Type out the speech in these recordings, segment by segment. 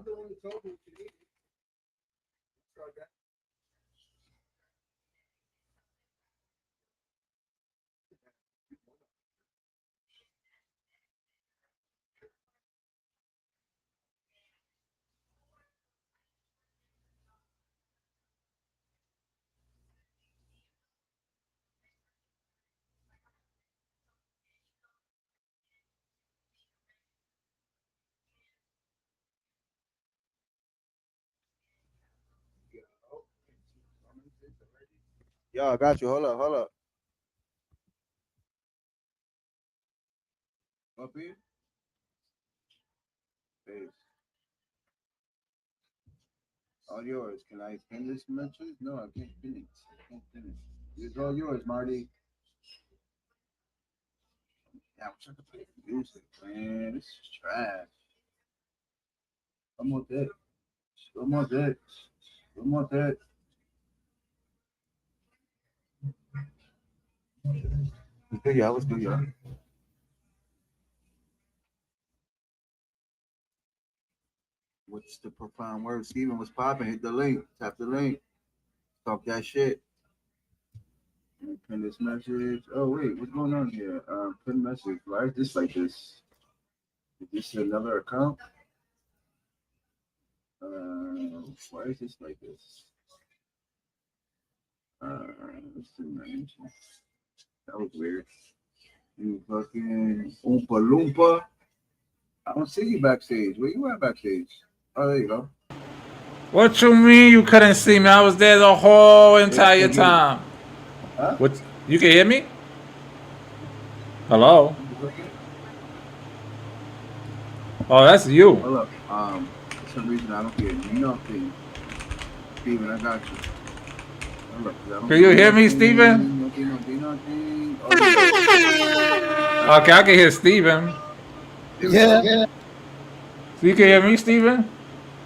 the one who told me what you needed. Start that. Yo, I got you. Hold up, hold up. Up here? Peace. All yours. Can I pin this message? No, I can't pin it. I can't pin it. It's all yours, Marty. Yeah, I'm trying to play music, man. This is trash. One more day. One more day. One more day. What's good, y'all? What's good, y'all? What's the profound word? Steven was popping. Hit the link. Tap the link. Talk that shit. Pin this message. Oh wait, what's going on here? Pin message. Why is this like this? Is this another account? Why is this like this? Let's see, man. That was weird. You fucking Oompa Loompa. I don't see you backstage. Where you at backstage? Oh, there you go. What you mean you couldn't see me? I was there the whole entire time. Huh? What? You can hear me? Hello? Oh, that's you. Hold up. For some reason I don't hear nothing. Steven, I got you. Hold up, Can you hear me, Steven? Nothing. Okay, I can hear Steven. Yeah. So you can hear me, Steven?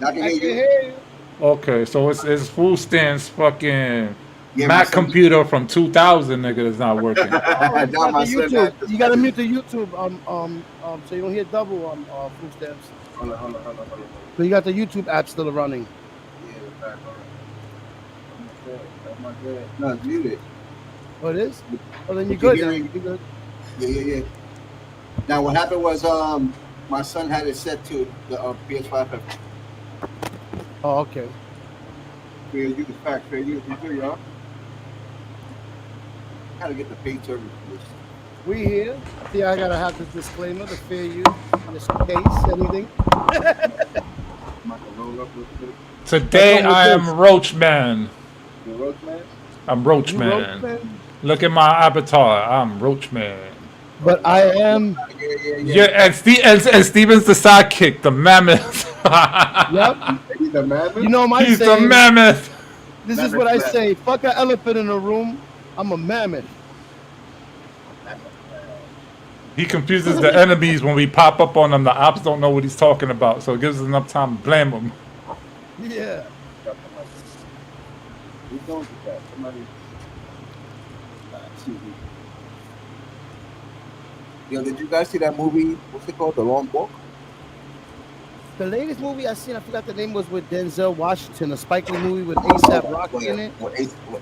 I can hear you. Okay, so it's Food Stand's fucking Yeah, Mac computer from 2000, nigga, that's not working. YouTube. You gotta mute the YouTube. So you don't hear double on food stamps. Hold on. So you got the YouTube app still running. Yeah, back. Oh my God. No, it's muted. Oh, it is. Oh, then you're But good. you're Then. hearing- You're good. Yeah. Now what happened was my son had it set to the PS5. Oh, okay. Fair use, fact, fair use. You too, y'all. Gotta get the paid service for this. We here. See, I gotta have the disclaimer, the fair use, just in case anything. I'm gonna roll up real quick. Today I am Roach Man. You Roach Man? I'm Roach You Man. Roach Man? Look at my avatar. I'm Roach Man. But I am. Yeah, and Steven's the sidekick, the mammoth. Yep. He's the mammoth? You know my He's the saying. mammoth. This is what I say. Fuck an elephant in a room. I'm a mammoth. He confuses the enemies when we pop up on them. The ops don't know what he's talking about, so it gives us enough time to blame him. Yeah. Who's going with that? Somebody. Yo, did you guys see that movie? What's it called? The Long Walk? The latest movie I seen, I forgot the name, was with Denzel Washington, a Spike Lee movie with A$AP Rocky in it.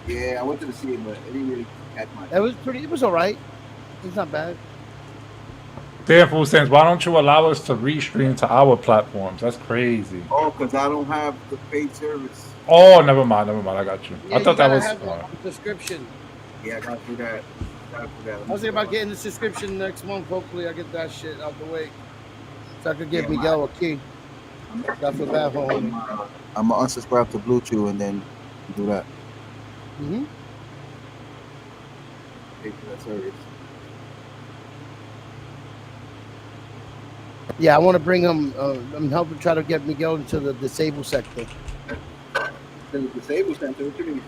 Yeah, I wanted to see it, but it didn't really catch my It was pretty. It was alright. It's not bad. Therefore, since why don't you allow us to restream to our platforms? That's crazy. Oh, because I don't have the paid service. Oh, never mind. I got you. Yeah, I thought that was. have the subscription. Yeah, I gotta do that. I was thinking about getting the subscription next month. Hopefully, I get that shit out the way, so I could give Miguel a key. I feel bad for him. I'm gonna unsubscribe to Bluetooth and then do that. Mm-hmm. Pay for that service. Yeah, I want to bring him. I'm helping try to get Miguel into the disabled sector. The disabled center. What you mean?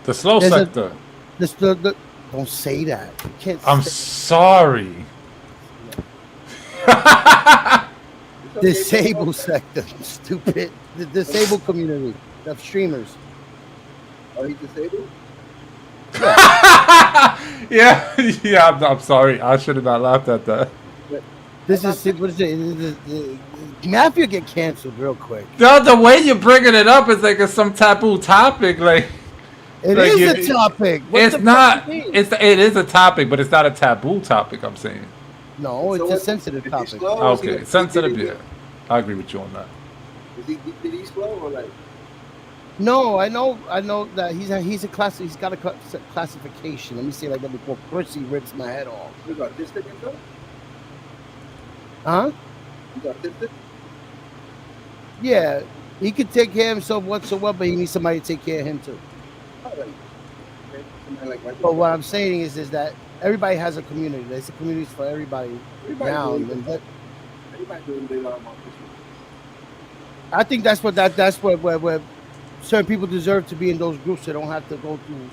The slow There's sector. Don't say that. You can't. I'm sorry. Disabled sector. Stupid. The disabled community of streamers. Are you disabled? Yeah, I'm sorry. I should have not laughed at that. This is what is it? Mafia get canceled real quick. Yo, the way you're bringing it up is like it's some taboo topic. Like It Like, is a topic. What it's the fuck not. you mean? It is a topic, but it's not a taboo topic. I'm saying. No, it's So a sensitive is he topic. slow? Or is he- Okay, sensitive. Yeah, I agree with you on that. Did he slow or like? No, I know that he's a class. He's got a classification. Let me see, like that before Chrissy rips my head off. You got this thing himself? Huh? You got this thing? Yeah, he could take care of himself whatsoever, but he needs somebody to take care of him too. Oh, like, okay. Somebody like right But what I'm saying is that everybody has a community. There's a community for everybody now. And Everybody doing their own market. I think that's where certain people deserve to be in those groups. They don't have to go through,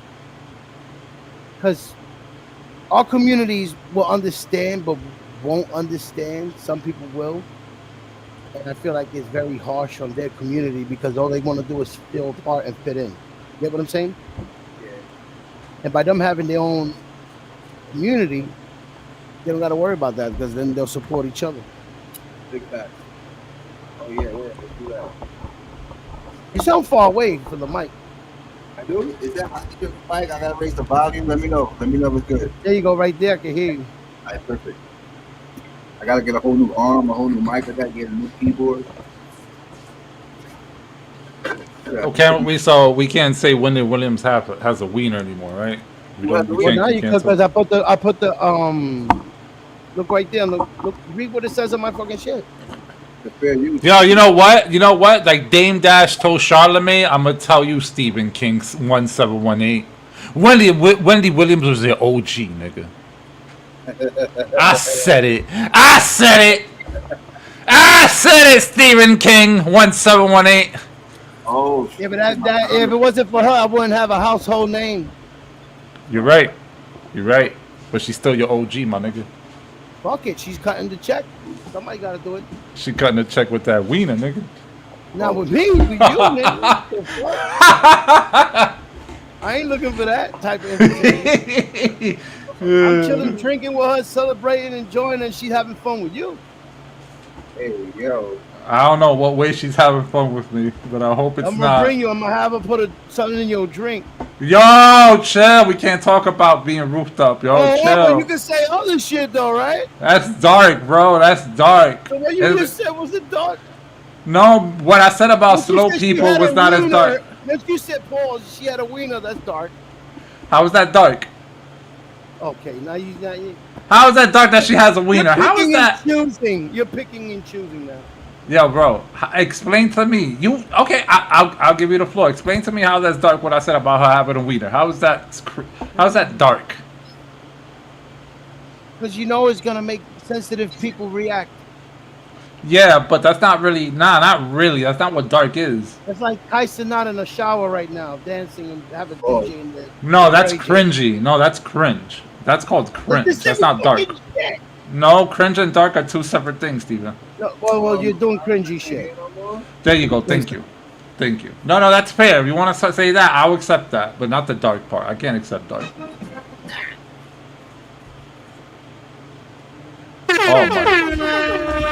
because our communities will understand, but won't understand. Some people will, and I feel like it's very harsh on their community because all they want to do is feel part and fit in. You get what I'm saying? Yeah. And by them having their own community, they don't got to worry about that because then they'll support each other. Big facts. Oh yeah, let's do that. You sound far away from the mic. I do? Is that Mike? I gotta raise the volume. Let me know. Let me know if it's good. There you go, right there. I can hear you. Alright, perfect. I gotta get a whole new arm, a whole new mic. I gotta get a new keyboard. Okay, so we can't say Wendy Williams has a wiener anymore, right? We Well, don't. well, We Now can't you cancel. because I put the look right there. Look, read what it says on my fucking shit. The fair use. Yo, you know what? You know what? Like Dame Dash told Charlemagne, I'm gonna tell you, Stephen King 1718. Wendy Williams was the OG, nigga. I said it. I said it. I said it, Stephen King 1718. Oh, Yeah, but that if it wasn't for her, I wouldn't have a household name. You're right. You're right. But she's still your OG, my nigga. Fuck it, she's cutting the check. Somebody got to do it. She cutting the check with that wiener, nigga. Not with me, with you, nigga. What the fuck? I ain't looking for that type of entertainment. I'm chilling, drinking with her, celebrating, enjoying, and she's having fun with you. hey, yo. I don't know what way she's having fun with me, but I hope it's I'm gonna not. bring you. I'm gonna have her put something in your drink. Yo, chill. We can't talk about being roofed up, yo. Oh, Chill. you can say other shit though, right? That's dark, bro. That's dark. So what you Is just it- said was it dark? No, what I said about But you slow said she people had was a not as wiener. dark. If you said pause, she had a wiener. That's dark. How is that dark? Okay, now you. How is that dark that she has a wiener? You're How is picking that? and choosing. You're picking and choosing now. Yo, bro, explain to me. You okay? I'll give you the floor. Explain to me how that's dark. What I said about her having a wiener. How is that? How's that dark? Because you know it's gonna make sensitive people react. Yeah, but that's not really. Nah, not really. That's not what dark is. It's like Tyson not in the shower right now, dancing and have a Oh. DJ in there. No, that's Raging. cringy. No, that's cringe. That's called But cringe. this That's is not dark. fucking shit. No, cringe and dark are two separate things, Steven. No, well, you're doing cringy shit. There you go. Thank you. Thank you. No, that's fair. If you want to say that, I'll accept that, but not the dark part. I can't accept dark. Oh my.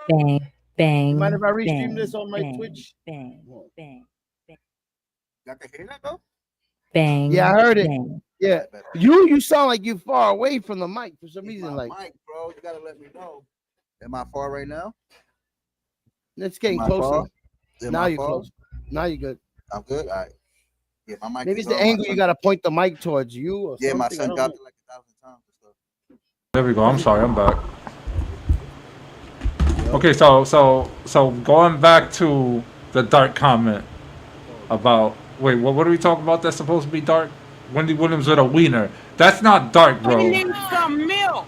Bang, bang. Mind if I restream bang, this on my bang, Twitch? Bang, bang, Y'all can hear that though? bang. Yeah, I heard it. bang. Yeah, you sound like you're far away from the mic for some reason. Like Mike, bro, you gotta let me know. Am I far right now? it's getting Am I closer. far? Am Now I you're far? close. Now you're good. I'm good. All right. Yeah, my mic. Maybe is it's the on. My angle you son- gotta point the mic towards you. Or Yeah, my something. I son don't dropped know. it like 1,000 times and stuff. There we go. I'm sorry. I'm back. Okay, so going back to the dark comment about wait, what are we talking about? That's supposed to be dark. Wendy Williams with a wiener. That's not dark, bro. some milk.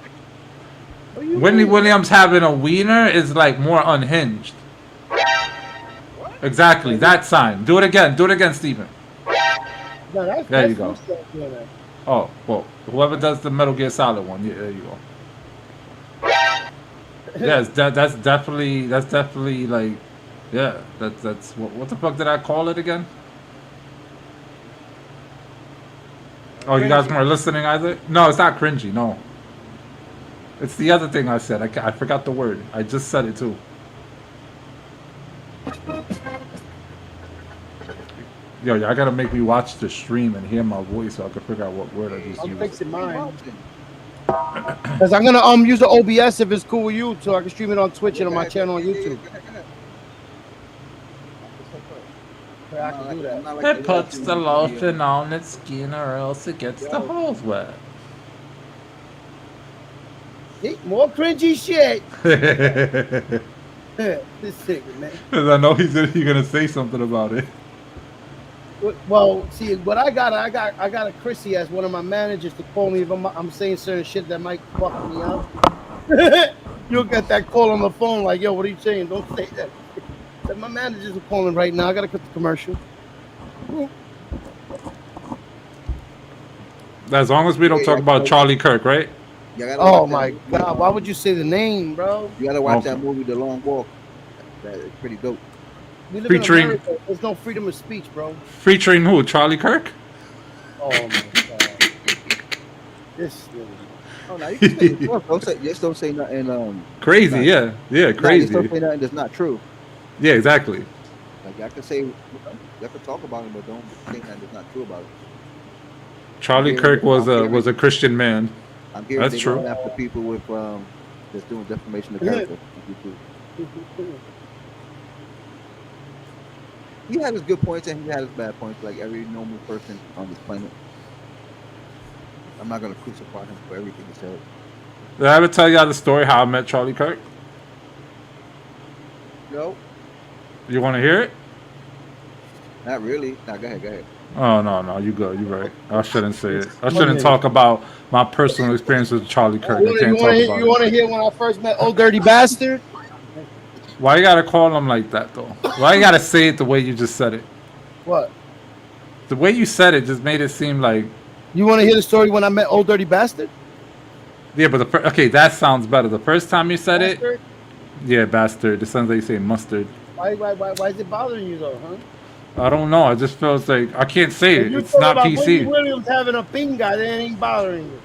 What do you Wendy mean? Williams having a wiener is like more unhinged. Exactly. That sign. Do it again. Do it again, Steven. No, that's, There you that's go. you stuff doing that. Oh, well, whoever does the Metal Gear Solid one, yeah, there you go. Yes, that's definitely like, yeah, that's what the fuck did I call it again? Oh, you guys weren't listening either? No, it's not cringy. No, It's the other thing I said. I forgot the word. I just said it too. Yo, y'all gotta make me watch the stream and hear my voice so I can figure out what word I just I'm used. fixing mine. Because I'm gonna use the OBS if it's cool with you, so I can stream it on Twitch and on my channel on YouTube. I can do that. It puts the lotion on its skin or else it gets the holes wet. Hey, more cringy shit. This thing, man. Because I know he's gonna say something about it. Well, see, what I got a Chrissy as one of my managers to call me if I'm saying certain shit that might fuck me up. You'll get that call on the phone like, yo, what are you saying? Don't say that. But my managers are calling right now. I gotta cut the commercial. As long as we don't talk about Charlie Kirk, right? Oh my God! Why would you say the name, bro? You gotta watch that movie, The Long Walk. That is pretty dope. We live Featuring- in America. There's no freedom of speech, bro. Featuring who? Charlie Kirk? Oh my God! This thing. Oh, no, you can say it. Just don't say nothing. Crazy, yeah. Yeah, crazy. Just don't say nothing that's not true. Yeah, exactly. Like I can say, you can talk about it, but don't say nothing that's not true about it. Charlie Kirk was a Christian man. I'm here. That's They true. going after people with that's doing defamation of character. He had his good points and he had his bad points, like every normal person on this planet. I'm not gonna crucify him for everything he said. Did I ever tell y'all the story how I met Charlie Kirk? No, You want to hear it? not really. Nah, go ahead. Oh no, you good. You right. I shouldn't say it. I shouldn't talk about my personal experience with Charlie Kirk. I can't talk about You it. want to hear when I first met Old Dirty Bastard? Why you gotta call him like that though? Why you gotta say it the way you just said it? What? The way you said it just made it seem like You want to hear the story when I met Old Dirty Bastard? yeah, but okay, that sounds better. The first time you said it, Bastard? yeah, bastard. It sounds like you say mustard. Why is it bothering you though, huh? I don't know. It just feels like I can't say it. You It's talk not about Wendy PC Williams having a pinga, that ain't bothering you.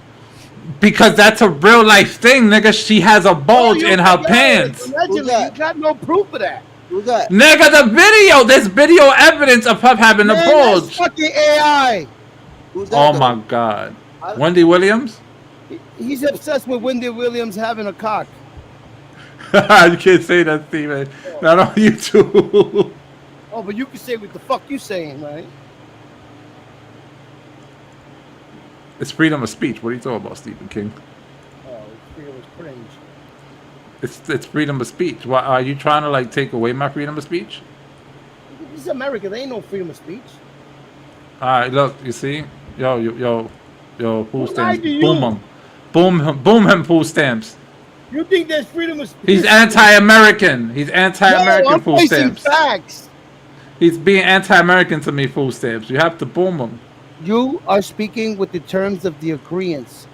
because that's a real life thing, nigga. She has a bulge You in her got it. pants. Allegedly, Who's that? you got no proof of that. Who's that? Nigga, the video. There's video evidence of her having a Man, bulge. that's fucking AI. Who's that? Oh though? my god. Wendy Williams? He's obsessed with Wendy Williams having a cock. You can't say that, Steven. Not on YouTube. Oh, but you can say what the fuck you saying, right? It's freedom of speech. What are you talking about, Stephen King? Oh, it was cringe. It's freedom of speech. Why are you trying to like take away my freedom of speech? This is America. There ain't no freedom of speech. All right, look, you see, yo, food Who stamps, lied to you? boom him, food stamps. You think there's freedom of speech? He's anti-American. He's anti-American. No, I'm food facing stamps. facts. He's being anti-American to me. Food stamps. You have to boom him. You are speaking with the terms of the agreements.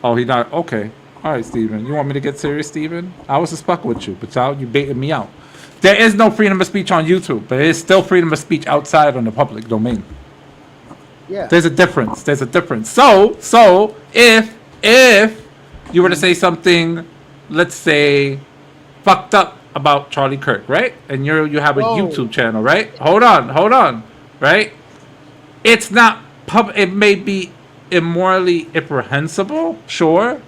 Oh, he not okay. All right, Steven. You want me to get serious, Steven? I was just fucking with you, but you baited me out. There is no freedom of speech on YouTube, but there is still freedom of speech outside on the public domain. Yeah. There's a difference. There's a difference. So if you were to say something, let's say, fucked up about Charlie Kirk, right? And you have a Whoa. YouTube channel, right? Hold on, right? It's not It may be immorally reprehensible, sure,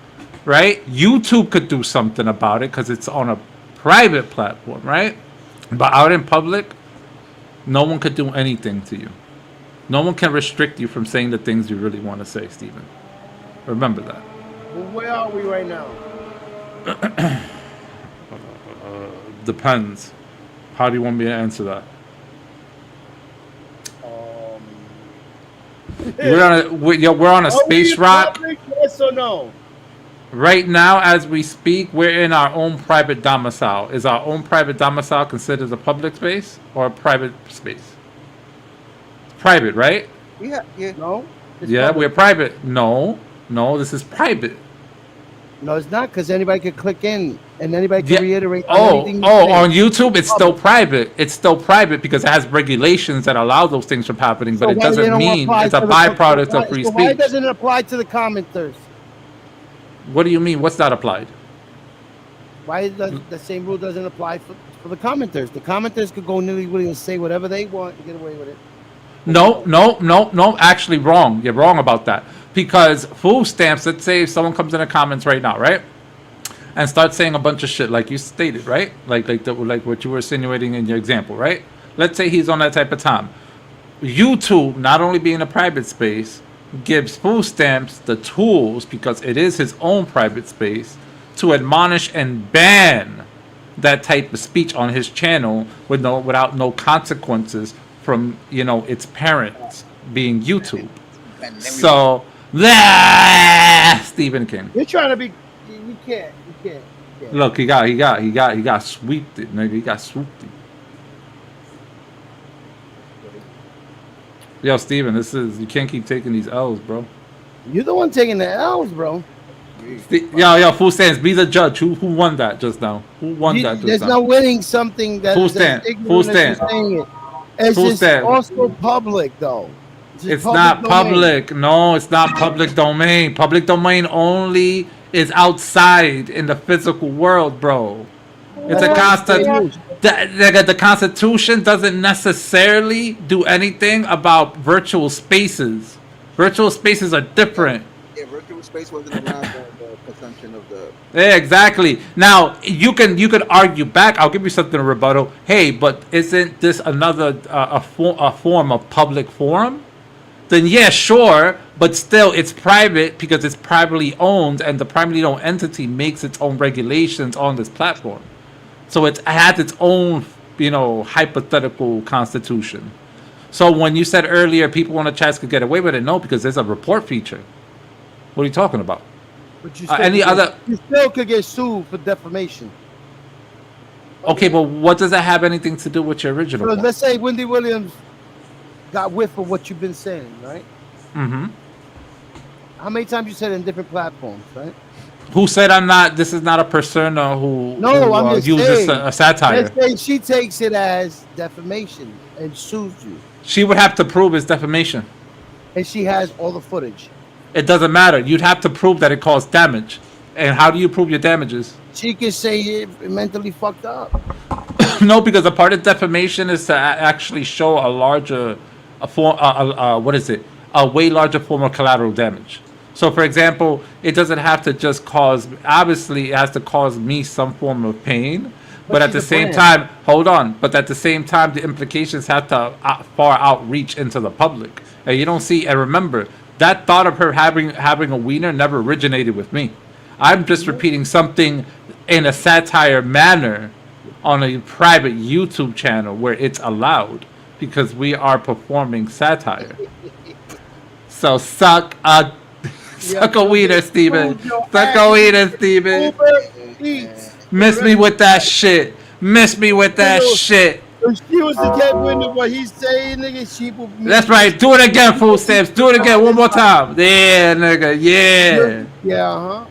right? YouTube could do something about it because it's on a private platform, right? But out in public, no one could do anything to you. No one can restrict you from saying the things you really want to say, Stephen. Remember that. Well, where are we right now? Depends. How do you want me to answer that? We're on a space rock. Yes or no? Right now, as we speak, we're in our own private domicile. Is our own private domicile considered a public space or a private space? It's private, right? Yeah. No. It's Yeah, public. we're private. No, this is private. No, it's not, because anybody can click in and anybody can Yeah. reiterate. Oh, anything you oh, say. on YouTube, it's still private. It's still private because it has regulations that allow those things from happening, So but it why they doesn't don't mean apply it's a to the- byproduct why- of free so Why speech. doesn't it apply to the commenters? What do you mean? What's not applied? Why the same rule doesn't apply for the commenters? The commenters could go nilly-willy and say whatever they want and get away with it. No. Actually, wrong. You're wrong about that. Because food stamps, let's say if someone comes in the comments right now, right? And starts saying a bunch of shit like you stated, right? Like what you were insinuating in your example, right? Let's say he's on that type of time. YouTube, not only being a private space, gives food stamps the tools, because it is his own private space, to admonish and ban that type of speech on his channel without no consequences from its parents being YouTube. So Stephen King. You're trying to be. You can't. Look, he got sweeped it, nigga. He got swooped it. Yo, Steven, you can't keep taking these L's, bro. You're the one taking the L's, bro. Yo, full stance, be the judge. Who won that just now? Who won that just There's now? no winning something that Full is stand. ignorant Full as you're stand. saying it. It's Full just stand. also public, though. just It's public not domain. public. No, it's not public domain. Public domain only is outside in the physical world, bro. It's a constant. The Constitution doesn't necessarily do anything about virtual spaces. Virtual spaces are different. Yeah, virtual space wasn't around the consumption of the. Yeah, exactly. Now you could argue back. I'll give you something to rebuttal. Hey, but isn't this another a form of public forum? Then yeah, sure, but still it's private because it's privately owned, and the privately owned entity makes its own regulations on this platform. So it has its own, hypothetical constitution. So when you said earlier people on the chats could get away with it, no, because there's a report feature. What are you talking about? But you you still could get sued for defamation. Okay, but what does that have anything to do with your original So point? let's say Wendy Williams got whiff of what you've been saying, right? Mm-hmm. How many times you said it in different platforms, right? Who said this is not a persona who I'm just uses saying. a satire? Let's say she takes it as defamation and sues you, She would have to prove it's defamation. and she has all the footage. It doesn't matter. You'd have to prove that it caused damage. And how do you prove your damages? She can say it mentally fucked up. No, because a part of defamation is to actually show a larger, a way larger form of collateral damage. So, for example, it doesn't have to just cause. Obviously, it has to cause me some form of pain. But at the she's a same brand. time, hold on. But at the same time, the implications have to far outreach into the public. And you don't see. And remember, that thought of her having a wiener never originated with me. I'm just repeating something in a satire manner on a private YouTube channel where it's allowed because we are performing satire. So suck a wiener, Steven. Suck a wiener, Steven. Uber Eats. Miss me with that shit. Miss me with that shit. If she was to get wind of what he's saying, nigga, she would. That's right. Do it again, food stamps. Do it again one more time. Yeah, nigga. Yeah. Yeah,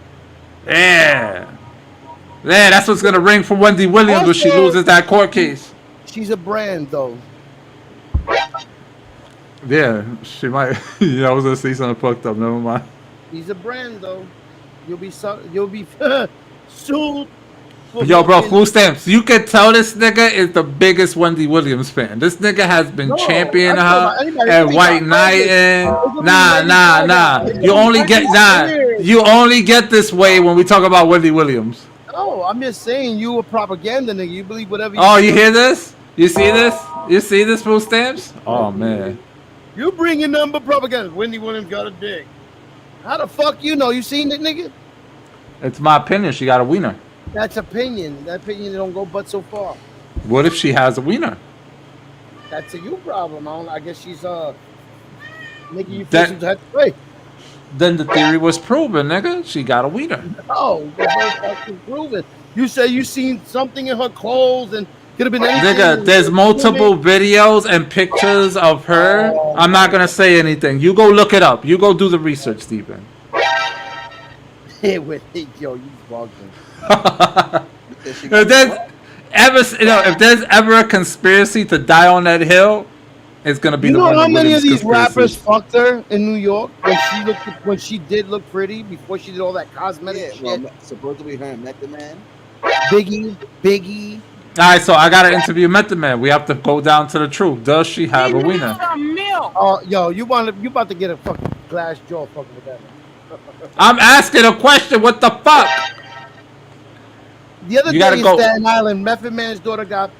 Yeah. Yeah, that's what's gonna ring for Wendy Williams when she Also- loses that court case. She's a brand, though. Yeah, she might. Yeah, I was gonna say something fucked up. Never mind. She's a brand, though. You'll be sued. for Yo, bro, fucking- food stamps. You can tell this nigga is the biggest Wendy Williams fan. This nigga has been No, championing I'm talking her about anybody. and They white got knighting. Friday. Nah. They You got only get Friday. You only get this way when we talk about Wendy Williams. No, I'm just saying you a propaganda nigga. You believe whatever. Oh, you hear this? You see this? You see this, food stamps? Oh man. You bringing number propaganda. Wendy Williams got a dick. How the fuck you know? You seen it, nigga? It's my opinion. She got a wiener. That's opinion. That opinion don't go but so far. What if she has a wiener? That's a you problem. I guess she's making you feel That- some type of way. Then the theory was proven, nigga. She got a wiener. Oh, the first fucking proven. You say you seen something in her clothes and could have been anything. Nigga, there's multiple videos and pictures of her. I'm not gonna say anything. You go look it up. You go do the research, Stephen. With yo, you bugged him. That she If got there's what? ever, if there's ever a conspiracy to die on that hill, it's gonna be You the know Wendy how many of Williams these rappers conspiracy. fucked her in New York when she did look pretty before she did all that cosmetic Yeah, shit? well, supposedly her and Method Man. Biggie. All right, so I gotta interview Method Man. We have to go down to the truth. Does she have a wiener? Oh, yo, you about to get a fucking glass jaw fucking with that. I'm asking a question. What the fuck? The other You day gotta in go. Staten Island, Method Man's daughter got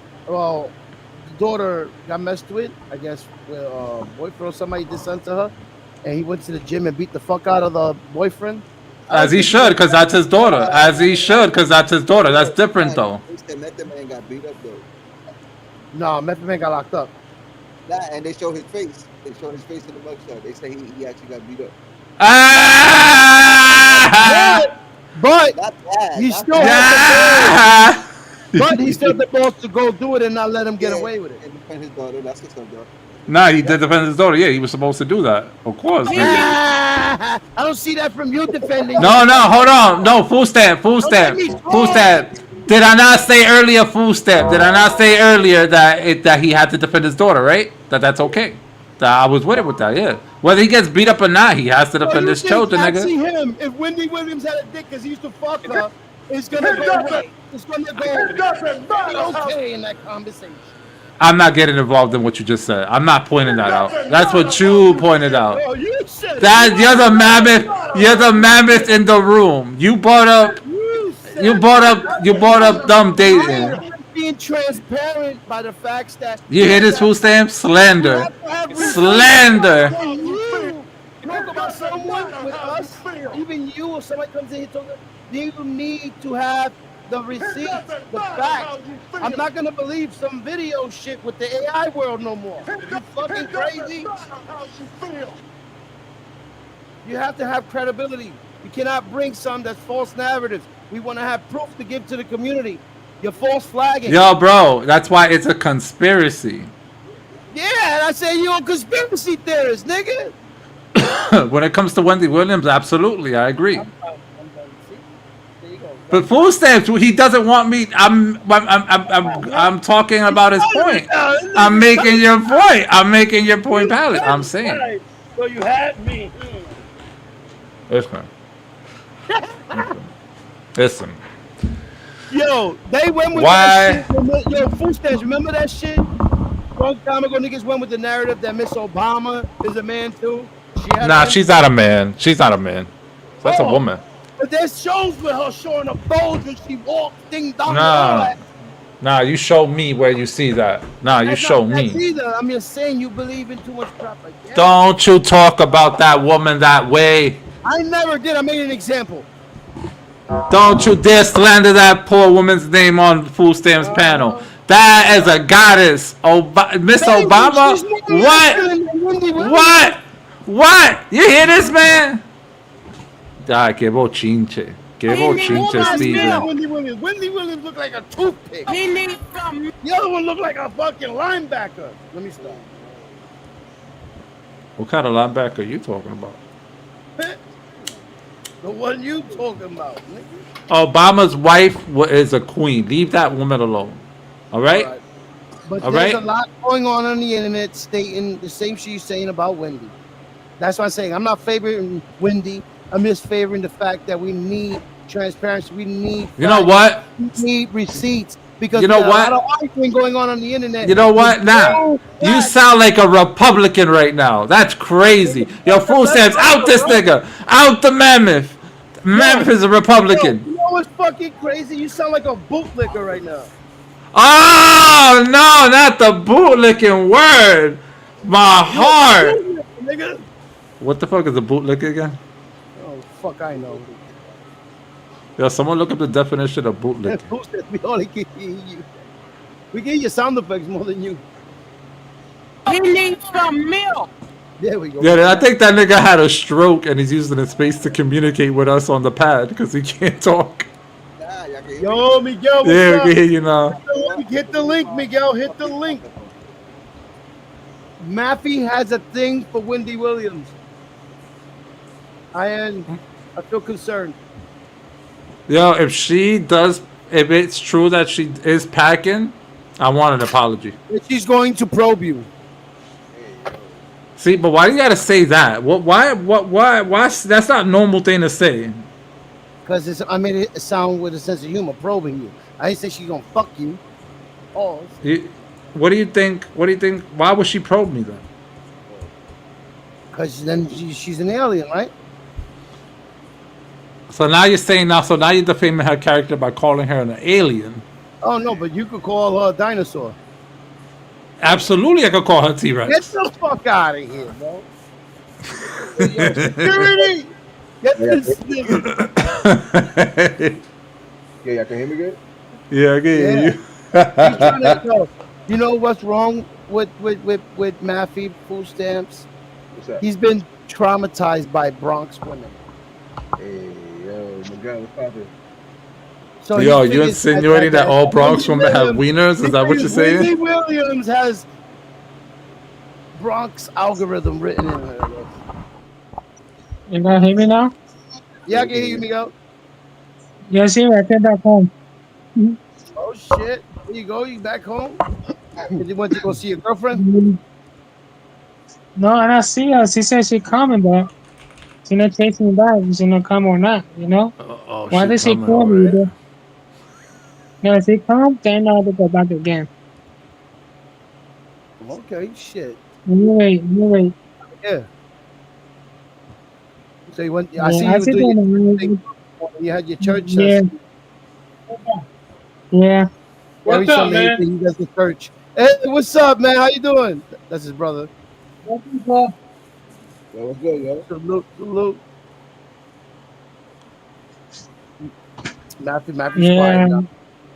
messed with, I guess, with a boyfriend or somebody did something to her, and he went to the gym and beat the fuck out of the boyfriend. As he should, because that's his daughter. As he should, because that's his daughter. That's different, though. They said Method Man got beat up though. No, Method Man got locked up. Nah, and they show his face. They show his face in the mugshot. They say he actually got beat up. Ah! But Not bad. he not still bad. had Ah! but he still had the balls to go do it and not let him get Yeah, away with it. And defend his daughter. That's his son, though. Nah, he did defend his daughter. Yeah, he was supposed to do that. Of course. nigga. I don't see that from you defending. No, hold on. No, full stamp. Did I not say earlier, full stamp? Did I not say earlier that he had to defend his daughter, right? That's okay. That I was with it with that, yeah. Whether he gets beat up or not, he has to defend his children, nigga. See him. If Wendy Williams had a dick because he used to fuck her, it's gonna go right. It's gonna go okay in that conversation. I'm not getting involved in what you just said. I'm not pointing that out. That's what you pointed out. Oh, you said That you're the mammoth. You're the mammoth in the room. You brought up dumb dating. Being transparent by the facts that You hear this full stamp? Slander. Slander. You talk about someone with us, even you or somebody comes in here talking, you need to have the receipts, the facts. I'm not gonna believe some video shit with the AI world no more. You fucking crazy. You have to have credibility. You cannot bring some that's false narratives. We want to have proof to give to the community. You're false flagging. Yo, bro, that's why it's a conspiracy. Yeah, and I say you're a conspiracy theorist, nigga. When it comes to Wendy Williams, absolutely, I agree. I'm done. See? There you go. But full stamps, he doesn't want me. I'm talking about his point. I'm making your point. I'm making your point valid. I'm saying. So you had me. Listen. Listen. Yo, they went with Why? that shit. Yo, food stamps, remember that shit? Long time ago, niggas went with the narrative that Miss Obama is a man too. Nah, she's not a man. She's not a man. That's a woman. But there's shows with her showing a bulge when she walks, ding dong. Nah. Nah, you show me where you see that. Nah, you show me. Either. I'm just saying you believe in too much crap like that. Don't you talk about that woman that way. I never did. I made an example. Don't you dare slander that poor woman's name on Food Stamps panel. That is a goddess. Miss Obama? What? What? You hear this, man? Ah, que bochinche. Que bochinche, Steven. Wendy Williams look like a toothpick. The other one look like a fucking linebacker. Let me stop. What kind of linebacker are you talking about? The one you talking about, nigga. Obama's wife is a queen. Leave that woman alone. All right? But All there's right? a lot going on the internet stating the same shit you're saying about Wendy. That's what I'm saying. I'm not favoring Wendy. I'm just favoring the fact that we need transparency. We need You know what? We need receipts. Because You know there's what? a lot of arguing going on the internet. You know what? Nah. You sound like a Republican right now. That's crazy. Yo, Food Stamps, out this nigga. Out the mammoth. Mammoth is a Republican. You know what's fucking crazy? You sound like a bootlicker right now. Oh, no, not the bootlicking word. My heart. Nigga. What the fuck is a bootlicker again? Oh, fuck, I know. Yo, someone look up the definition of bootlicker. We only can hear you. We can hear your sound effects more than you. He needs some milk. There we go. Yeah, I think that nigga had a stroke and he's using his face to communicate with us on the pad because he can't talk. Nah, y'all can hear me. Yo, Miguel. What's Yeah, we up? can hear you now. Hit the link, Miguel. Hit the link. Maffey has a thing for Wendy Williams. I feel concerned. Yo, if it's true that she is packing, I want an apology. She's going to probe you. See, but why do you gotta say that? Why? That's not a normal thing to say. Because I made it sound with a sense of humor, probing you. I didn't say she's gonna fuck you. Pause. What do you think? Why would she probe me then? Because then she's an alien, right? So now you're saying so now you're defaming her character by calling her an alien. Oh no, but you could call her a dinosaur. Absolutely, I could call her T-Rex. Get the fuck out of here, bro. Yo, security! Get this nigga. Yeah, y'all can hear me good? Yeah, I get Yeah. you. He's trying to go. You know what's wrong with Maffey food stamps? What's up? He's been traumatized by Bronx women. Hey, yo, Miguel, what's poppin'? So he Yo, you figures insinuating that all Bronx women have wieners? Is that what you're saying? Wendy Williams has Bronx algorithm written in her. You gonna hear me now? Yeah, I can hear you, Miguel. Yeah, see, I came back home. Oh shit! There you go. You back home? Did you want to go see your girlfriend? No, and I see her. She said she coming back. She not chasing me back. She not come or not, you know? Oh, Why did she call me? Though? No, if she come, then I have to go back again. Okay, shit. Anyway. Yeah. So you went. Yeah, I see I you see doing. them. You had your church. Yeah. Yeah. Every What's up, Sunday man? he does the church. Hey, what's up, man? How you doing? That's his brother. What's up? Yo, what's good, yo? Salute. Matthew's Yeah. quiet now.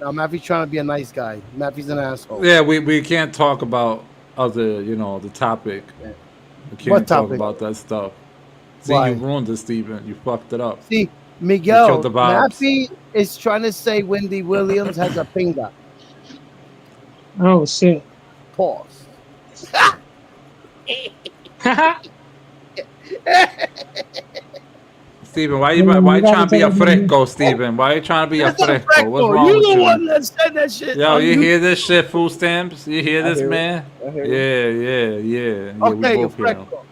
Now Matthew's trying to be a nice guy. Matthew's an asshole. Yeah, we can't talk about other, the topic. We can't What talk topic? about that stuff. See, Why? you ruined it, Steven. You fucked it up. See, You Miguel, killed the vibes. Matthew is trying to say Wendy Williams has a finger. Oh, shit. Pause. Steven, why you trying to be a fresco, Steven? Why you trying to be a fresco? What's wrong You with the you? one that said that shit. Yo, Oh, you hear this shit, food stamps? You hear I this, hear it. man? I hear it. Yeah, we Okay, you're both hear him. fresco.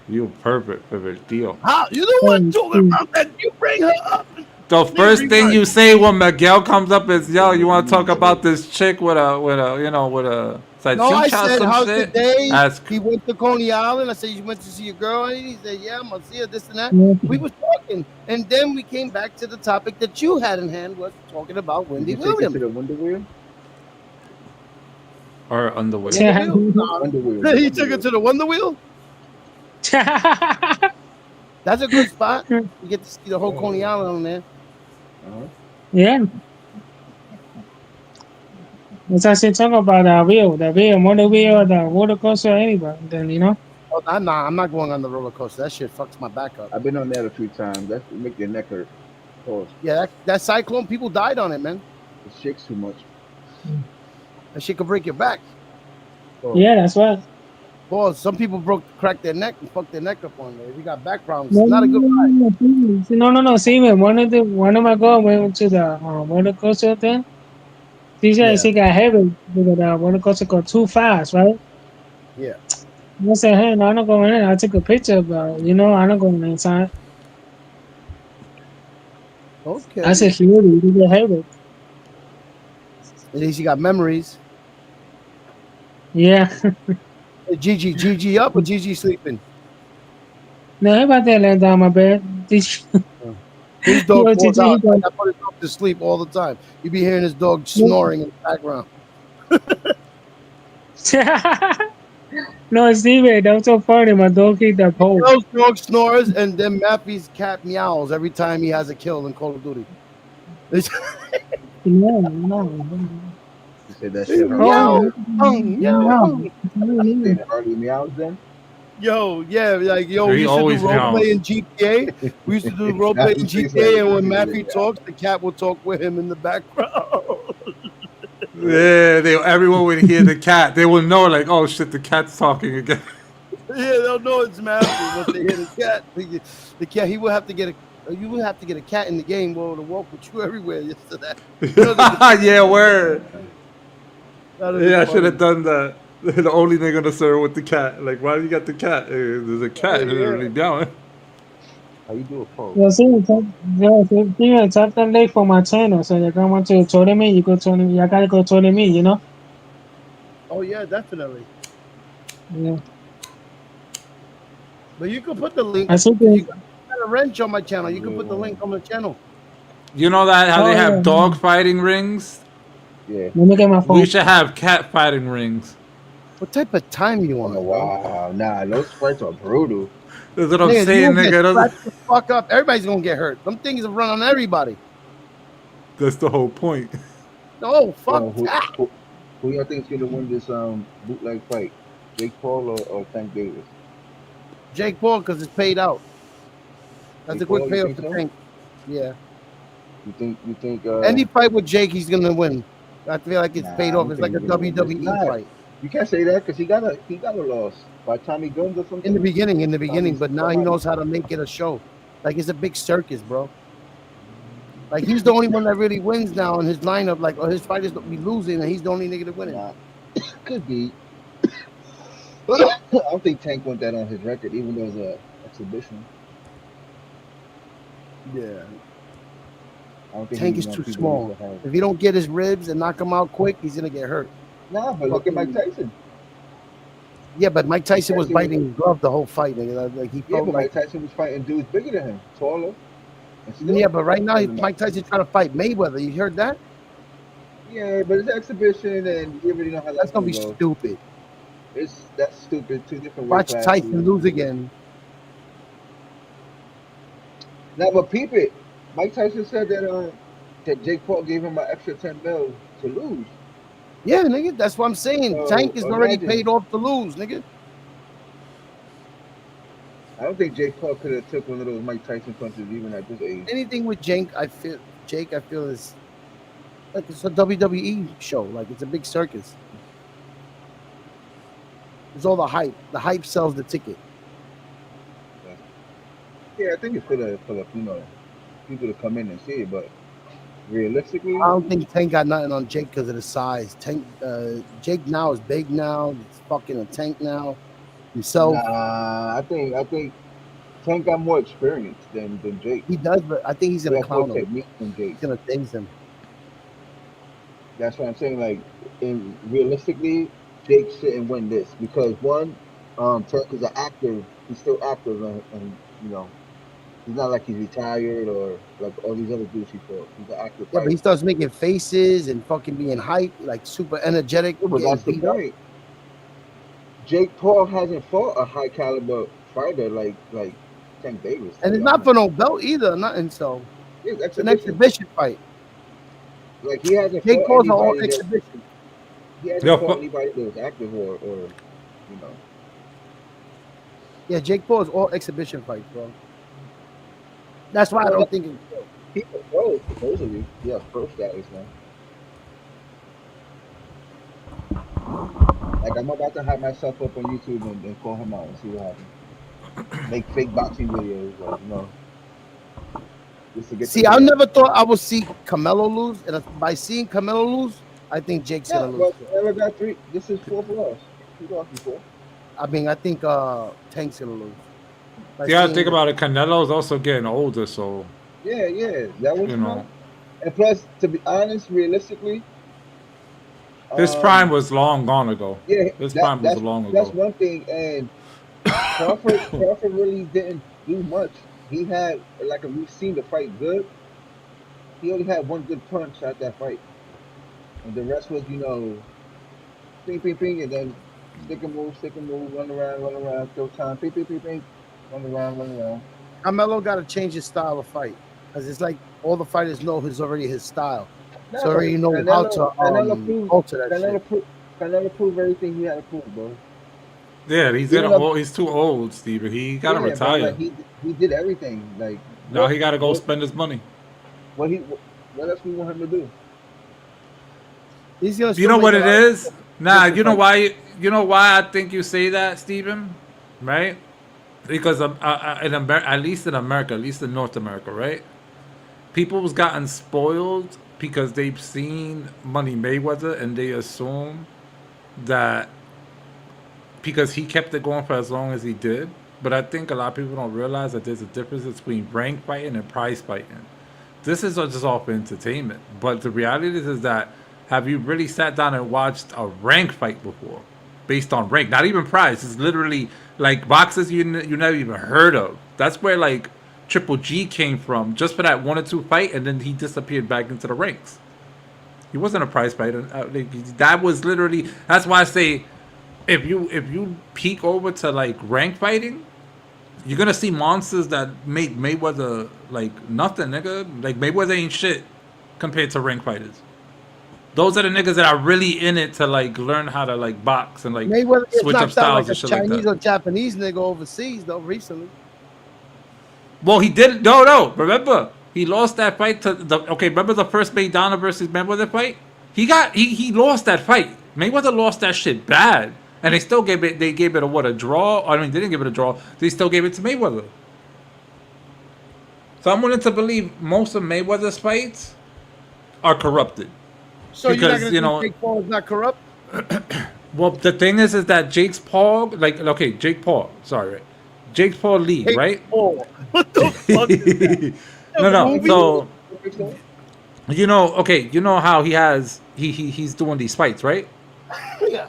You perfect deal. How you the one talking about that? You bring her up. The first thing you say when Miguel comes up is, "Yo, you want to talk about this chick with a salchicha No, I or said, some how's shit?" today? Ask. He went to Coney Island. I said, you went to see your girl? And he said, yeah, I'm going to see her, this and that. We was talking. And then we came back to the topic that you had in hand, was talking about Wendy Did you take it to Williams. the Wonder Wheel? Or underwear. Yeah. Wonder Wheel. He took it to the Wonder Wheel. That's a good spot. You get to see the whole Coney Island on there. Uh-huh. Yeah. Let's actually talk about the wheel, motor wheel, the roller coaster, anybody. Then, you know? Oh, I'm not going on the roller coaster. That shit fucks my back up. I've been on that a few times. That make your neck hurt. Pause. Yeah, that cyclone, people died on it, man. It shakes too much. That shit could break your back. Pause. Yeah, that's right. Boy, some people cracked their neck and fucked their neck up on there. If you got back problems, it's not a good ride. No. See, man, one of my girls went to the roller coaster thing. She said she got heavy because the roller coaster go too fast, right? Yeah. I said, hey, no, I'm not going in. I took a picture, but I'm not going inside. Okay. I said, you get heavy. At least you got memories. Yeah. Hey, Gigi up or Gigi sleeping? No, everybody there laying down my bed. His dog Yo, falls Gigi, out. he I put his dog to sleep all the time. You be hearing his dog snoring in the background. No, Steven, that was so funny. My dog kicked that pole. Those dog snores, and then Mappy's cat meows every time he has a kill in Call of Duty. No. You said that shit hurt. Meow. Say the early meows then? Yo, yeah, like He we used to do always roleplay in GTA. We used to do roleplay in GTA, and when Mappy talks, the cat will talk with him in the background. Yeah, everyone would hear the cat. They will know, like, oh shit, the cat's talking again. Yeah, they'll know it's Mappy once they hear the cat. The cat, he will have to get You would have to get a cat in the game, bro, to walk with you everywhere. Just to that. Yeah, word. That is Yeah, I funny. should have done that. The only nigga on the server with the cat. Like, why do you got the cat? There's a cat literally down. How you do a poll? Yo, Steven, tap the link for my channel. So you can want to join me, you go join me. You gotta go join me, you know? Oh yeah, definitely. Yeah. But you can put the link. I think You got a wrench on my channel. You can put the link on the channel. You know that how they Oh, have yeah. dog fighting rings? Yeah. let me get my phone. We should have cat fighting rings. What type of time you want? Oh, wow. Nah, those fights are brutal. That's what I'm Nigga, you saying, gonna get nigga. scratched the fuck up. Everybody's gonna get hurt. Them things will run on everybody. That's the whole point. Oh fuck Who that. y'all think is gonna win this bootleg fight? Jake Paul or Tank Davis? Jake Paul, because it's paid out. That's Jake a quick Paul, you payoff think to so? Tank. Yeah. You think Any fight with Jake, he's gonna win. I feel like it's Nah, paid I off. don't It's like a think he's gonna win this. WWE Nah. fight. you can't say that because he got a loss by Tommy Guns or something? In the beginning, but now he Tommy- knows how to make it a show. Like it's a big circus, bro. Like he's the only one that really wins now in his lineup. Like, his fighters be losing, and he's the only nigga to win it. Nah. Could be. I don't think Tank want that on his record, even though it's an exhibition. Yeah. I don't think Tank he is want too people small. to have- If you don't get his ribs and knock him out quick, he's gonna get hurt. Nah, but look at Mike Tyson. Yeah, but Mike Tyson was Tyson- biting his glove the whole fight, nigga. Like he Yeah, felt but like. Mike Tyson was fighting dudes bigger than him, taller. and still- Yeah, but right now Mike Tyson's trying to fight Mayweather. You heard that? Yeah, but it's an exhibition, and you already know how That's that's gonna gonna be go. stupid. That's stupid. Two different. Watch weight classes. Tyson lose again. Now, but peep it. Mike Tyson said that Jake Paul gave him an extra 10 mil to lose. Yeah, nigga, that's what I'm saying. So, Tank is already imagine. paid off to lose, nigga. I don't think Jake Paul could have took one of those Mike Tyson punches even at this age. Anything with Jake, I feel is like it's a WWE show. Like it's a big circus. It's all the hype. The hype sells the ticket. Yeah, I think it's for the people to come in and see it, but realistically, I don't think Tank got nothing on Jake because of the size. Jake now is big now. He's fucking a Tank now himself. nah, I think Tank got more experience than Jake. He does, but I think he's He gonna has more clown him. technique than Jake. He's gonna tase him. That's what I'm saying. Like, realistically, Jake shouldn't win this because one, Tank is an active. He's still active, and you know, he's not like he's retired or like all these other dudes he fought. He's an active Yeah, fighter. but he starts making faces and fucking being hyped, like super energetic. Yeah, but getting that's the beat up. point. Jake Paul hasn't fought a high caliber fighter like Tank Davis. And it's not for no belt either, nothing. So It's it's an exhibition. exhibition fight. Like he hasn't Jake fought Paul's an all anybody that, exhibition. he hasn't Yo, fought fu- anybody that was active or you know. Yeah, Jake Paul is all exhibition fights, bro. That's why I don't think it's People pro supposedly. Yeah, pro status now. Like I'm about to have myself up on YouTube and call him out and see what happens. Make fake boxing videos, like just to get. See, I never thought I would see Canelo lose, and by seeing Canelo lose, I think Jake's Yeah, gonna lose. but never got three. This is 4th loss. He lost before. I mean, I think Tank's gonna lose. By You gotta seeing- think about it. Canelo's also getting older, so Yeah, that was you know And plus, to be honest, realistically, his prime was long gone ago. Yeah, His prime was that's- long That's ago. one thing, and Crawford really didn't do much. He had like we've seen the fight good. He only had one good punch at that fight, and the rest was ping, ping, ping, and then stick and move, run around, kill time, ping, ping, ping, ping, run around. Canelo got to change his style of fight because it's like all the fighters know his already his style, so already know how to alter that shit. Canelo proved everything he had to prove, bro. Yeah, he's Even getting though- old. He's too old, Steven. He gotta Yeah, but, retire. like, he did everything. Like Now he gotta go spend his money. what else we want him to do? He's gonna. You know still what make it a lot of- is? Nah, you know why? You know why I think you say that, Steven? Right? Because at least in America, at least in North America, right? People's gotten spoiled because they've seen Money Mayweather and they assume that because he kept it going for as long as he did. But I think a lot of people don't realize that there's a difference between rank fighting and prize fighting. This is just all for entertainment. But the reality is that have you really sat down and watched a rank fight before? Based on rank, not even prize. It's literally like boxes you never even heard of. That's where like Triple G came from, just for that 1 or 2 fight, and then he disappeared back into the ranks. He wasn't a prize fighter. That was literally. That's why I say, if you peek over to like rank fighting, you're gonna see monsters that make Mayweather like nothing, nigga. Like Mayweather ain't shit compared to rank fighters. Those are the niggas that are really in it to like learn how to like box and like Mayweather gets switch up knocked out styles like a and shit like Chinese that. or Japanese nigga overseas though recently. Well, he did. No. Remember, he lost that fight to the. Okay, remember the first Maidana versus Mayweather fight? He lost that fight. Mayweather lost that shit bad, and they still gave it. They gave it a draw. I mean, they didn't give it a draw. They still gave it to Mayweather. So I'm willing to believe most of Mayweather's fights are corrupted. So you're not Because, gonna you know- think Jake Paul is not corrupt? Well, the thing is that Jake Paul, Jake Paul. Sorry, right? Jake Paul Lee, Jake right? Paul. What the fuck is that? No. Movie? So you know how he's doing these fights, right? Yeah.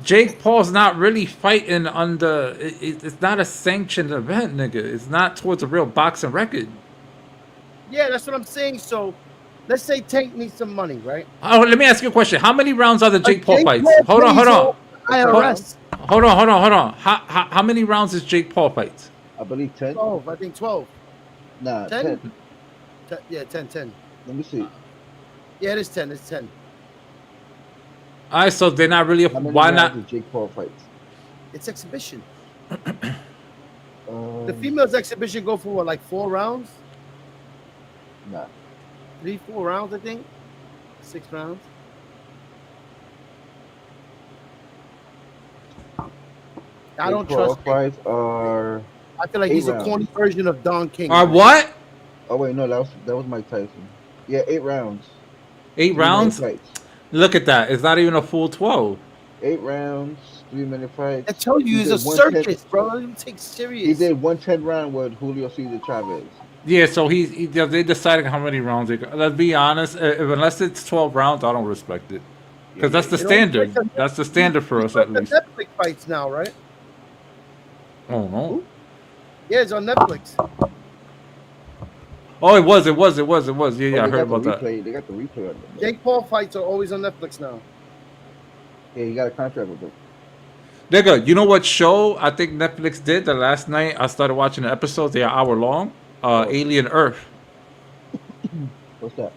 Jake Paul's not really fighting under. It's not a sanctioned event, nigga. It's not towards a real boxing record. Yeah, that's what I'm saying. So let's say Tank needs some money, right? Oh, let me ask you a question. How many rounds are the Jake Paul fights? Paul Hold on. pays all IRS. Hold on. How many rounds is Jake Paul fights? I believe 10. 12, I think 12. Nah, 10? 10. Yeah, 10. Let me see. Yeah, it is 10. It's 10. All right, so they're not really. How many Why rounds not? is Jake Paul fights? It's exhibition. The females exhibition go for what, like 4 rounds? Nah. 3-4 rounds, I think. 6 rounds. I don't Jake Paul trust him. fights are. I feel like 8 he's a rounds. corny version of Don King. What? Oh wait, no, that was Mike Tyson. Yeah, 8 rounds. 8 rounds? 3-minute fights. Look at that. It's not even a full 12. 8 rounds, 3-minute fights. I told you, He he's a did 110 circus, bro. Don't even take He serious. did 110 round with Julio Cesar Chavez. Yeah, so they deciding how many rounds they go. Let's be honest. Unless it's 12 rounds, I don't respect it. Because that's the You know, standard. like the- That's the standard for us, at The least. Netflix fights now, right? Oh, no. Yeah, it's on Netflix. Oh, it was. Yeah, Oh, I they heard got about the that. replay. They got the replay on them. Jake Paul fights are always on Netflix now. Yeah, you got a contract with them. Nigga, you know what show I think Netflix did the last night? I started watching the episodes. They are hour long. Alien Earth. What's that?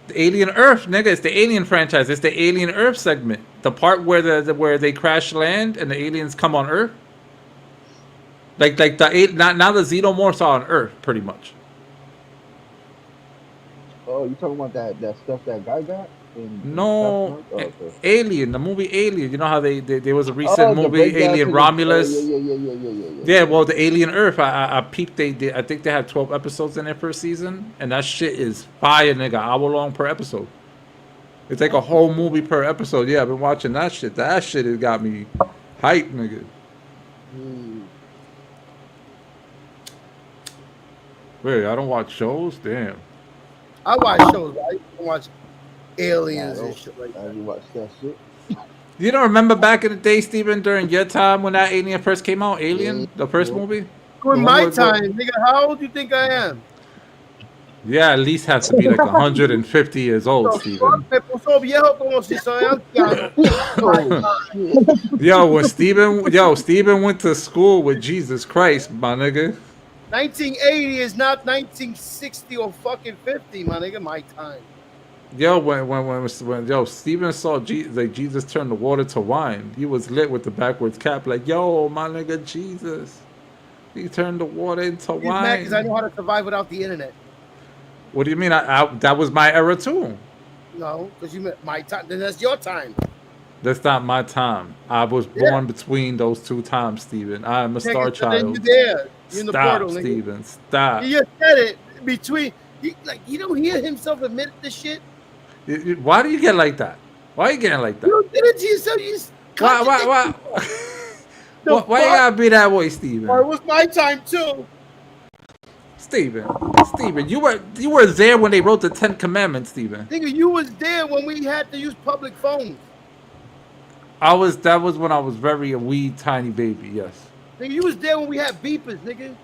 The Alien Earth, nigga. It's the Alien franchise. It's the Alien Earth segment. The part where where they crash land and the aliens come on Earth. Like now the xenomorphs are on Earth, pretty much. Oh, you talking about that stuff that guy got? No, Oh, okay. Alien, the movie Alien. You know how there was a recent Oh, the movie, breakdancing Alien is- Romulus. Yeah. Yeah, well, the Alien Earth, I peeped. I think they had 12 episodes in their first season, and that shit is fire, nigga. Hour long per episode. It's like a whole movie per episode. Yeah, I've been watching that shit. That shit has got me hyped, nigga. Wait, I don't watch shows. Damn. I watch shows, right? I watch Aliens and shit like I that. didn't watch that shit. You don't remember back in the day, Steven, during your time when that Alien first came out? Alien, the first movie. During my time, nigga, how old do you think I am? Yeah, at least has to be like 150 years old, Steven. Me puso viejo como si soy anciano. Steven went to school with Jesus Christ, my nigga. 1980 is not 1960 or fucking 50, my nigga. My time. When Steven saw Jesus turn the water to wine, he was lit with the backwards cap, like, yo, my nigga Jesus, he turned the water into He's mad because I wine. know how to survive without the internet. What do you mean? That was my era too. No, because you meant my time. Then that's your time. That's not my time. I was born between those two times, Steven. I am a star Nigga, so then you child. there. You in the Stop, portal, nigga. Steven. Stop. He just said it between. He don't hear himself admit this shit. Why do you get like that? Why are you getting like that? You did it to yourself. You just Why? The Why you fuck? gotta be that way, Or it Steven? was my time too. Steven, you were there when they wrote the 10 Commandments, Steven. Nigga, you was there when we had to use public phones. That was when I was a wee tiny baby, yes. Nigga, you was there when we had beepers, nigga.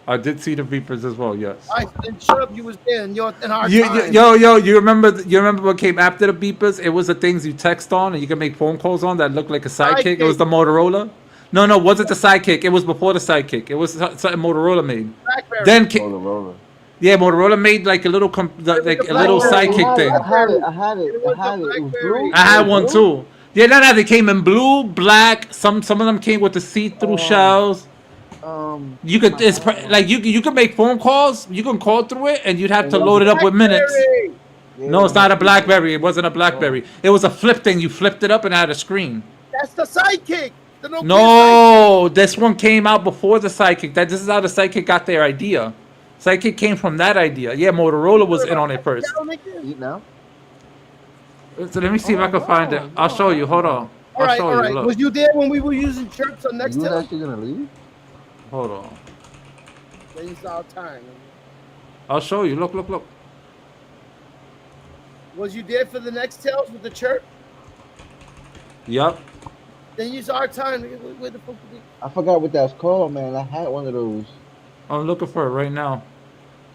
I did see the Reapers as well, yes. I said, shut up, you was there in our time. You remember what came after the beepers? It was the things you text on and you can make phone calls on that looked like a sidekick. It was the Motorola. No, wasn't the sidekick. It was before the sidekick. It was something Motorola made. BlackBerry. Then Motorola. yeah, Motorola made like a little like a little BlackBerry. sidekick thing. I had it. It was the BlackBerry. I had one too. Yeah, no, they came in blue, black. Some of them came with the see-through shells. You could like you could make phone calls. You can call through it, and you'd have to load it up with minutes. BlackBerry. No, it's not a BlackBerry. It wasn't a BlackBerry. It was a flip thing. You flipped it up and it had a screen. That's the sidekick. The Nokia No, this one came out before the Sidekick. This is how the Sidekick got their idea. Sidekick came from that idea. Yeah, Motorola was in on it first. Eat now. So let me see if I can find it. I'll show you. Hold on. I'll show you. Look. Was you there when we were using chirps on You Nextel? actually gonna leave? Hold on. Then you saw time. I'll show you. Look. Was you there for the Nextels with the chirp? Yup. Then you saw our time. Where the fuck did I forgot what that's called, man. I had one of those. I'm looking for it right now.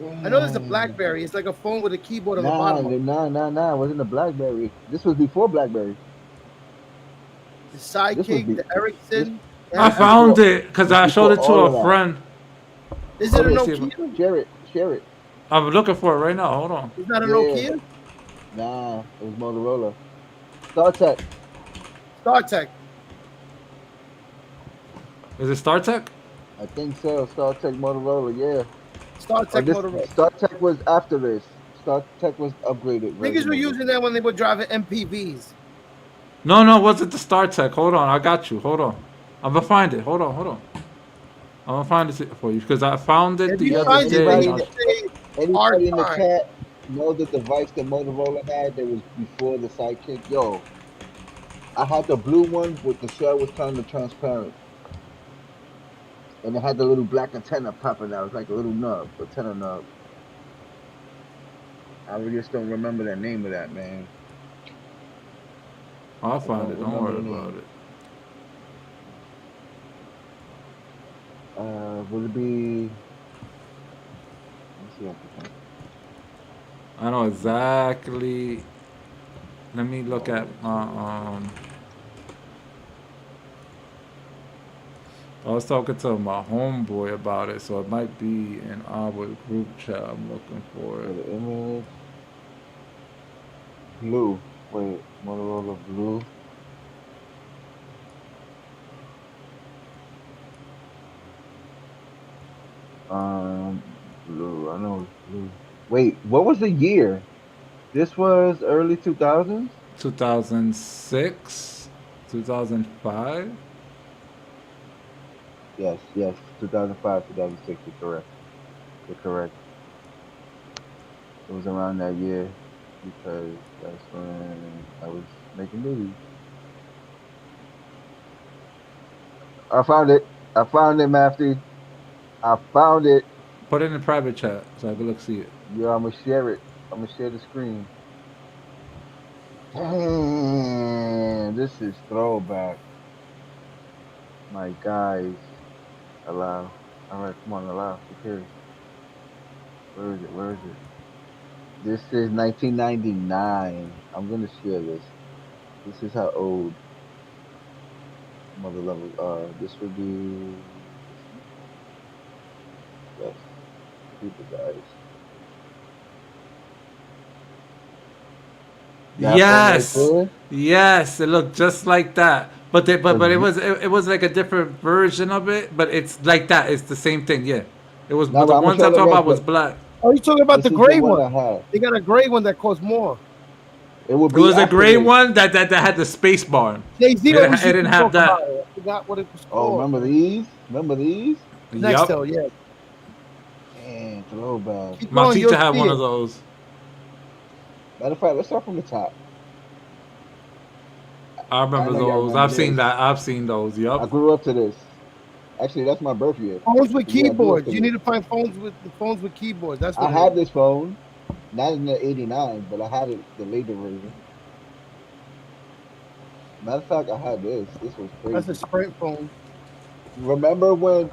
I know there's a BlackBerry. It's like a phone with a keyboard on the bottom. Nah. It wasn't a BlackBerry. This was before BlackBerry. The Sidekick, the Ericsson. I found it because I showed it to a friend. Is it a Let me see if Nokia? Share it. I'm looking for it right now. Hold on. It's not a Yeah. Nokia? Nah, it was Motorola. StarTech. StarTech. Is it StarTech? I think so. StarTech Motorola, yeah. StarTech Motorola. StarTech was after this. StarTech was upgraded. Niggas were using that when they were driving MPVs. No, wasn't the StarTech? Hold on, I got you. Hold on. I'm gonna find it. Hold on. I'm gonna find it for you because I found it If the you other find it, day. then you can say Anybody in the Hard chat know the device that Motorola had that was before the Sidekick? Yo, I had the blue one with the shell was kind of transparent. And it had the little black antenna popping out. It was like a little nub, antenna nub. I just don't remember the name of that, man. I'll find it. Don't worry about it. Would it be? Let's see. I know exactly. Let me look at my I was talking to my homeboy about it, so it might be in our group chat. I'm looking for it. The image. Blue. Wait, Motorola Blue. Blue. I know it's blue. Wait, what was the year? This was early 2000s? 2006, 2005. Yes, 2005, 2006. You're correct. You're correct. It was around that year because that's when I was making movies. I found it, Mafty. I found it. Put it in the private chat so I can look see it. Yeah, I'm gonna share it. I'm gonna share the screen. Damn, this is throwback. My guys, allow. All right, come on, allow. Okay. Where is it? This is 1999. I'm gonna share this. This is how old mother levels are. This would be. Yes. People, guys. Yes, it looked just like that. But it was like a different version of it. But it's like that. It's the same thing. Yeah, it was. No, but the I'm ones gonna I'm show talking the about was red black. Oh, you talking about This the is gray one I one? had. They got a gray one that costs more. It would It be was a after gray this. one that had the space bar. Jay-Z It always didn't used to have talk that. about it. I forgot what it was Oh, called. remember these? Remember these? Next Yup. though, yeah. Man, throwback. Keep My going, teacher you'll had see one it. of those. Matter of fact, let's start from the top. I remember know y'all those. remember I've seen this. that. I've seen those. I Yup. grew up to this. Actually, that's my birth year. Phones with Yeah, I grew up keyboards. to You this. need to find phones with keyboards. That's I what it had is. this phone, not in the '89, but I had it the later version. Matter of fact, I had this. This was That's a crazy. Sprint phone. Remember when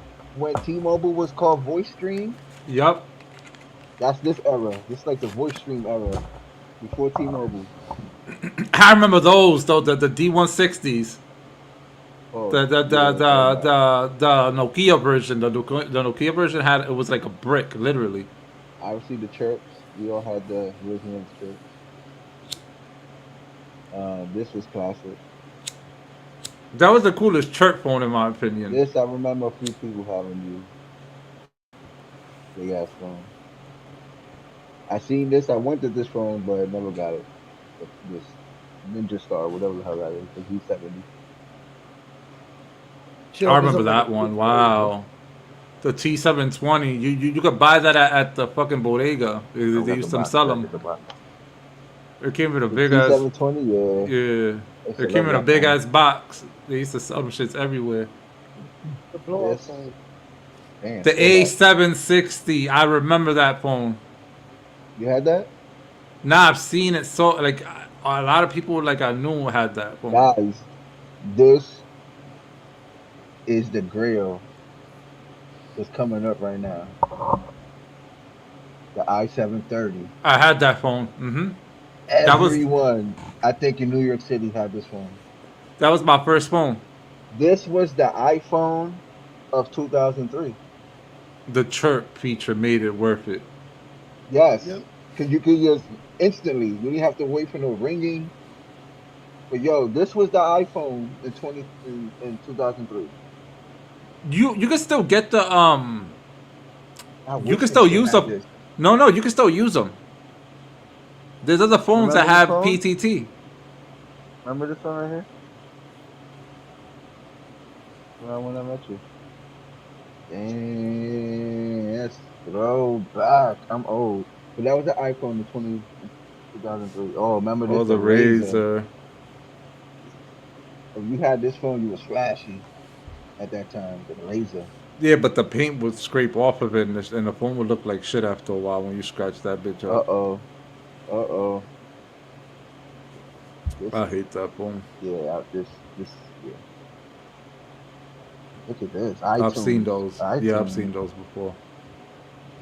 T-Mobile was called Voice Stream? Yup. That's this era. This is like the Voice Stream era before T-Mobile. I remember those though. The D160s. Oh, The Nokia version. The Nokia version had it was like a brick, literally. obviously the chirps. We all had the original chirps. This was classic. That was the coolest chirp phone in my opinion. This I remember a few people having used. Big ass phone. I seen this. I wanted this phone, but I never got it. This Ninja Star, whatever the hell that is, the V70. Shit I opens remember up like that a one. big Wow. The T720. You could buy that at the fucking bodega. They used to sell them. It came in a big ass. T720, yeah. Yeah. Used to It came love in a that big phone. ass box. They used to sell them shits everywhere. The blow up Yes. phone. Damn, The still got- A760. I remember that phone. You had that? Nah, I've seen it. So like a lot of people like I knew had that phone. Guys, this is the grill that's coming up right now. The i730. I had that phone. That was- Everyone, I think in New York City had this phone. That was my first phone. This was the iPhone of 2003. The chirp feature made it worth it. Yes, Yep. because you could just instantly, you didn't have to wait for no ringing. But yo, this was the iPhone in 2003. You can still get the I You wish can still they use had them. this. No, you can still use them. There's other phones that Remember this have phone? PTT. Remember this one right here? When I met you. Dang, yes, throwback. I'm old. But that was the iPhone in 2003. Oh, remember this? Oh, the Razor. If you had this phone, you was flashy at that time. The Razor. Yeah, but the paint would scrape off of it, and the phone would look like shit after a while when you scratch that bitch Uh up. oh. Uh oh. I hate that phone. Yeah, yeah. Look at this. I've seen iTunes. those. Yeah, I've iTunes. seen those before.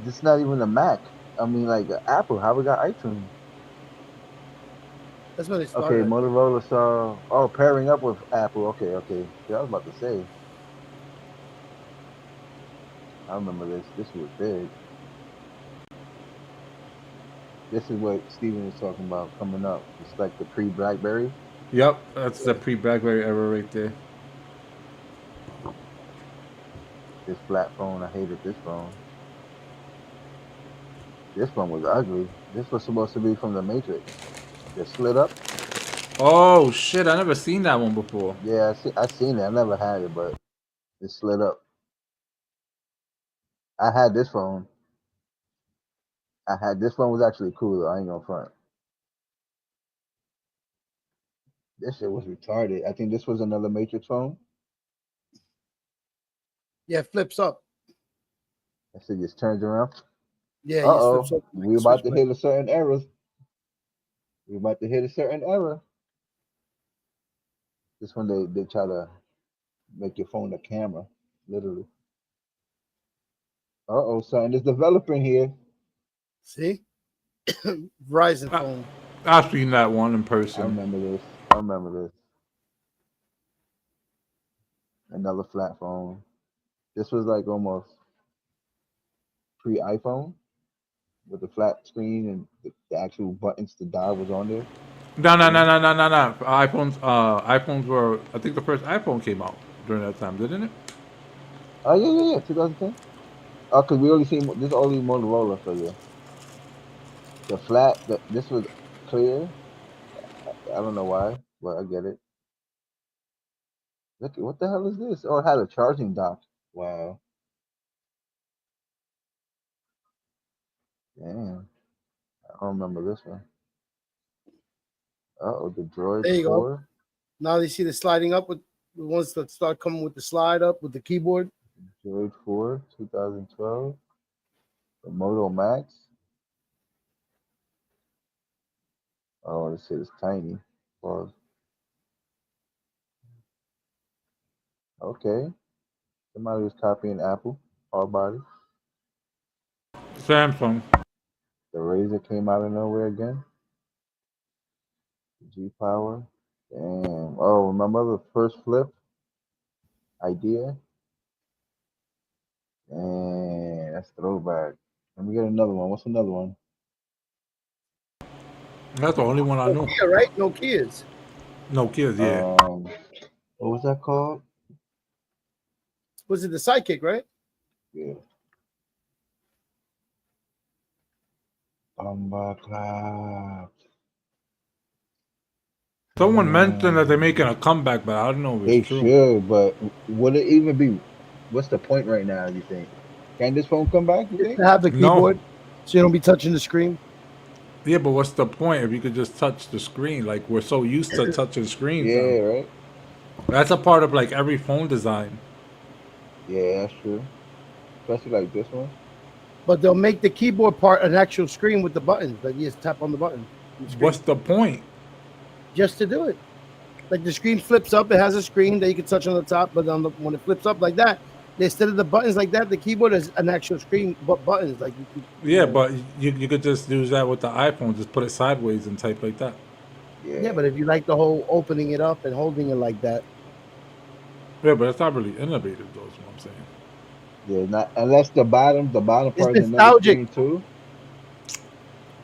This is not even a Mac. I mean, like Apple. How we got iTunes? That's when it Okay, started. Motorola saw. Oh, pairing up with Apple. Okay. Yeah, I was about to say. I remember this. This was big. This is what Steven was talking about coming up. It's like the pre-BlackBerry. Yep, that's the pre-BlackBerry era right there. This flat phone. I hated this phone. This one was ugly. This was supposed to be from the Matrix. It slid up. Oh shit, I never seen that one before. Yeah, I seen it. I never had it, but it slid up. I had this phone. This one was actually cool though. I ain't gonna front. This shit was retarded. I think this was another Matrix phone. Yeah, it flips up. That shit just turns around. Yeah, Uh it oh, flips up. we about to hit a certain era. We about to hit a certain era. This one they try to make your phone a camera, literally. Uh oh, something is developing here. See? Verizon phone. I've seen that one in I person. remember this. Another flat phone. This was like almost pre-iPhone with the flat screen and the actual buttons to dial was on there. No. iPhones were. I think the first iPhone came out during that time, didn't it? Oh yeah, 2010. Oh, cause we only seen this only Motorola for you. The flat. This was clear. I don't know why, but I get it. Look, what the hell is this? Oh, it had a charging dock. Wow. Damn. I don't remember this one. Oh, the Droid There you go. 4. Now they see the sliding up with the ones that start coming with the slide up with the keyboard. Droid 4, 2012. The Moto Max. Oh, this shit is tiny. Pause. Okay. Somebody was copying Apple. Hard body. Samsung. The Razor came out of nowhere again. G Power. Damn. Oh, remember the first flip idea? And that's throwback. Let me get another one. What's another one? That's the only one I know. Nokia, right? Nokia's. No kids, yeah. What was that called? Was it the Sidekick, right? Yeah. Clap. Someone mentioned that they're making a comeback, but I don't know if They it's true. should, but would it even be? What's the point right now? You think? Can this phone come back? You think? To have the No. keyboard, so you don't be touching the screen. Yeah, but what's the point if you could just touch the screen? Like, we're so used to touching screens. Yeah, now. right. That's a part of like every phone design. Yeah, that's true. Especially like this one. But they'll make the keyboard part an actual screen with the buttons. Like you just tap on the button. What's the point? Just to do it. Like the screen flips up, it has a screen that you can touch on the top, but when it flips up like that, instead of the buttons like that, the keyboard is an actual screen, but buttons like you could, Yeah, but you could just use that with the iPhone. Just put it sideways and type like that. Yeah, but if you like the whole opening it up and holding it like that. Yeah, but it's not really innovative, though. Is what I'm saying. Yeah, not unless the bottom part It's is another screen nostalgic. too.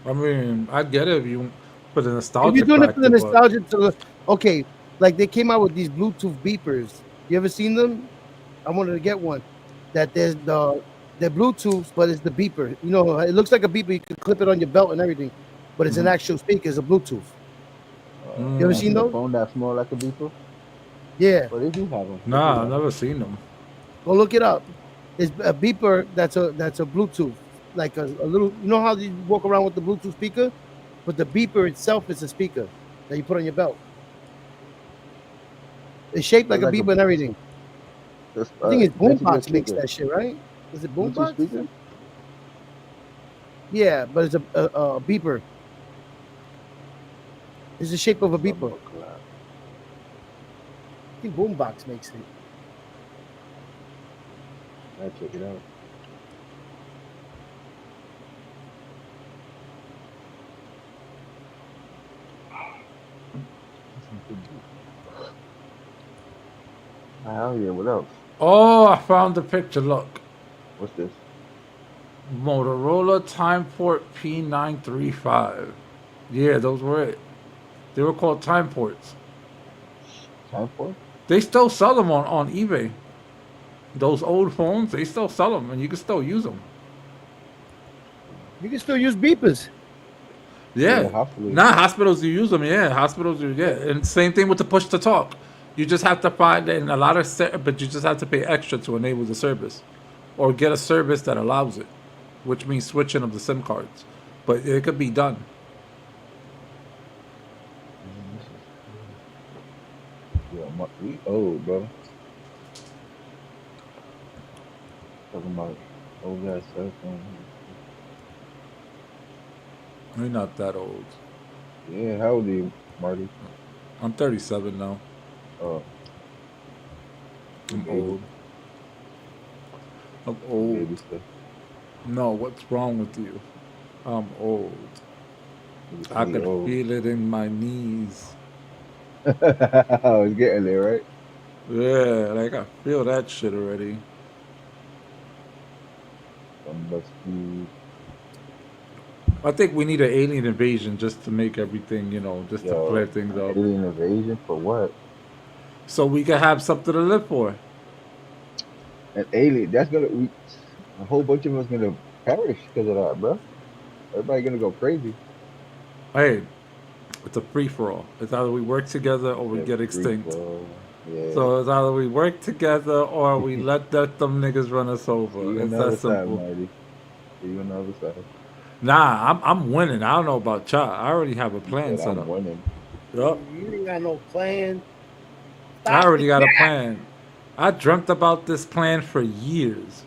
I mean, I get it if you put the nostalgia. If you're doing it for the factor, but- nostalgia, okay, like they came out with these Bluetooth beepers. You ever seen them? I wanted to get one. That there's the Bluetooth, but it's the beeper. You know, it looks like a beeper. You can clip it on your belt and everything, but it's an actual speaker. It's a Bluetooth. You ever seen A those? phone that's more like a beeper? Yeah. But they do have them. Nah, I've never seen them. Go look it up. It's a beeper that's a Bluetooth, like a little. You know how you walk around with the Bluetooth speaker, but the beeper itself is a speaker that you put on your belt. It's shaped like a Like a- beeper and everything. Just, I think it's basically a Boombox makes speaker. that shit, right? Is it Bluetooth Boombox? speaker? Yeah, but it's a beeper. It's the shape of a beeper. I think Boombox makes it. I'll check it out. Hell yeah, what else? Oh, I found the picture. Look, What's this? Motorola Timeport P935. Yeah, those were it. They were called Timeports. Time for? They still sell them on eBay. Those old phones, they still sell them, and you can still use them. You can still use beepers. Yeah. hospitals. Nah, hospitals, you use them. Yeah, hospitals, you get. And same thing with the push to talk. You just have to find in a lot of, but you just have to pay extra to enable the service, or get a service that allows it, which means switching of the SIM cards. But it could be done. Yeah, we old, bro. Talking about old ass cell phone. We're not that old. Yeah, how old are you, Marty? I'm 37 now. Oh, I'm baby. old. I'm baby old. stuff. No, what's wrong with you? I'm old. You I say could old. feel it in my knees. I was getting there, right? Yeah, like I feel that shit already. Must be. I think we need an alien invasion just to make everything, just to Yo, flare things up. Alien invasion for what? So we can have something to live for. An alien. That's gonna. A whole bunch of us gonna perish because of that, bro. Everybody gonna go crazy. Hey, It's a free for all. It's either we work together or we Yeah, get free extinct. flow. Yeah. So it's either we work together or we let them niggas run us See over. you on It's the that other side, simple. Marty. See you on the other side. Nah, I'm winning. I don't know about y'all. I already have a You plan said set I'm up. winning. Yup. You ain't got no plan. I already got a plan. I dreamt about this plan for years.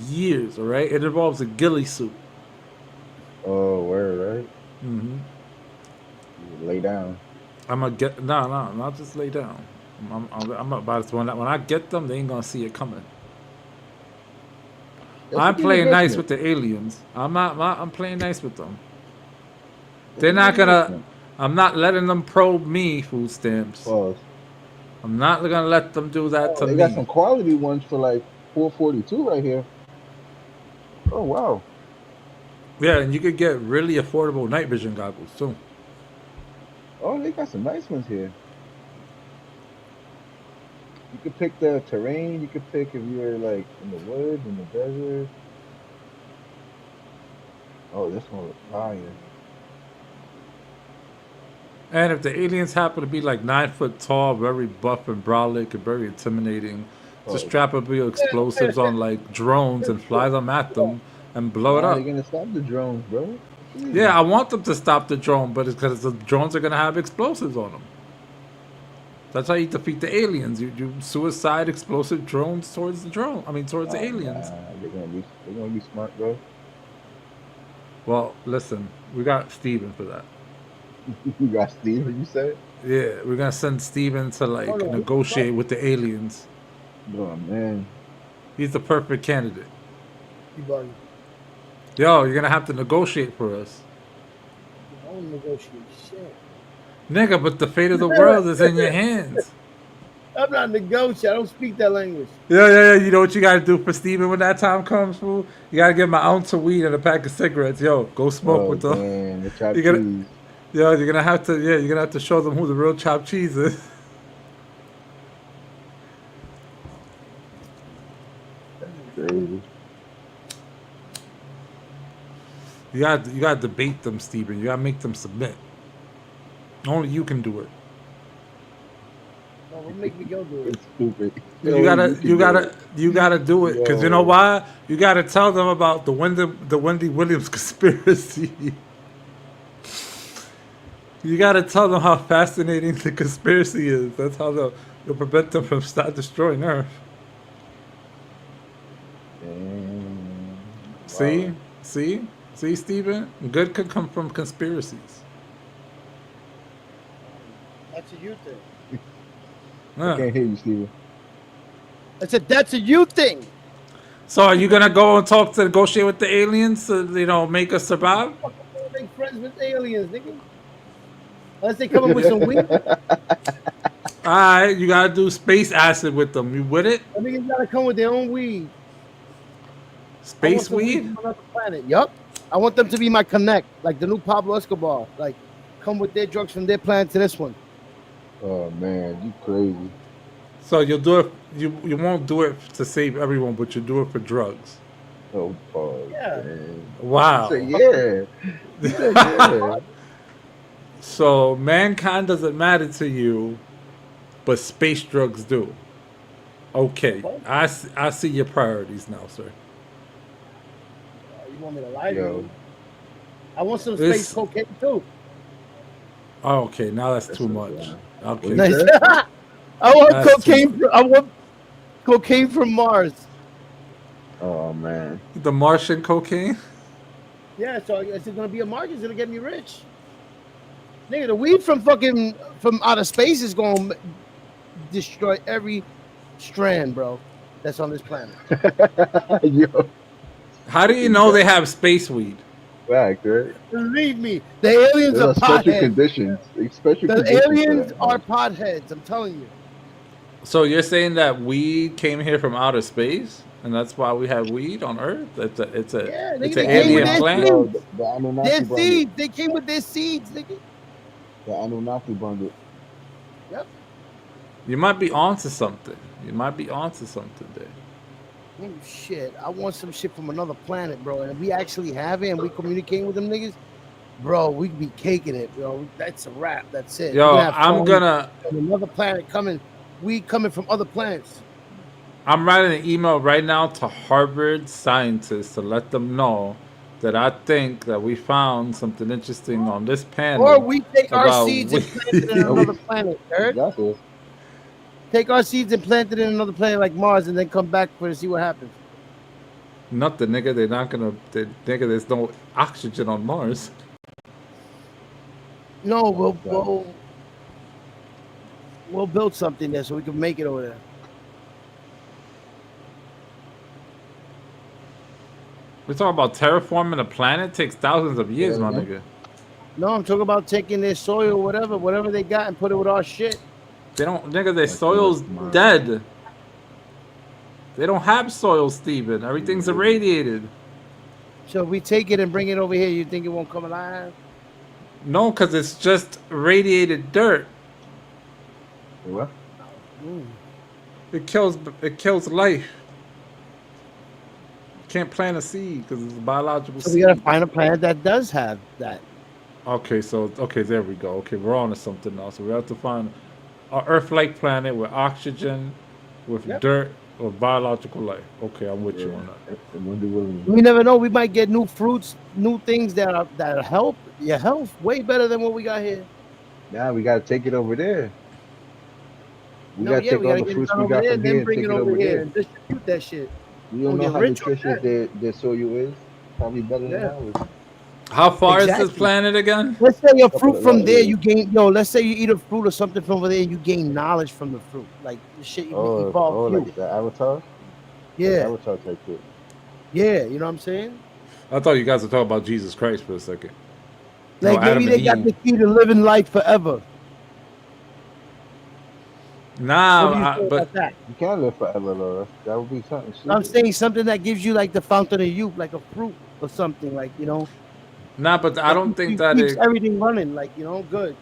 Years, all right? It involves a ghillie suit. Oh, word, right? Mm-hmm. You lay down. I'm gonna get no, not just lay down. I'm about to when I get them, they ain't gonna see it coming. That I'm should be playing the nice investment. with the aliens. I'm playing nice with them. That They're should not be the gonna. investment. I'm not letting them probe me. Food stamps. Pause. I'm not gonna let them do that Oh, to they got me. some quality ones for like 442 right here. Oh wow. Yeah, and you could get really affordable night vision goggles too. Oh, they got some nice ones here. You could pick the terrain. You could pick if you're like in the woods, in the desert. Oh, this one looks fire. And if the aliens happen to be like 9 foot tall, very buff and brolic, and very intimidating, just Oh, strap a few explosives on like drones and fly them at them and blow it nah, up. they're gonna stop the drones, bro. Jeez. Yeah, I want them to stop the drone, but it's because the drones are gonna have explosives on them. That's how you defeat the aliens. You suicide explosive drones towards the drone. I mean, towards the Oh, aliens. nah, they're gonna be smart, bro. Well, listen, we got Steven for that. You got Steven, you said? Yeah, we're gonna send Steven to like Oh, no. negotiate with the aliens. Oh man. He's the perfect candidate. You bugging. Yo, you're gonna have to negotiate for us. I don't negotiate shit. Nigga, but the fate of the world is in your hands. I'm not negotiating. I don't speak that language. Yeah. You know what you gotta do for Steven when that time comes, fool? You gotta give him an ounce of weed and a pack of cigarettes. Yo, go smoke Oh with them. man, the chopped You gotta- cheese. Yo, you're gonna have to show them who the real chopped cheese is. Crazy. You gotta debate them, Steven. You gotta make them submit. Only you can do it. No, what make me go do it? It's stupid. You can gotta do it, cause you know Yo. why? You gotta tell them about the Wendy Williams conspiracy. You gotta tell them how fascinating the conspiracy is. That's how they'll prevent them from start destroying Earth. Damn. See, Wow. see, Steven? Good could come from conspiracies. That's a you thing. I Yeah. can't hear you, Steven. I said that's a you thing. So are you gonna go and negotiate with the aliens to make us survive? I don't make friends with aliens, nigga. Unless they come up with some weed. All right, you gotta do space acid with them. You with it? I niggas gotta come with their own weed. I want Space some weed? from another planet. Yup. I want them to be my connect, like the new Pablo Escobar. Like, come with their drugs from their planet to this one. Oh man, you crazy. So you'll do it. You won't do it to save everyone, but you do it for drugs. Oh, pause. Yeah. Man. Wow. Say yeah. You said yeah. So mankind doesn't matter to you, but space drugs do. Okay, I see your priorities now, sir. You want me to lie to Yo. you? I want some This- space cocaine too. Oh, okay, now that's That's too a- much. What Okay, is Nice. that? I want That's cocaine. I want cocaine from Mars. Oh man. the Martian cocaine. Yeah, so it's gonna be a market. It's gonna get me rich. Nigga, the weed from outer space is gonna destroy every strand, bro, that's on this planet. Yo, How do you know they have space weed? fact, right? Believe me, the aliens There are are special potheads. conditions. Special The conditions for aliens that, are man. potheads. I'm telling you. So you're saying that weed came here from outer space, and that's why we have weed on Earth? It's Yeah, it's nigga, an they came alien with their plant. Yo, seeds. the Anunnaki Their bundle. seeds. They came with their seeds, nigga. The Anunnaki bundle. You might be onto something. You might be onto something there. Oh shit! I want some shit from another planet, bro. And if we actually have it and we communicate with them niggas, bro, we'd be caking it, bro. That's a wrap. That's it. Yo, We're have I'm fun. gonna. Another planet coming. We coming from other planets. I'm writing an email right now to Harvard scientists to let them know that I think that we found something interesting on this panel. Or we take our about seeds and we- plant it in another planet. Heard? That's it. Take our seeds and plant it in another planet like Mars, and then come back for to see what happens. Nothing, nigga. They're not gonna. Nigga, there's no oxygen on Mars. No, we'll build something there so we can make it over there. We're talking about terraforming a planet. Takes thousands of years, my nigga. No, I'm talking about taking their soil, whatever they got, and put it with our shit. They don't, nigga. Their soil's dead. They don't have soil, Steven. Everything's irradiated. So if we take it and bring it over here, you think it won't come alive? No, because it's just radiated dirt. What? It kills life. Can't plant a seed because it's a biological So seed. we gotta find a planet that does have that. Okay, there we go. Okay, we're on to something now. So we have to find an Earth-like planet with oxygen, with dirt, or biological life. Okay, I'm with you on that. We never know. We might get new fruits, new things that help your health way better than what we got here. Nah, we gotta take it over there. We No, gotta yeah, take we all gotta the get it fruits done we over got there from and here then and bring take it it over over here there. and distribute that shit. You don't We'll know get how rich on nutritious their soil is. Probably better than ours. How far is Exactly. this planet again? Let's say a Couple fruit of from light there, years. you gain. Let's say you eat a fruit or something from over there, you gain knowledge from the fruit, like the shit you evolve you. Like the Avatar? Yeah, Like Avatar type shit. yeah. You know what I'm saying? I thought you guys were talking about Jesus Christ for a second. Like No, Adam maybe they and got Eve. the key to living life forever. What do you Nah, say but about that? You can't live forever though. That would be something stupid. I'm saying something that gives you like the fountain of youth, like a fruit or something, like I don't think that keeps it. everything running, like good.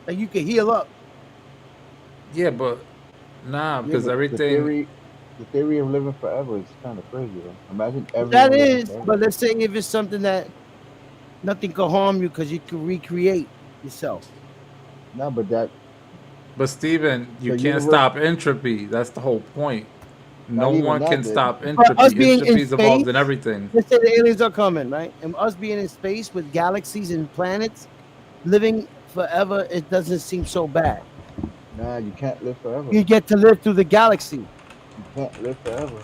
Like you can heal up. Yeah, but nah, Yeah, because but everything. the theory of living forever is kind of crazy though. Imagine everyone That living is, forever. but let's say if it's something that nothing can harm you because you can recreate yourself. No, but that But Steven, you The can't universe- stop entropy. That's the whole point. No Not even one that, can dude. stop us entropy. being in Entropy is involved space- in everything. Let's say the aliens are coming, right? And us being in space with galaxies and planets, living forever, it doesn't seem so bad. nah, you can't live forever. You get to live through the galaxy. You can't live forever.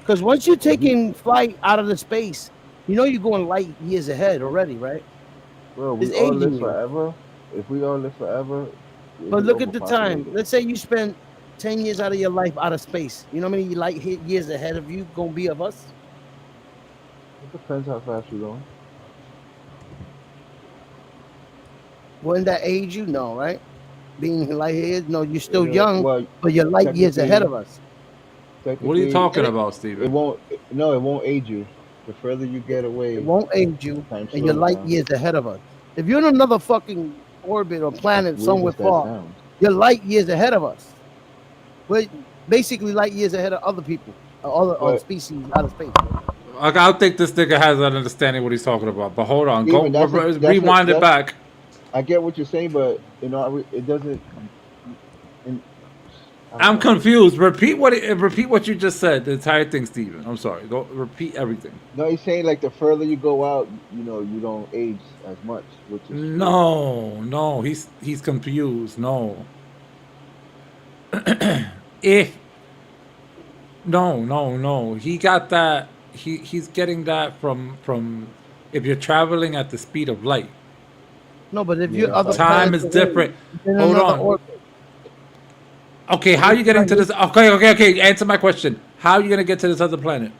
Because once you're taking flight out of the space, you're going light years ahead already, right? Bro, we It's all aging live you. forever. If we all live forever, we'll But be look at the time. overpopulated. Let's say you spend 10 years out of your life out of space. You know how many light years ahead of you gonna be of us? It depends how fast you're going. Wouldn't that age you? No, right? Being light years? No, you're still Yeah, young, well, but you're light years ahead of us. What are you technically, talking it- about, It Steven? won't. No, it won't age you. The further you get away, It won't age you, time and you're slows light down. years ahead of us. If you're in another fucking orbit or planet Weird somewhere as that far, sounds. you're light years ahead of us. We're basically light years ahead of other people, other But- species out of space. I don't think this nigga has an understanding what he's talking about. But hold on, Steven, that's rewind it that's- back. I get what you're saying, but it doesn't. I don't I'm know. confused. Repeat what you just said. The entire thing, Steven. I'm sorry. Go repeat everything. No, he's saying like the further you go out, you don't age as much, which is No, he's confused. No. No. He got that. He's getting that from if you're traveling at the speed of light. No, but if Yeah, you're other Time is planets away, different. you're in Hold another on. orbit. Okay, how are you getting to this? Okay. Answer my question. How are you gonna get to this other planet?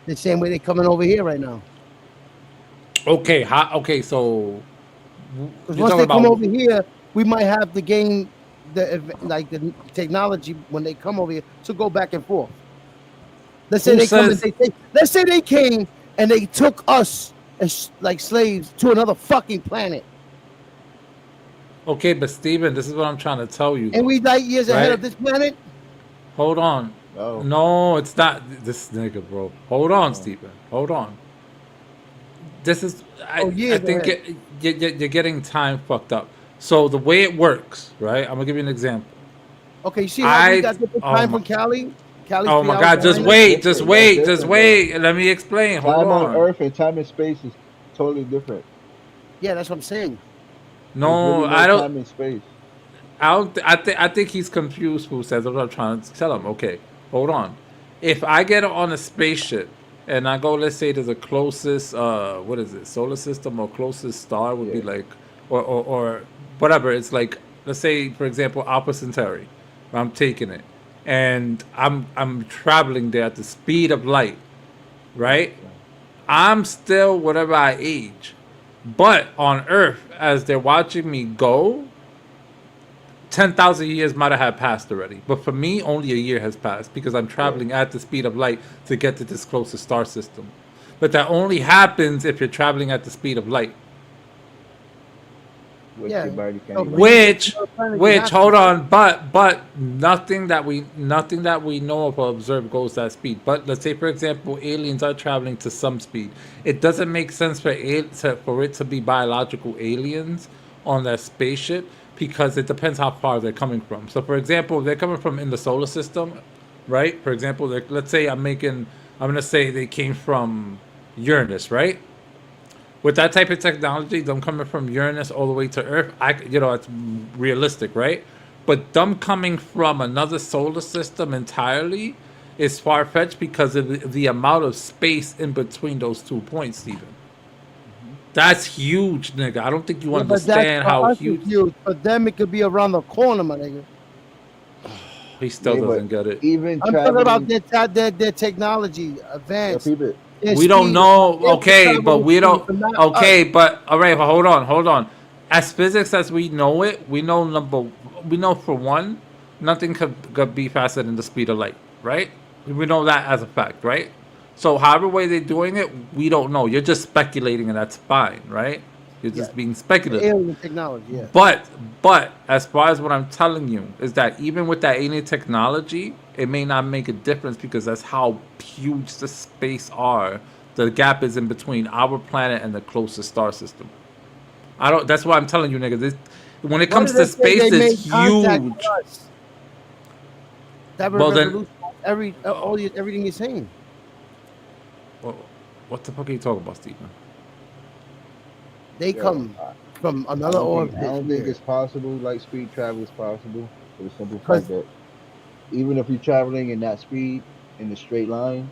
The same way they're coming over here right now. Okay, so Because you're once talking they come about- over here, we might have to gain the technology when they come over here to go back and forth. Let's say Who they come. says- Let's say they came and they took us as like slaves to another fucking planet, Okay, but Steven, this is what I'm trying to tell you. and we light years ahead Right. of this planet. Hold on. no. No, it's not this nigga, bro. Hold on, Steven. Hold on. this is Oh, yeah, I go think ahead. you're getting time fucked up. So the way it works, right? I'm gonna give you an example. Okay, you see how we I got different oh time my, from Cali? Cali's oh 3 my hours God! Just behind us. wait, That's different, just though. wait. Let me explain. Hold Time on on. Earth and time and space is totally different. Yeah, that's what I'm saying. There's No, really no I don't. time and space. I think he's confused. Who says what I'm trying to tell him? Okay, hold on. If I get on a spaceship and I go, let's say to the closest, what is it, solar system or closest star would be Yeah. like, or whatever. It's like, let's say for example, Alpha Centauri. I'm taking it, and I'm traveling there at the speed of light, right? I'm still whatever I age, but on Earth, as they're watching me go, 10,000 years might have passed already. But for me, only a year has passed because I'm traveling at the speed of light to get to this closest star system. But that only happens if you're traveling at the speed of light. Which Yeah. your body can't So even- Which hold on, but nothing that we know of or observe goes that speed. But let's say for example, aliens are traveling to some speed. It doesn't make sense for it to be biological aliens on that spaceship because it depends how far they're coming from. So for example, if they're coming from in the solar system, right? For example, let's say I'm gonna say they came from Uranus, right? With that type of technology, them coming from Uranus all the way to Earth, it's realistic, right? But them coming from another solar system entirely is far fetched because of the amount of space in between those 2 points, Stephen. That's huge, nigga. I don't think you understand how huge. For them, it could be around the corner, my nigga. He still Yeah, but doesn't get it. Even I'm talking about traveling, their technology advanced. people, their We don't speed. know. They Okay, travel but with we speed, don't. but not Okay, us. but all right. But hold on. As physics as we know it, we know for one, nothing could be faster than the speed of light, right? We know that as a fact, right? So however way they're doing it, we don't know. You're just speculating, and that's fine, right? You're just Yeah. being speculative. Alien technology, yeah. But as far as what I'm telling you is that even with that alien technology, it may not make a difference because that's how huge the space are. The gap is in between our planet and the closest star system. That's why I'm telling you, nigga. When it comes What to did they say space, they it's made contact with huge. us? That Well, then- revolution, everything you're saying. Well, what the fuck are you talking about, Stephen? They Yo, come from I another don't think orbit. it's possible. Light speed travel is possible for the simple Cause- fact that even if you're traveling in that speed in a straight line,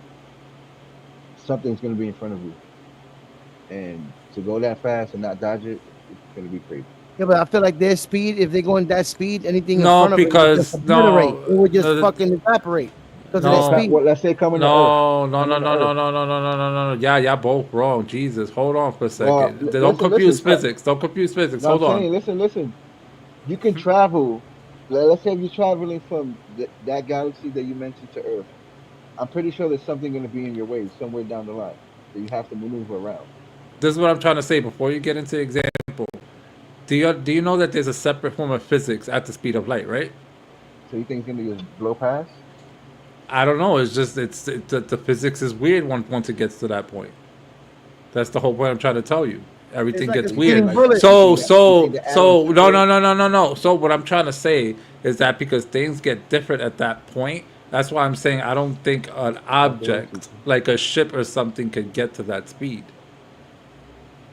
something's going to be in front of you, and to go that fast and not dodge it, it's going to be crazy. Yeah, but I feel like their speed, if they go in that speed, anything in No, front of it would because- just obliterate. no, It would just no, fucking evaporate because No. of their speed. Well, let's say coming to Earth. No. Coming to Earth. Yeah, y'all both wrong. Jesus, hold on for a second. Well, Don't confuse listen. physics. Don't confuse physics. No, Hold I'm on. saying, listen. You can travel. Let's say if you're traveling from that galaxy that you mentioned to Earth. I'm pretty sure there's something going to be in your way somewhere down the line that you have to maneuver around. This is what I'm trying to say before you get into the example. Do you know that there's a separate form of physics at the speed of light, right? So you think it's going to just blow past? I don't know. It's just the physics is weird once it gets to that point. That's the whole point I'm trying to tell you. Everything It's like gets a weird. shooting bullet. So You think the atoms no. So what I'm trying to say is that because things get different at that point, that's why I'm saying I don't think an object like a ship or something could get to that speed.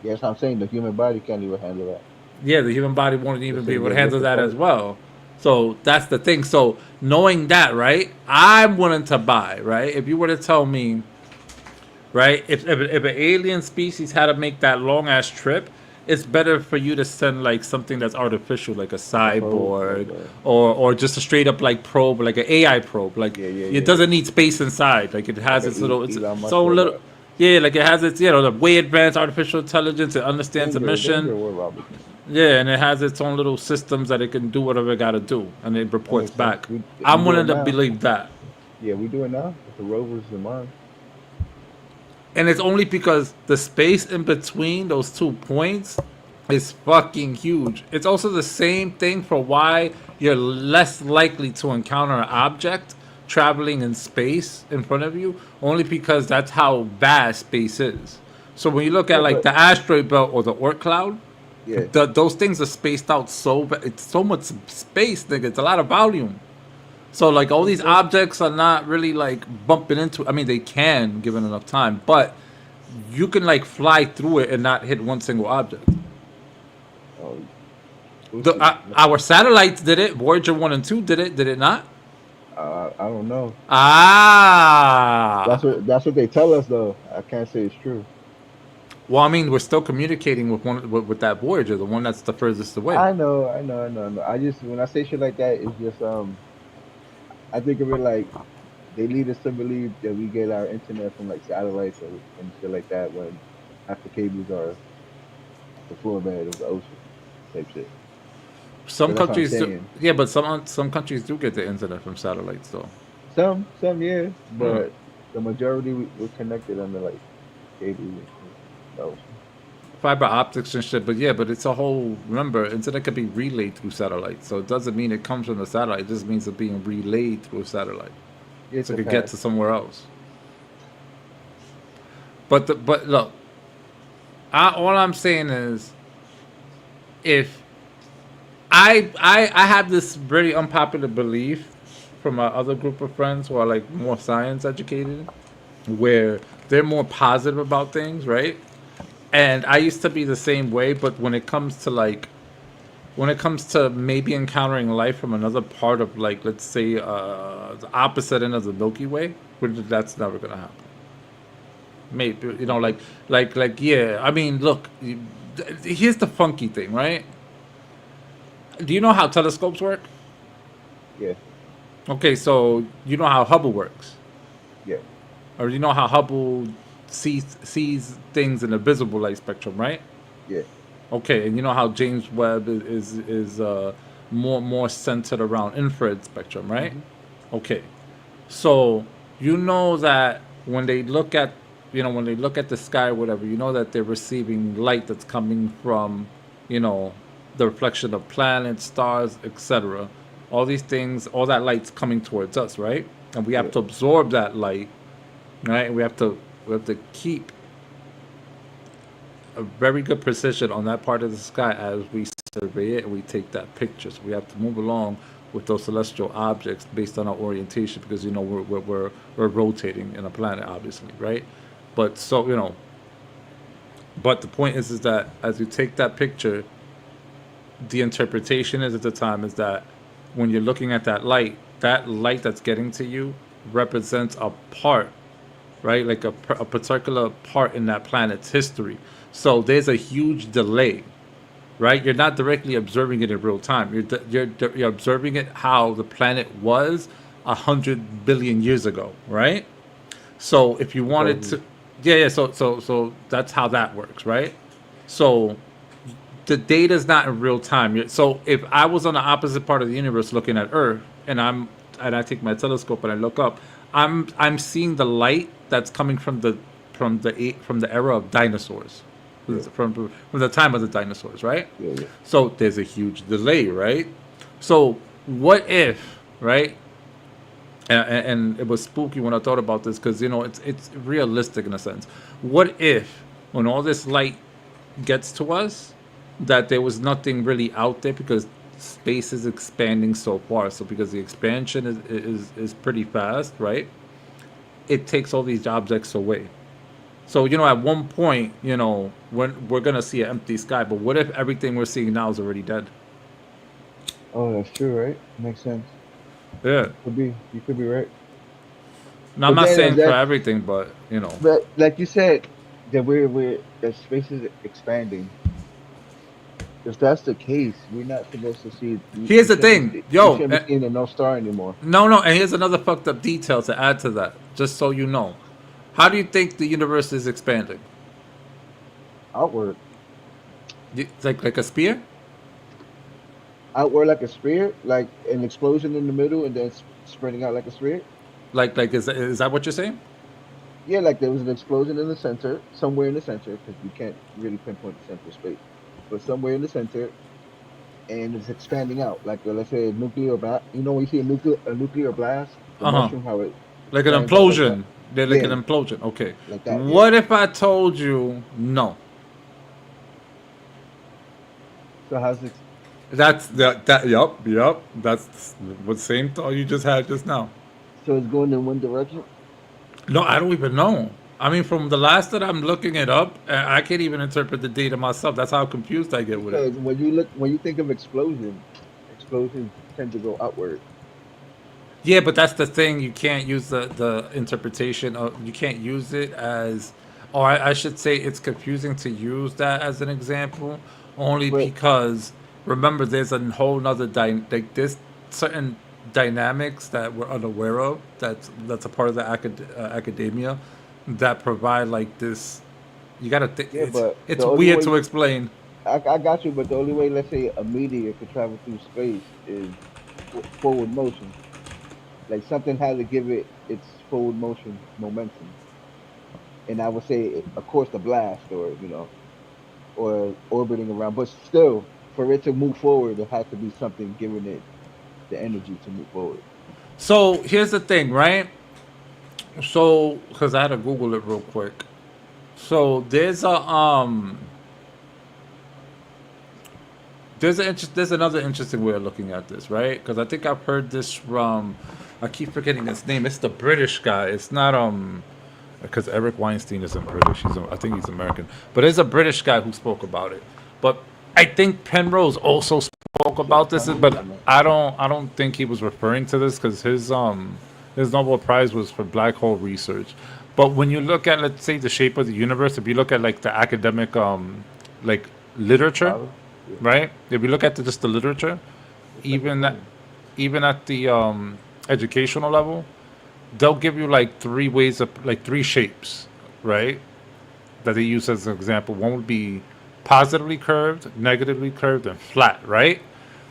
Yes, I'm saying the human body can't even handle that. Yeah, the human body won't even It's be a able to real handle that difficult. as well. So that's the thing. So knowing that, right, I'm willing to buy, right? If you were to tell me, right, if an alien species had to make that long ass trip, it's better for you to send like something that's artificial, like a cyborg, okay. or just a straight up like probe, like an AI probe. Like Yeah, it doesn't need space inside. Like it has Like its a little, it's Elon Musk so little. robot. Yeah, like it has its, the way advanced artificial intelligence. It understands the mission. Danger, Will Robinson. Yeah, and it has its own little systems that it can do whatever it got to do, and it reports makes back. sense. I'm We do willing it to now. believe that, Yeah, we do it now with the rovers and Mars. and it's only because the space in between those 2 points is fucking huge. It's also the same thing for why you're less likely to encounter an object traveling in space in front of you, only because that's how vast space is. So when you look at Yeah, like the asteroid belt or the Oort cloud, Yeah. those things are spaced out it's so much space, nigga. It's a lot of volume. So like all these Okay. objects are not really like bumping into. I mean, they can given enough time, but you can like fly through it and not hit one single object. Oh, we'll see. Our satellites did it. Voyager 1 and 2 did it. Did it not? I don't know. Ah. That's what they tell us though. I can't say it's true. Well, I mean, we're still communicating with that Voyager, the one that's the furthest away. I know. I just when I say shit like that, it's just I think of it like they lead us to believe that we get our internet from like satellites and shit like that when half the cables are the floor bed of the ocean type shit. Some So that's what I'm countries, do, saying. yeah, but some countries do get the internet from satellites, though. Some yeah, but the majority we're connected under like cables and shit. So, Fiber optics and shit, but yeah, but it's a whole. Remember, internet could be relayed through satellite, so it doesn't mean it comes from the satellite. It just means it's being relayed through a satellite, it's so a it could get fact. to somewhere else. But look, all I'm saying is, if I have this very unpopular belief from my other group of friends who are like more science educated, where they're more positive about things, right? And I used to be the same way, but when it comes to maybe encountering life from another part of, like, let's say the opposite end of the Milky Way, that's never gonna happen. Maybe, you know, like yeah. I mean, look, here's the funky thing, right? Do you know how telescopes work? Yeah, Okay, so you know how Hubble works, yeah, or you know how Hubble sees things in the visible light spectrum, right? yeah. Okay, and you know how James Webb is more centered around infrared spectrum, right? Okay, so you know that when they look at the sky or whatever, you know that they're receiving light that's coming from, the reflection of planets, stars, etc. All these things, all that light's coming towards us, right? And we have Yeah. to absorb that light, right? And we have to keep a very good precision on that part of the sky as we survey it and we take that picture. So we have to move along with those celestial objects based on our orientation, because we're rotating in a planet, obviously, right? But but the point is that as you take that picture, the interpretation is at the time is that when you're looking at that light that's getting to you represents a part, right? Like a particular part in that planet's history. So there's a huge delay, right? You're not directly observing it in real time. You're observing it how the planet was 100 billion years ago, right? So if you wanted to, yeah. So that's how that works, right? So the data's not in real time. So if I was on the opposite part of the universe looking at Earth, and I take my telescope and I look up, I'm seeing the light that's coming from the era of dinosaurs, from the time of the dinosaurs, right? Yeah. So there's a huge delay, right? So what if, right? And it was spooky when I thought about this, because it's realistic in a sense. What if when all this light gets to us, that there was nothing really out there, because space is expanding so far. So because the expansion is pretty fast, right? It takes all these objects away. So at one point, when we're gonna see an empty sky, but what if everything we're seeing now is already dead? Oh, that's true, right? Makes sense. Yeah. You could be right. Now I'm But not then saying for that's- everything, but But like you said, that that space is expanding. If that's the case, we're not supposed to see. Here's the thing, yo, we shouldn't be seeing the North Star anymore. No, and here's another fucked up detail to add to that, just so you know. How do you think the universe is expanding? Outward, Like a spear? outward like a sphere, like an explosion in the middle, and then spreading out like a sphere. Like is that what you're saying? Yeah, like there was an explosion in the center, somewhere in the center, because you can't really pinpoint the center of space, but somewhere in the center, and it's expanding out. Like let's say a nuclear blast. When you see a nuclear blast, the Uh-huh. mushroom, how it Like an expands out like implosion. They're like Yeah. an implosion. Okay. Like that, yeah. What if I told you no? So how's it? That's that. Yup. That's what same thought you just had just now. So it's going in one direction. No, I don't even know. I mean, from the last that I'm looking it up, I can't even interpret the data myself. That's how confused I get with it. Because when you think of explosions tend to go upward. Yeah, but that's the thing. You can't use the interpretation of. You can't use it as. Or I should say, it's confusing to use that as an example, only But because remember, there's a whole nother like there's certain dynamics that we're unaware of. That's a part of the academia that provide like this. You gotta think. yeah, but It's the only weird way to explain. I got you, but the only way, let's say, a meteor could travel through space is forward motion. Like something had to give it its forward motion momentum, and I would say, of course, the blast, or or orbiting around. But still, for it to move forward, there has to be something giving it the energy to move forward. So here's the thing, right? So, because I had to Google it real quick. So there's another interesting way of looking at this, right? Because I think I've heard this from, I keep forgetting his name. It's the British guy. It's not because Eric Weinstein isn't British. I think he's American. But there's a British guy who spoke about it. But I think Penrose also spoke about this, but I don't think he was referring to this because his Nobel Prize was for black hole research. But when you look at, let's say, the shape of the universe, if you look at like the academic like literature, right? If you look at just the literature, even at the educational level, they'll give you like three shapes, right? That they use as an example. One would be positively curved, negatively curved, and flat, right?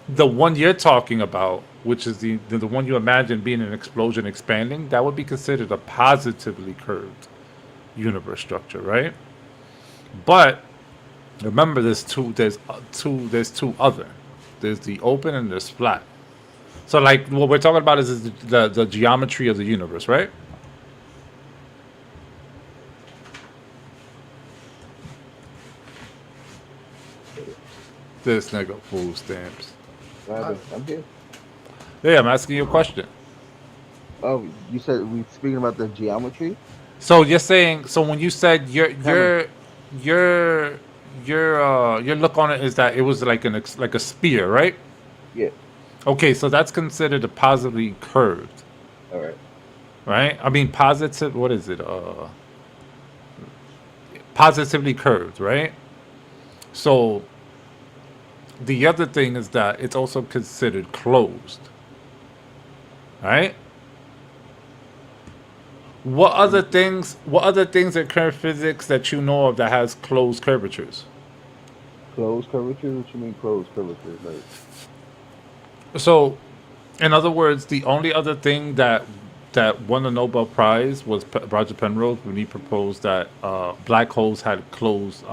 The one you're talking about, which is the one you imagine being an explosion expanding, that would be considered a positively curved universe structure, right? But remember, there's two other. There's the open and there's flat. So like what we're talking about is the geometry of the universe, right? This nigga food stamps. I'm here. Yeah, I'm asking you a question. Oh, you said we speaking about the geometry? So you're saying, so when you said your look on it is that it was like like a spear, right? Yeah. Okay, so that's considered a positively curved, All right. right? I mean positive. What is it? Positively curved, right? So the other thing is that it's also considered closed, right? What other things occur in physics that you know of that has closed curvatures? Closed curvature? What you mean closed curvature? Like, So, in other words, the only other thing that won the Nobel Prize was Roger Penrose when he proposed that black holes had closed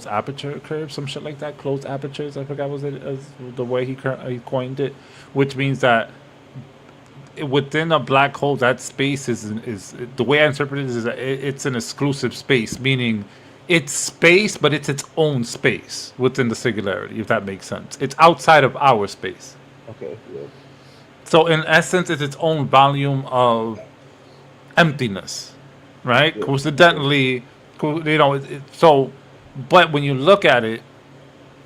aperture curves, some shit like that. Closed apertures, I forgot was it as the way he coined it, which means that within a black hole, that space is the way I interpret it is that it's an exclusive space, meaning it's space, but it's its own space within the singularity, if that makes sense. It's outside of our space. okay, yeah. So in essence, it's its own volume of emptiness, right? Yeah. Coincidentally, so, but when you look at it,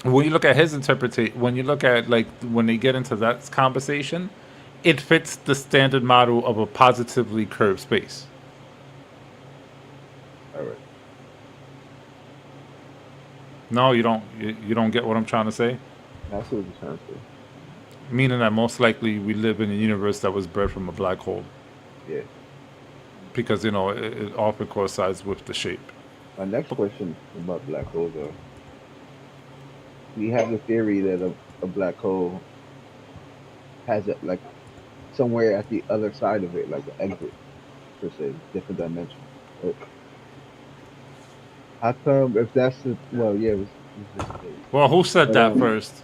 when you look at his interpretation, when you look at like when they get into that conversation, it fits the standard model of a positively curved space. All right. No, you don't. You don't get what I'm trying to say. That's what you're trying to say. Meaning that most likely we live in a universe that was bred from a black hole, Yeah. because it often coincides with the shape. My next question about black holes are: we have the theory that a black hole has like somewhere at the other side of it, like an exit per se, different dimension. But how come if that's the yeah, Well, who said that Um, first?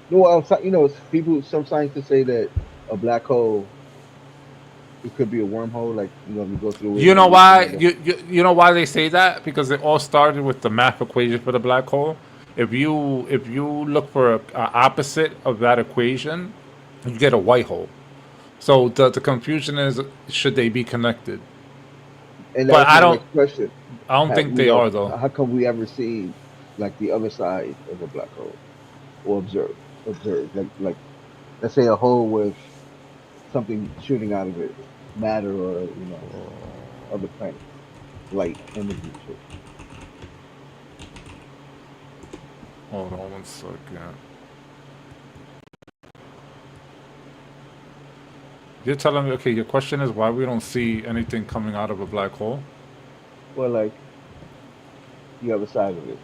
no, people, some scientists say that a black hole it could be a wormhole, like you go through it. You know and why? everything like You know why they say that? Because it all started with the math equation for the black hole. If you look for a opposite of that equation, you get a white hole. So the confusion is, should they be connected? that. And that But was my next question. I don't think they are though. How come we ever seen like the other side of a black hole or observe like let's say a hole with something shooting out of it, matter or other planets, light, energy, shit. Hold on 1 second. You're telling me, okay, your question is why we don't see anything coming out of a black hole? Or like the other side of it,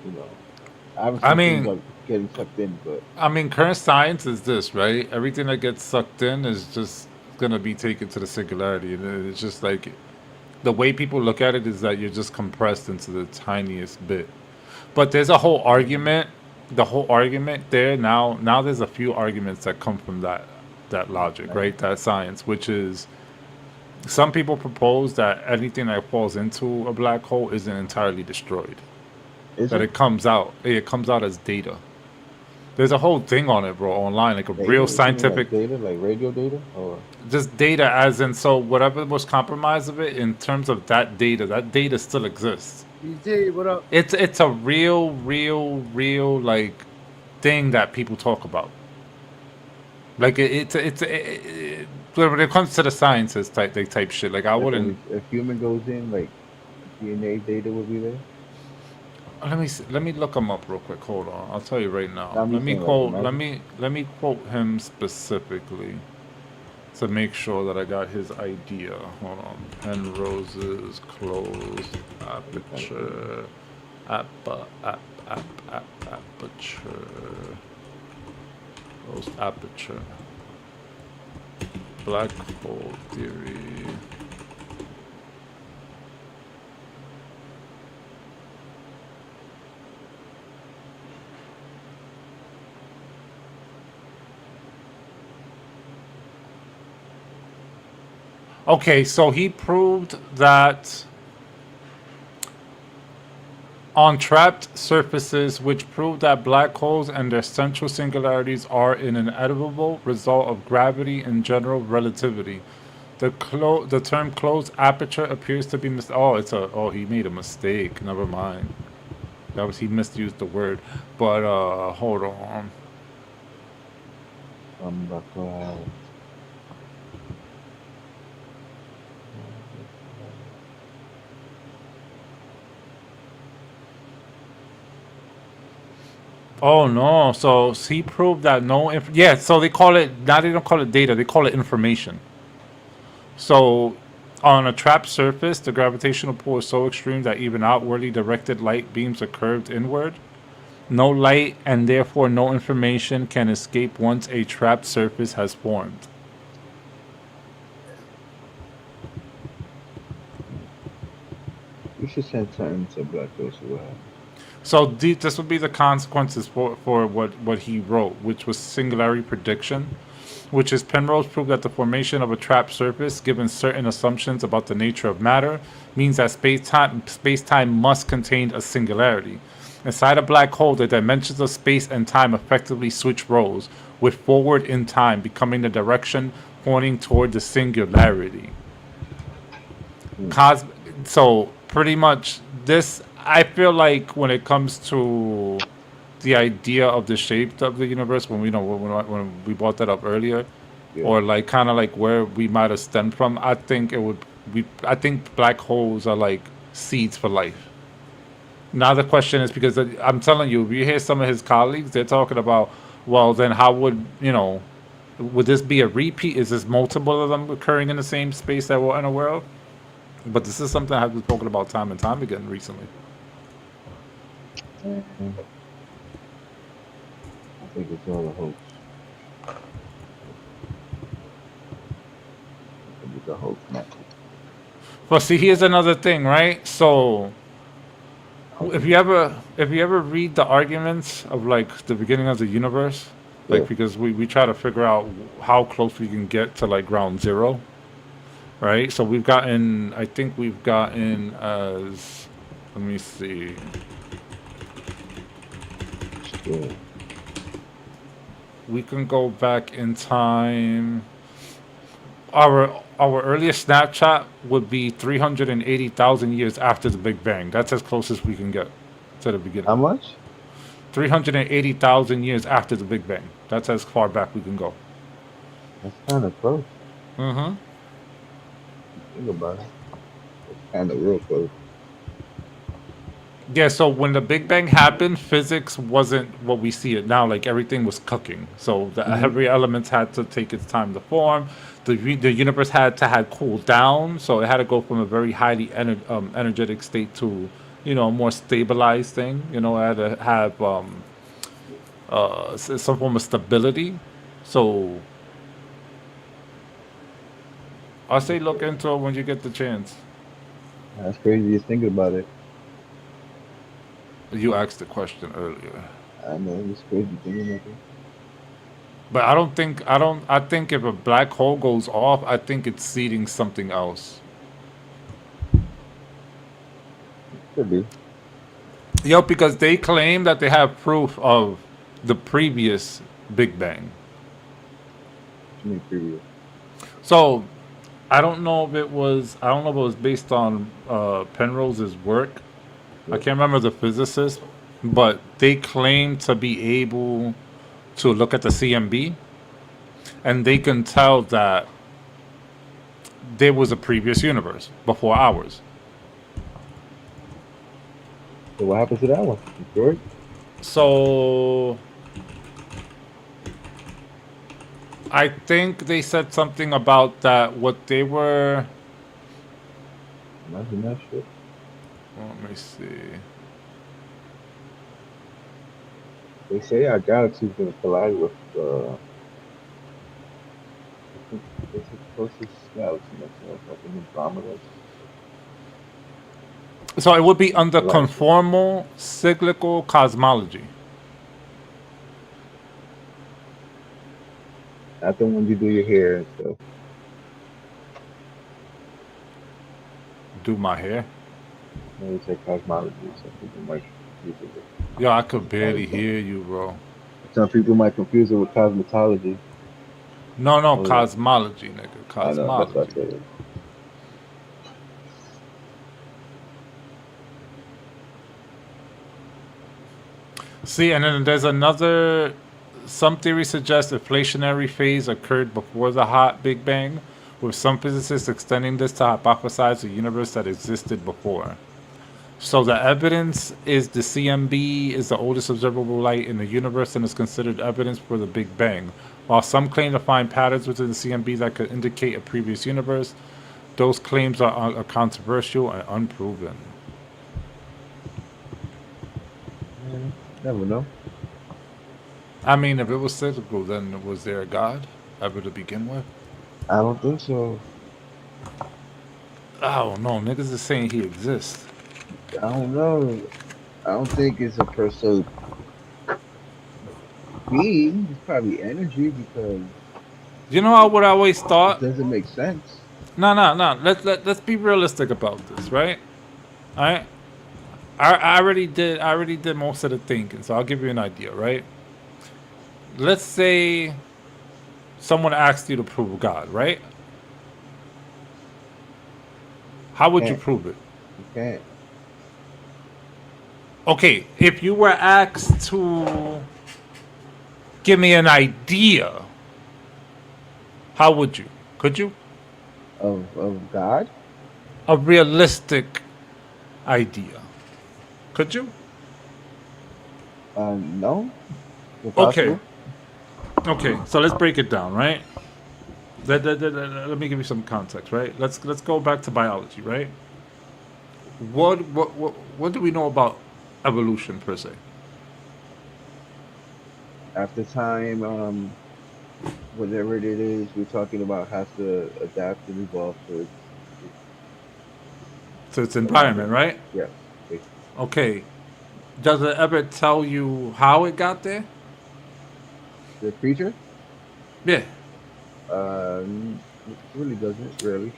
I haven't I seen mean- things like getting sucked in, but I mean, current science is this, right? Everything that gets sucked in is just gonna be taken to the singularity. And it's just like, the way people look at it is that you're just compressed into the tiniest bit. But there's a whole argument, the whole argument there now there's a few arguments that come from that logic, right? That science, which is, some people propose that anything that falls into a black hole isn't entirely destroyed. is That it it comes out as data. There's a whole thing on it, bro, online, like a data? real What you mean, like scientific, data, like radio data, or just data as in, so whatever was compromised of it, in terms of that data still exists. BJ, what up? It's a real like thing that people talk about. Like when it comes to the sciences type shit, like I like wouldn't. if human goes in, like DNA data would be there. Let me look him up real quick. Hold on, I'll tell you right now. I'm Let me saying, like, quote. imagine- Let me quote him specifically to make sure that I got his idea. Hold on. Penrose's closed aperture. Aperture. Closed aperture. Black hole theory. Okay, so he proved that on trapped surfaces, which prove that black holes and their central singularities are an inevitable result of gravity and general relativity. The term closed aperture appears to be he made a mistake. Never mind. He misused the word. But hold on. Oh no! So he proved that so they call it, now they don't call it data, they call it information. So on a trapped surface, the gravitational pull is so extreme that even outwardly directed light beams are curved inward. No light and therefore no information can escape once a trapped surface has formed. You should send something to Black Ghost as well. So this would be the consequences for what he wrote, which was singularity prediction, which is Penrose proved that the formation of a trapped surface, given certain assumptions about the nature of matter, means that space-time must contain a singularity. Inside a black hole, the dimensions of space and time effectively switch roles, with forward in time becoming the direction pointing toward the singularity. So pretty much this, I feel like when it comes to the idea of the shape of the universe, when we brought that up earlier, Yeah. or like kind of like where we might have stemmed from, I think black holes are like seeds for life. Now the question is, because I'm telling you, if you hear some of his colleagues, they're talking about, well, then how would this be a repeat? Is this multiple of them occurring in the same space that we're unaware of? But this is something I've been spoken about time and time again recently. I think it's all a hoax. I think it's a hoax, man. But see, here's another thing, right? So if you ever read the arguments of like the beginning of the universe, like Yeah. because we try to figure out how close we can get to like ground zero, right? So we've gotten, I think we've gotten as, let me see. Yeah. We can go back in time. Our earliest snapshot would be 380,000 years after the Big Bang. That's as close as we can get to the How beginning. much? 380,000 years after the Big Bang. That's as far back we can go. That's kind of close. Mm-hmm. Think about it. It's kind of real close. Yeah, so when the Big Bang happened, physics wasn't what we see it now. Like everything was cooking. So the every element had to take its time to form. The universe had to had cooled down, so it had to go from a very highly energetic state to, you know, a more stabilized thing. You know, it had to have some form of stability. So I'll say look into it when you get the chance. That's crazy just thinking about it. You asked the question earlier. I know it's crazy thinking about it. But I think if a black hole goes off, I think it's seeding something else. Could be. Yo, because they claim that they have proof of the previous Big Bang. Too many previous. So I don't know if it was based on Penrose's work. I can't remember the physicist, but they claim to be able to look at the CMB and they can tell that there was a previous universe before ours. So what happens to that one? George? So I think they said something about that what they were. Imagine that shit. Let me see. They say our galaxy's gonna collide with what's the closest galaxy next to us? Like in Andromeda. So it would be under Right. conformal cyclical cosmology. Not the one you do your hair and stuff. Do my hair. No, it's like cosmology. Some people might confuse it with. Yo, I could barely hear you, bro. Some people might confuse it with cosmetology. No, Oh, yeah. cosmology, nigga. I know, that's what I Cosmology. said. See, and then there's another. Some theories suggest inflationary phase occurred before the hot Big Bang, with some physicists extending this to hypothesize a universe that existed before. So the evidence is the CMB is the oldest observable light in the universe and is considered evidence for the Big Bang. While some claim to find patterns within the CMB that could indicate a previous universe, those claims are controversial and unproven. Never know. I mean, if it was cyclical, then was there a God ever to begin with? I don't think so. I don't know. Niggas is saying he exists. I don't know. I don't think it's a per se being. It's probably energy because You know what I always it thought? doesn't make sense. No. Let's be realistic about this, right? All right. I already did most of the thinking, so I'll give you an idea, right? Let's say someone asked you to prove God, right? How would you Can't. prove it? You can't. Okay, if you were asked to give me an idea, how would you? Could you? Of God? A realistic idea. Could you? No. Okay. Okay, so let's break it down, right? Let me give you some context, right? Let's go back to biology, right? What do we know about evolution per se? After time, whatever it is we're talking about has to adapt and evolve to its So it's environment, right? yeah. Okay. Does it ever tell you how it got there? The creature? Yeah. It really doesn't really.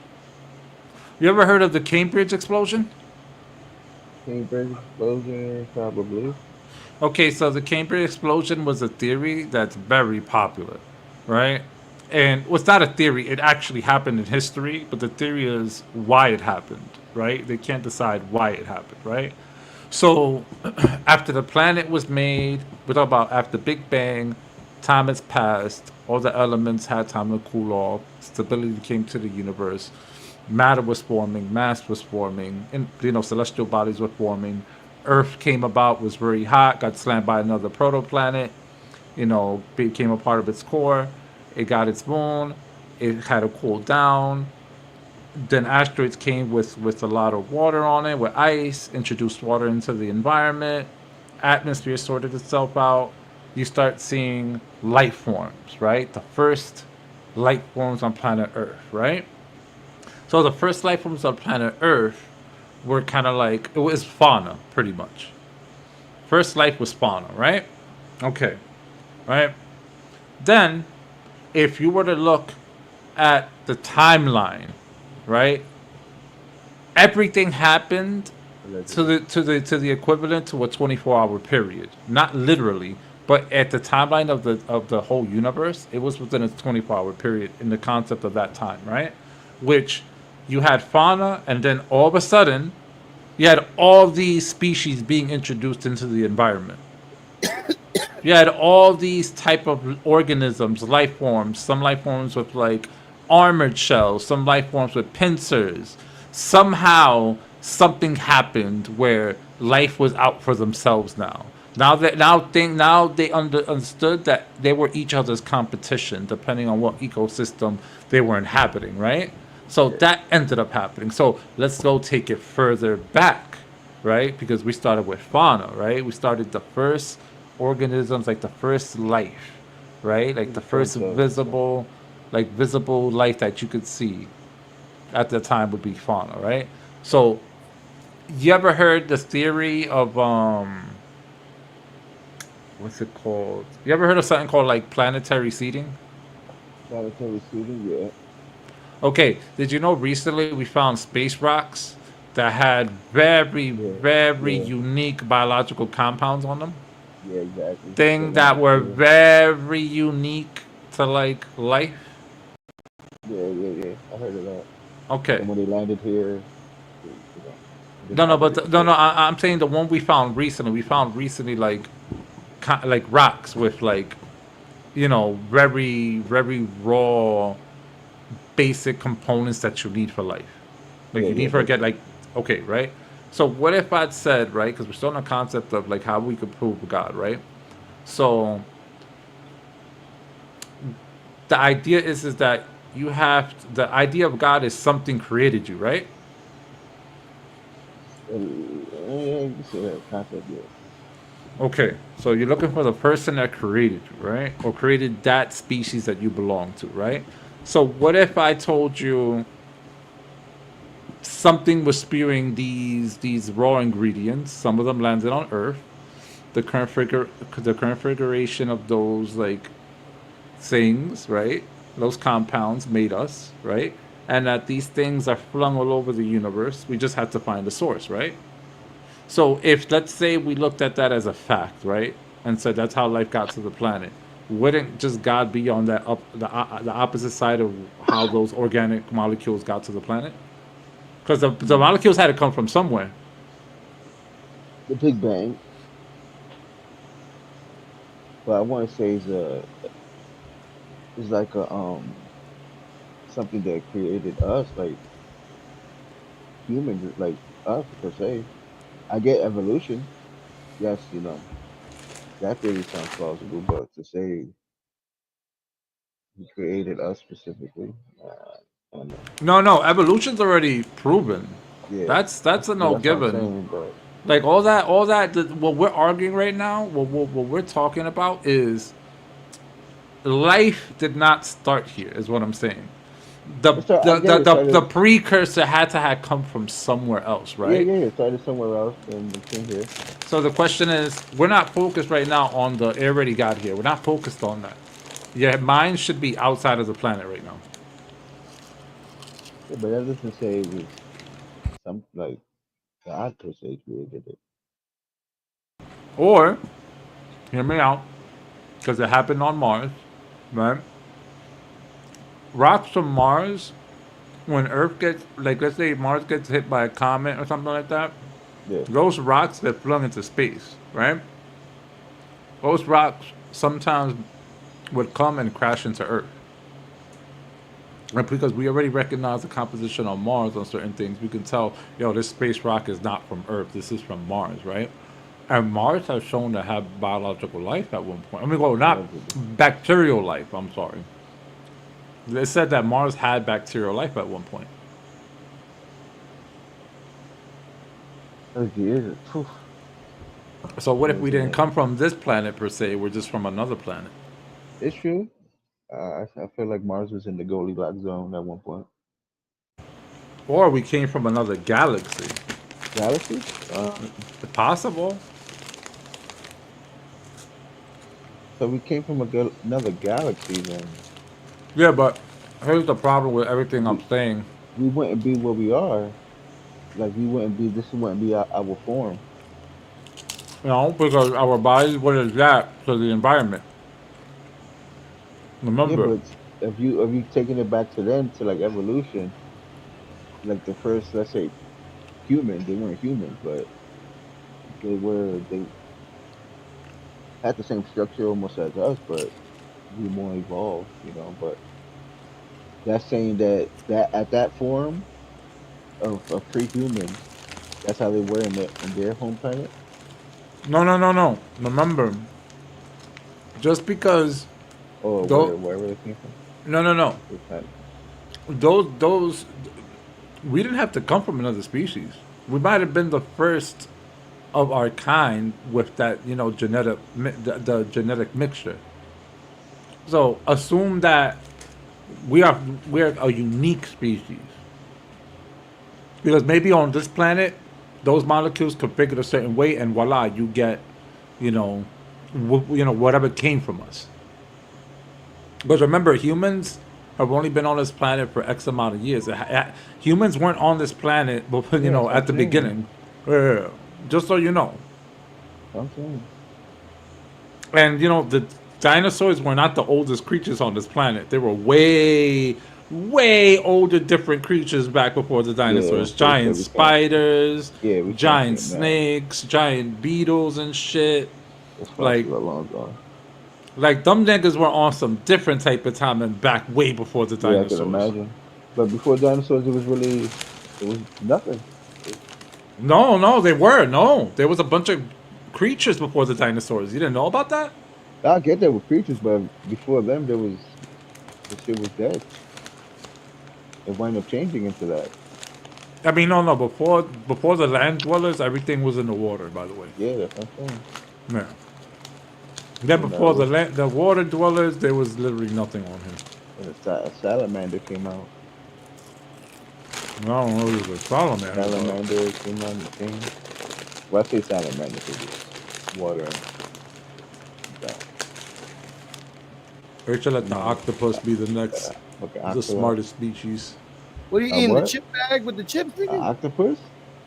You ever heard of the Cambridge explosion? Cambridge explosion, probably. Okay, so the Cambridge explosion was a theory that's very popular, right? And well, it's not a theory, it actually happened in history, but the theory is why it happened, right? They can't decide why it happened, right? So after the planet was made, we're talking about after Big Bang, time has passed, all the elements had time to cool off, stability came to the universe, matter was forming, mass was forming, and celestial bodies were forming. Earth came about, was very hot, got slammed by another protoplanet, became a part of its core. It got its moon. It had to cool down. Then asteroids came with a lot of water on it, with ice, introduced water into the environment. Atmosphere sorted itself out. You start seeing life forms, right? The first life forms on planet Earth, right? So the first life forms on planet Earth were kind of like, it was fauna, pretty much. First life was fauna, right? Okay, right? Then, if you were to look at the timeline, right? Everything happened to the equivalent to a 24-hour period. Not literally, but at the timeline of the whole universe, it was within a 24-hour period in the concept of that time, right? Which you had fauna, and then all of a sudden, you had all these species being introduced into the environment. You had all these type of organisms, life forms, some life forms with like armored shells, some life forms with pincers. Somehow, something happened where life was out for themselves now. Now they understood that they were each other's competition, depending on what ecosystem they were inhabiting, right? So that ended up happening. So let's go take it further back, right? Because we started with fauna, right? We started the first organisms, like the first life, right? Like the first visible life that you could see at the time would be fauna, right? So you ever heard the theory of what's it called? You ever heard of something called like planetary seeding? Planetary seeding, yeah. Okay, did you know recently we found space rocks that had very unique biological compounds on them? Yeah, exactly. Things that were very unique to like life. Yeah. I heard of that. Okay. And when they landed here, I'm saying the one we found recently. We found recently like rocks with like, very raw, basic components that you need for life. Like you need for get like, okay, right? So what if I'd said, right, because we're still in the concept of like how we could prove God, right? So the idea is that the idea of God is something created you, right? Okay, so you're looking for the person that created you, right? Or created that species that you belong to, right? So what if I told you something was spewing these raw ingredients? Some of them landed on Earth. The configuration of those like things, right? Those compounds made us, right? And that these things are flung all over the universe. We just have to find the source, right? So if, let's say, we looked at that as a fact, right? And said that's how life got to the planet. Wouldn't just God be on that the opposite side of how those organic molecules got to the planet? Because the molecules had to come from somewhere. The Big Bang. But I want to say it's like a something that created us, like humans, like us per se. I get evolution. Yes, that theory sounds plausible, but to say he created us specifically, I don't know. No, evolution's already proven. Yeah, That's a no what I'm given. saying, but Like all that, what we're arguing right now, what we're talking about is life did not start here, is what I'm saying. The precursor had to have come from somewhere else, right? Yeah, it started somewhere else and it came here. So the question is, we're not focused right now on the it already got here. We're not focused on that. Your mind should be outside of the planet right now. Yeah, but that doesn't say it was some like God per se created it. Or, hear me out, because it happened on Mars, right? Rocks from Mars, when Earth gets, like, let's say Mars gets hit by a comet or something like that, Yeah. those rocks get flung into space, right? Those rocks sometimes would come and crash into Earth. Right? Because we already recognize the composition on Mars on certain things. We can tell, yo, this space rock is not from Earth. This is from Mars, right? And Mars has shown to have biological life at one point. I mean, well, not bacterial life, I'm sorry. They said that Mars had bacterial life at one point. Oh, yeah. Phew. So what if we didn't come from this planet per se? We're just from another planet. It's true. I feel like Mars was in the Goldilocks zone at one point. Or we came from another galaxy. Galaxy? Possible. So we came from another galaxy then. Yeah, but here's the problem with everything I'm saying. We wouldn't be where we are. Like we wouldn't be. This wouldn't be our form. You know, because our bodies would adapt to the environment. Remember, Yeah, but if you taking it back to then to like evolution, like the first, let's say, humans, they weren't humans, but they had the same structure almost as us, but we more evolved, you know. But that's saying that at that form of pre-humans, that's how they were in their home planet. no. Remember, just because Or Tho- wherever they came from. no, It's not- those we didn't have to come from another species. We might have been the first of our kind with that, you know, the genetic mixture. So assume that we're a unique species because maybe on this planet those molecules configured a certain way, and voila, you get, you know, whatever came from us. Because remember, humans have only been on this planet for X amount of years. Humans weren't on this planet, but you know, at the beginning. Yeah, just so you know. I'm saying. And you know, the dinosaurs were not the oldest creatures on this planet. They were way, way older, different creatures back before the dinosaurs. Yeah, Giant we spiders, Yeah, we giant can't say that. snakes, giant beetles and shit. That's like- possible long gone. Like them niggas were on some different type of time and back way before the Yeah, I dinosaurs. can imagine. But before dinosaurs, it was nothing. No, they were. No, there was a bunch of creatures before the dinosaurs. You didn't know about that? I get there were creatures, but before them, the shit was dead. It wound up changing into that. I mean, no. Before the land dwellers, everything was in the water. By the way, Yeah, that's what I'm saying. yeah. Then before No. the water dwellers, there was literally nothing on him. And a salamander came out. I don't know. It was a salamander. Salamander came on the thing. Well, I say salamander because it's water. They should let the octopus be the next, Okay, the smartest species. What are you A eating? what? The chip bag with the chips, nigga? Octopus?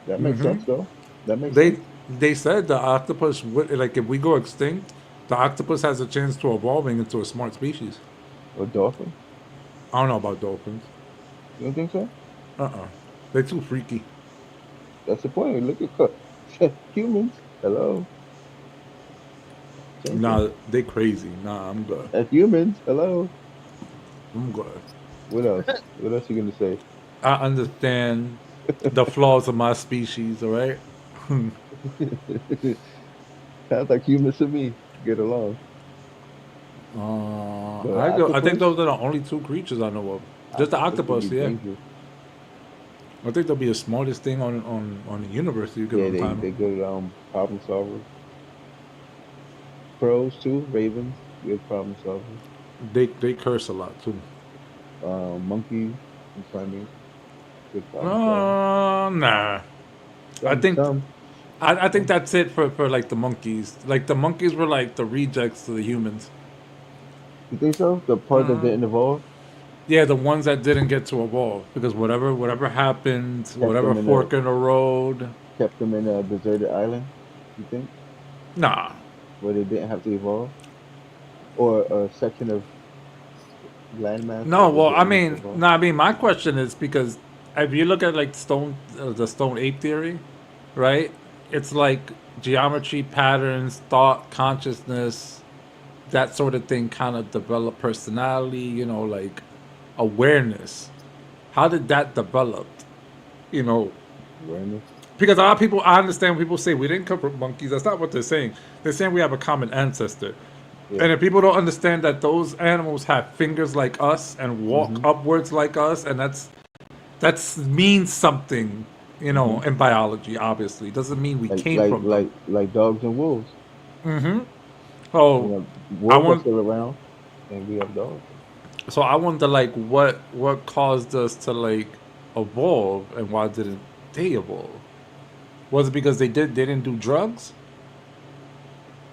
That makes Mhm. sense, though. That makes They sense. they said the octopus would, like, if we go extinct, the octopus has a chance to evolving into a smart species. Or dolphin? I don't know about dolphins. You don't think so? They're too freaky. That's the point. Look at humans. Hello. Same Nah, thing. they crazy. Nah, I'm good. As humans, hello. I'm good. What else? What else you gonna say? I understand the flaws of my species. All right. Sounds like humans to me. Get along. The I think octopus? those are the only two creatures I know of. Just the octopus, would be yeah. dangerous. I think they'll be the smartest thing on the universe. You give Yeah, them time. they good problem solvers. Crows too, ravens, good problem solvers. They curse a lot too. Monkeys and primates, good problem solvers. Nah. I think I think that's it for like the monkeys. Like the monkeys were like the rejects to the humans. You think so? The part that didn't evolve? Yeah, the ones that didn't get to evolve because whatever happened, whatever them in fork a in the road. kept them in a deserted island. You think Nah, where they didn't have to evolve, or a section of landmass no. that they Well, I didn't have to mean, evolve? no. I mean, my question is because if you look at like the stone ape theory, right? It's like geometry, patterns, thought, consciousness, that sort of thing kind of develop personality, like awareness. How did that develop? You know, Awareness. because a lot of people, I understand when people say we didn't come from monkeys. That's not what they're saying. They're saying we have a common ancestor. Yeah. And if people don't understand that those animals have fingers like us and walk Mhm. upwards like us, and that's means something, Mhm. in biology. Obviously, doesn't mean we Like came like from them. like like dogs and wolves. Mm-hmm. You Oh, know, I wolves are want. still around, and we have dogs. So I wonder, like, what caused us to like evolve, and why didn't they evolve? Was it because they didn't do drugs?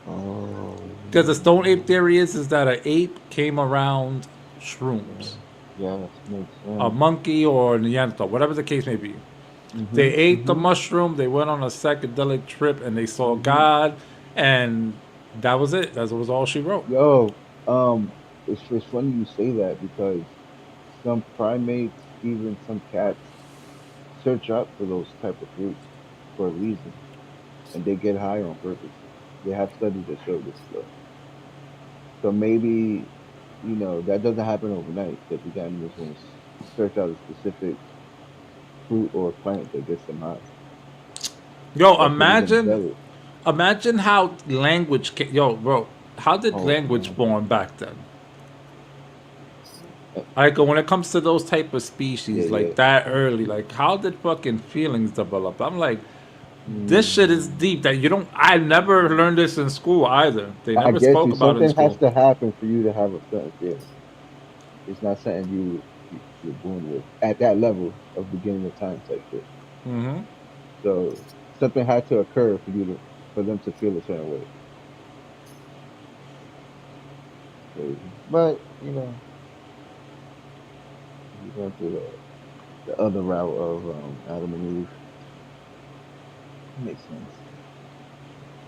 Oh, Because the stone ape theory is that an ape came around shrooms, yes, makes a sense. monkey or a Neanderthal, whatever the case may be. They Mhm. ate the Mhm. mushroom, they went on a psychedelic trip, and they saw Mhm. God, and that was it. That was all she wrote. Yo, it's funny you say that because some primates, even some cats, search out for those type of fruits for a reason, and they get high on purpose. They have studies that show this stuff. So maybe, that doesn't happen overnight. That these animals want to search out a specific fruit or plant that gets them high. Yo, That's what they imagine, develop. imagine how language. Yo, bro, how did Oh language man. form back then? Uh, Like when it comes to those type of Yeah, species, yeah. like that early, like how did fucking feelings develop? I'm like, this shit is Mm, deep that you don't. I never learned this in school either. They I never get spoke you. about it in Something has school. to happen for you to have a certain feeling. It's not something you're born with at that level of beginning of time type shit. Hmm. So something had to occur for them to feel a certain way. Crazy. But you went through the other route of Adam and Eve. Makes sense.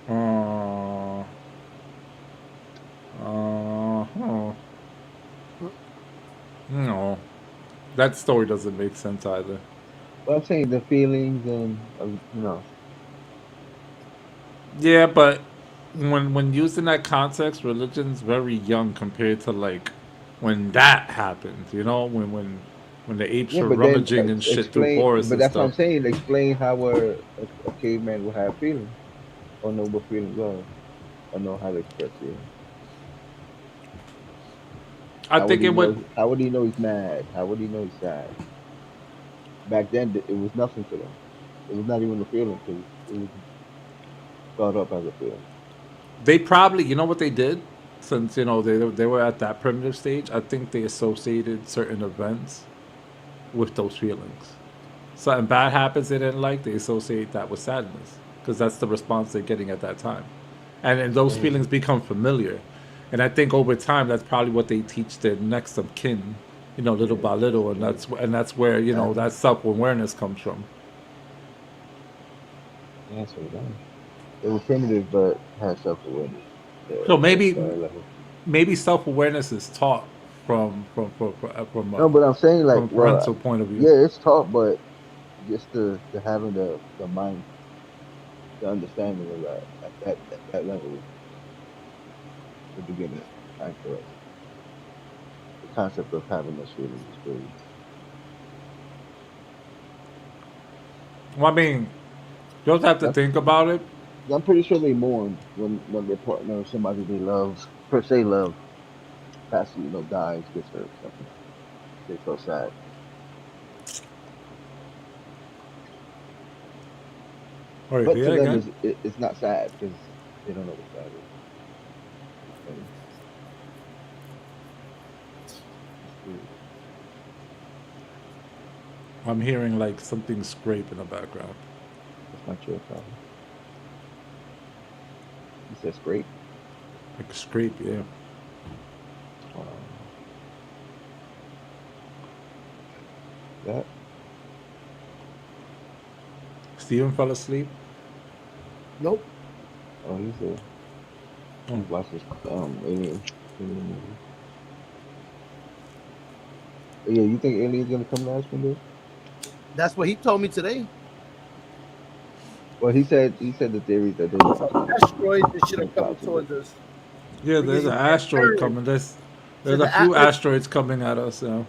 Uh, huh. No, that story doesn't make sense either. But I'm saying the feelings and Yeah, but when used in that context, religion's very young compared to like when that happened. When the apes yeah. were But then rummaging and shit through explain. forests But and that's what I'm stuff. saying. Explain how a caveman will have feelings or know what feelings are or know how to express feelings. I think it would. How would he know he's mad? How would he know he's sad? Back then, it was nothing to them. It was not even a feeling because it was thought up as a feeling. They probably, you know what they did, since they were at that primitive stage. I think they associated certain events with those feelings. Something bad happens they didn't like, they associate that with sadness because that's the response they're getting at that time, and those Crazy. feelings become familiar. And I think over time, that's probably what they teach their next of kin, little Yeah, by that's little, and true. that's where Exactly. that self awareness comes from. Yeah, that's what it is. They were primitive, but had self awareness So at a maybe certain level. maybe self awareness is taught No, but I'm saying from like, a well, parental point of view. yeah, it's taught, but just the having the mind, the understanding of that at that level the beginning time for us. The concept of having those feelings is crazy. Well, I mean, you also have to I'm, think about it. I'm pretty sure they mourn when their partner or somebody they love, per se love, passes, dies, gets hurt, something. They feel sad. Wait, But say to that them, again. it's not sad because they don't know what sad is. It's funny. It's weird. I'm hearing like something scrape in the background. That's not your problem. He says great. Like scrape, yeah. Um, Yeah. Steven fell asleep. Nope. Oh, he said. Hmm. Watch this alien movie. Yeah, you think aliens gonna come to us one day? That's what he told me today. Well, he said the theories that they Asteroids and shit are coming towards us. Yeah, there's an asteroid coming. There's a few asteroids coming at us now.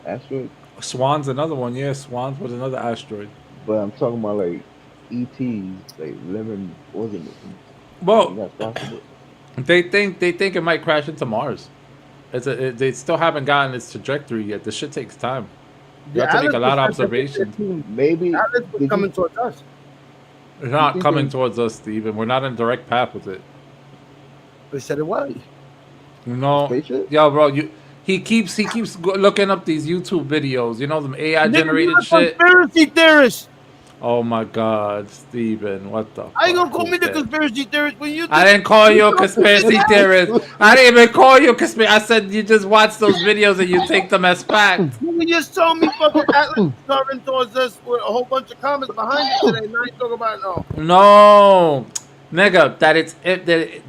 asteroid. Swan's another one. Yeah, Swan's was another asteroid. But I'm talking about like ETs, like living organisms. Well, That's possible. they think it might crash into Mars. They still haven't gotten its trajectory yet. This shit takes time. You have to make a lot of observations. Maybe Atlas was did coming you- towards us. They're not think coming they- towards us, Steven. We're not in direct path with it. They said it was. No, Spaceship? yo, bro, he keeps looking up these YouTube videos. You know, them AI generated Nigga, you're a shit. conspiracy theorist. Oh my God, Steven, what the? How you gonna fuck call me is the that? conspiracy theorist when you? I didn't call you a conspiracy theorist. I didn't even call you a conspiracy. I said you just watch those videos and you take them as fact. You just told me fucking Atlas coming towards us with a whole bunch of comments behind it today. Now you talk about no. No, nigga,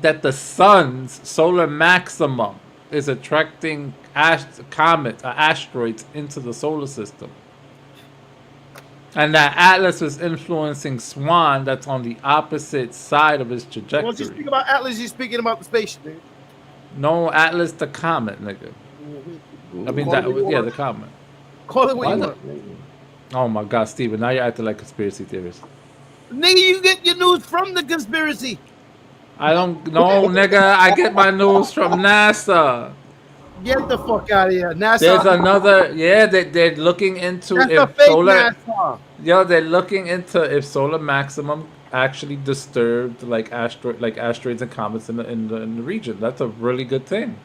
that the sun's solar maximum is attracting asteroids into the solar system. And that Atlas is influencing Swan that's on the opposite side of his Once you trajectory. speak about Atlas, you're speaking about the spaceship, dude. No, Atlas the comet, nigga. I mean, the comet. Call it what you What? want. Oh my God, Steven, now you're acting like conspiracy theorist. Nigga, you get your news from the conspiracy. I don't know, nigga. I get my news from NASA. Get the fuck out of here. NASA. There's another, they're looking into That's a if fake solar, NASA. they're looking into if solar maximum actually disturbed like asteroids and comets in the region. That's a really good thing,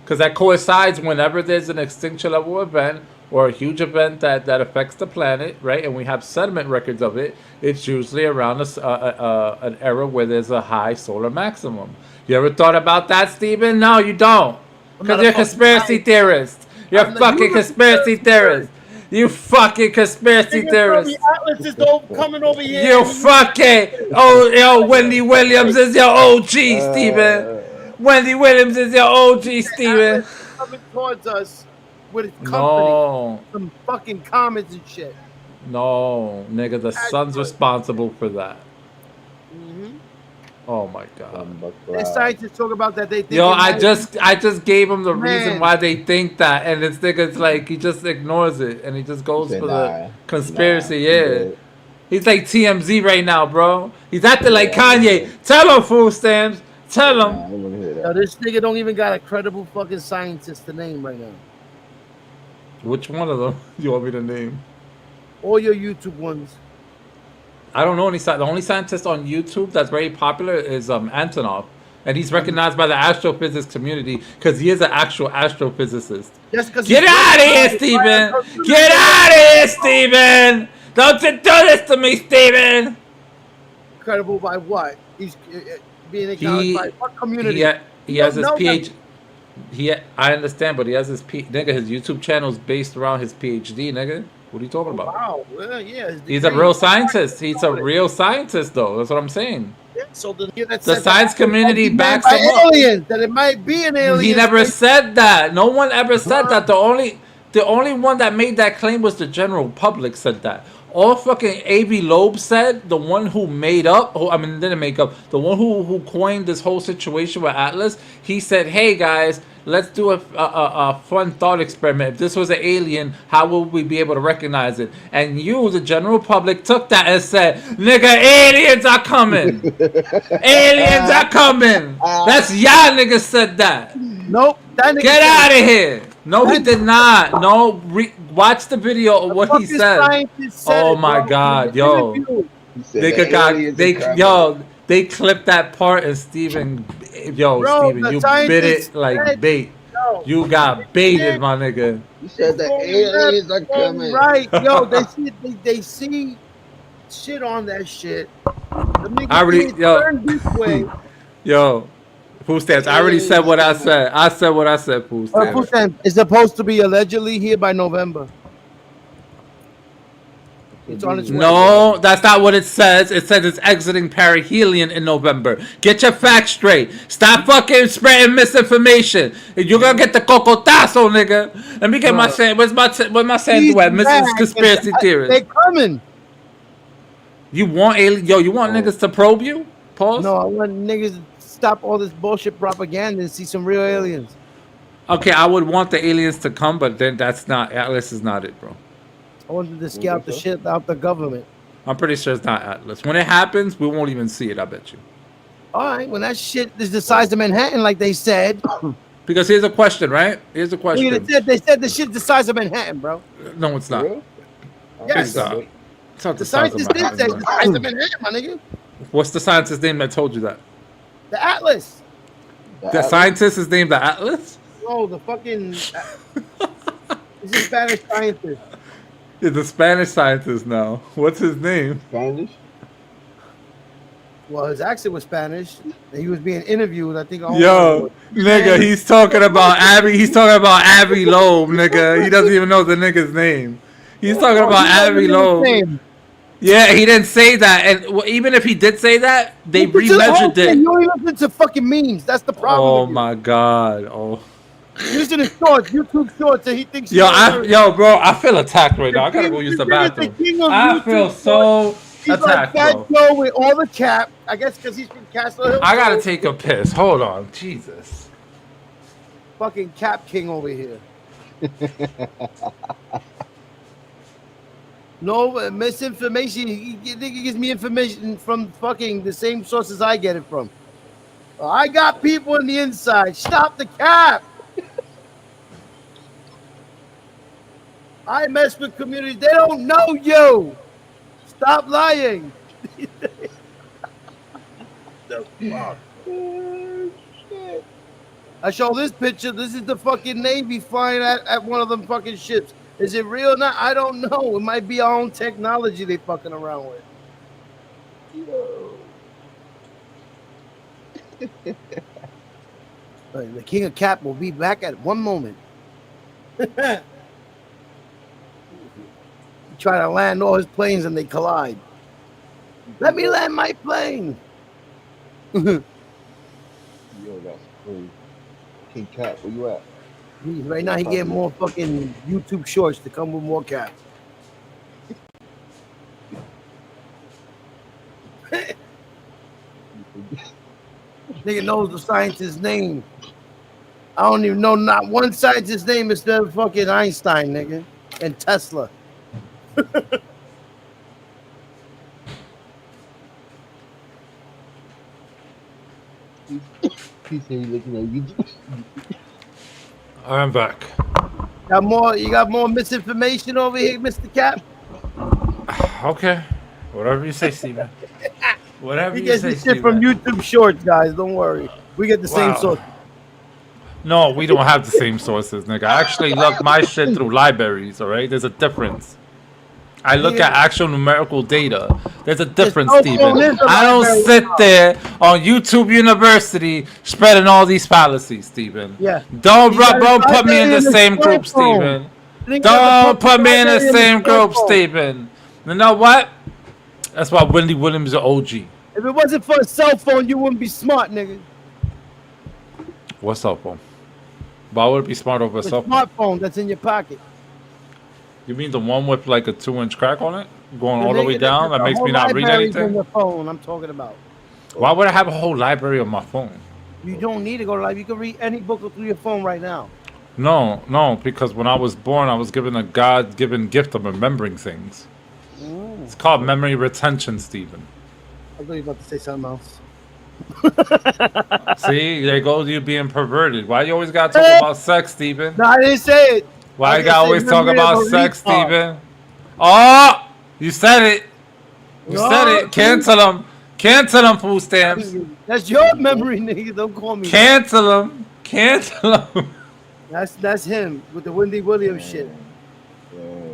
because that coincides whenever there's an extinction level event or a huge event that affects the planet, right? And we have sediment records of it. It's usually around an era where there's a high solar maximum. You ever thought about that, Steven? No, you don't. Because you're a conspiracy theorist. You're a fucking conspiracy theorist. You fucking conspiracy theorist. Atlas is coming over here. You fucking Wendy Williams is your OG, Steven. Wendy Williams is your OG, Steven. Atlas is coming towards us with its company. No, Some fucking comments and shit. no, nigga, the sun's responsible for that. Mm-hmm. Oh my God. And scientists talk about that. They think Yo, it I might just gave him the reason Man. why they think that, and this nigga's like he just ignores it and he just goes Said, for nah, the conspiracy. nah, Yeah, good. he's like TMZ right now, bro. He's acting like Yeah, Kanye. yeah. Tell him, fool stamps. Tell Nah, him. I don't wanna hear Yo, that. this nigga don't even got a credible fucking scientist to name right now. Which one of them you want me to name? All your YouTube ones. I don't know any. The only scientist on YouTube that's very popular is Antonov, and he's recognized by the astrophysics community because he is an actual astrophysicist. Just because Get out of here, Steven! Get out of here, Steven! Don't you do this to me, Steven! Credible by what? He's being acknowledged by what community? He has his No, no, PhD. I understand, but he has his nigga. His YouTube channel is based around his PhD, nigga. What are you talking about? Wow. Well, yeah. his He's a degree. real scientist. He's a real scientist, though. That's what I'm saying. So the science community backs by him up. aliens, that it might be an alien. He never said that. No one ever said that. The only one that made that claim was the general public said that. All fucking A.B. Loeb said, the one who made up, didn't make up, the one who coined this whole situation with Atlas, he said, hey guys, let's do a fun thought experiment. If this was an alien, how would we be able to recognize it? And you, the general public, took that and said, nigga, aliens are coming. Aliens are coming. That's y'all niggas said that. Nope. That nigga Get said- out of here. No, he did not. No, watch the video of what he fucking said. scientist said Oh it, my bro. God, In the yo. interview. He said They the could got aliens they are coming. yo they clipped that part and Steven, Bro, Steven, the you scientist bit it like said- bait. Yo, You got baited, my nigga. He said the aliens are coming. right, yo, they see shit on that shit. The nigga I already- said, yo. turn this way. Yo, Food Stamps, I already said what I said. I said what I said, Food Food Stamps. stamp is supposed to be allegedly here by November. It's on its way. No, that's not what it says. It says it's exiting perihelion in November. Get your facts straight. Stop fucking spreading misinformation. You're gonna get the cocotazo, nigga. Let me get my sand. Where's my sand at? Mrs. Conspiracy They Theorist. coming. You want alien? Yo, you want niggas to probe you? Pause. No, I want niggas to stop all this bullshit propaganda and see some real aliens. Okay, I would want the aliens to come, but then that's not Atlas. Is not it, bro. I wanted to scout the shit out the government. I'm pretty sure it's not Atlas. When it happens, we won't even see it. I bet you. All right, when that shit is the size of Manhattan, like they said. Because here's a question, right? Here's a question. They said the shit's the size of Manhattan, bro. No, it's not. Really? Yes. It's not. It's not The the size of scientists did say Manhattan, it's bro. the size of Manhattan, my nigga. What's the scientist's name that told you that? The Atlas. The scientist is named the Atlas? No, the fucking. This is Spanish scientist. He's a Spanish scientist now. What's his name? Spanish? Well, his accent was Spanish, and he was being interviewed. I think. Yo, nigga, he's talking about Abby. He's talking about Abby Loeb, nigga. He doesn't even know the nigga's name. He's talking about Abby Loeb. Yeah, he didn't say that, and even if he did say that, they remeasured it. You only listen to fucking memes. That's the problem. Oh with you. my god. Oh. Using his shorts, YouTube shorts, and he thinks. Yo, bro, I feel attacked right now. I gotta go use the bathroom. I feel so attacked, like bro. Fat Joe with all the cap. I guess because he's from Castle Hill. I gotta take a piss. Hold on, Jesus. Fucking Cap King over here. No misinformation. He gives me information from fucking the same sources I get it from. I got people on the inside. Stop the cap. I mess with communities. They don't know you. Stop lying. The fuck? I show this picture. This is the fucking Navy flying at one of them fucking ships. Is it real or not? I don't know. It might be our own technology they fucking around with. The King of Cap will be back at one moment. Try to land all his planes and they collide. Let me land my plane. Yo, that's crazy. King Cat, where you at? Right now he getting more fucking YouTube shorts to come with more caps. Nigga knows the scientist's name. I don't even know not one scientist's name instead of fucking Einstein, nigga, and Tesla. He said he looking at you. I'm back. You got more misinformation over here, Mr. Cap? Okay. Whatever you say, Steven. Whatever He you gets say, this shit from Steven. YouTube Shorts, guys. Don't worry. We get the same Wow. source. No, we don't have the same sources, nigga. I actually look my shit through libraries, alright? There's a difference. I look at actual numerical data. There's a difference, no Steven. phone I don't library sit now. there on YouTube University spreading all these fallacies, Steven. Yeah. Don't You got a don't put me in the library in same the group, smartphone. Steven. Think of Don't the put me in the library same group, smartphone. Steven. You know what? That's why Wendy Williams is an OG. If it wasn't for a cell phone, you wouldn't be smart, nigga. What cell phone? Why would it be smart over a The cell phone? smartphone that's in your pocket. You mean the one with like a 2-inch crack on it? Going all the nigga way down? That makes me not read library's in anything? the phone I'm talking about. Why would I have a whole library on my phone? You don't need to go to library. You can read any book through your phone right now. No, because when I was born, I was given a God-given gift of remembering things. It's called memory retention, Stephen. I thought you were about to say something else. See, there goes you being perverted. Why you always gotta talk about sex, Stephen? No, I didn't say it. Why I you just gotta said always talk memory about of a sex, retard. Stephen? Oh, you said it. You No, said it. Cancel them. Cancel them, food stamps. That's your memory, nigga. Don't call me. Cancel them. Cancel them. That's him with the Wendy Williams shit.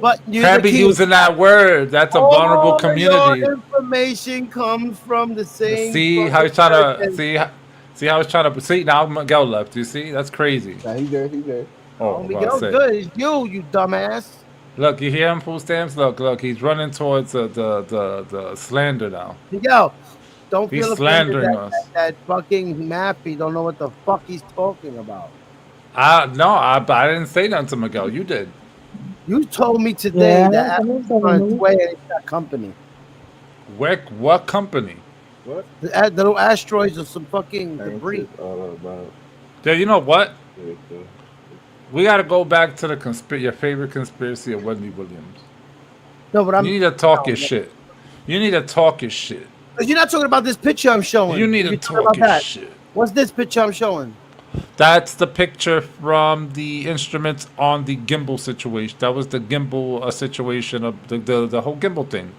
But you Can't be using that word. That's a vulnerable community. Your information comes from the same. See how he's trying to see how he's trying to see now Miguel left. You see? That's crazy. Nah, he's there. He's there. Oh, Miguel's say. good. It's you dumbass. Look, you hear him, food stamps? Look, he's running towards the slander now. Yo, don't He's feel offended slandering that, us. that fucking Mappy don't know what the fuck he's talking about. No, I didn't say nothing to Miguel. You did. You told me today Yeah, that I know Apple's on its something. way and it's that company. What company? What? The little asteroids or some fucking That's debris. all about. Yeah, you know what? Yeah, so. We got to go back to your favorite conspiracy of Wendy Williams. No, but You need to talk your shit. You need to talk your shit. You're not talking about this picture I'm showing. You need to You're talking talk about your that. shit. What's this picture I'm showing? That's the picture from the instruments on the gimbal situation. That was the gimbal situation of the whole gimbal thing.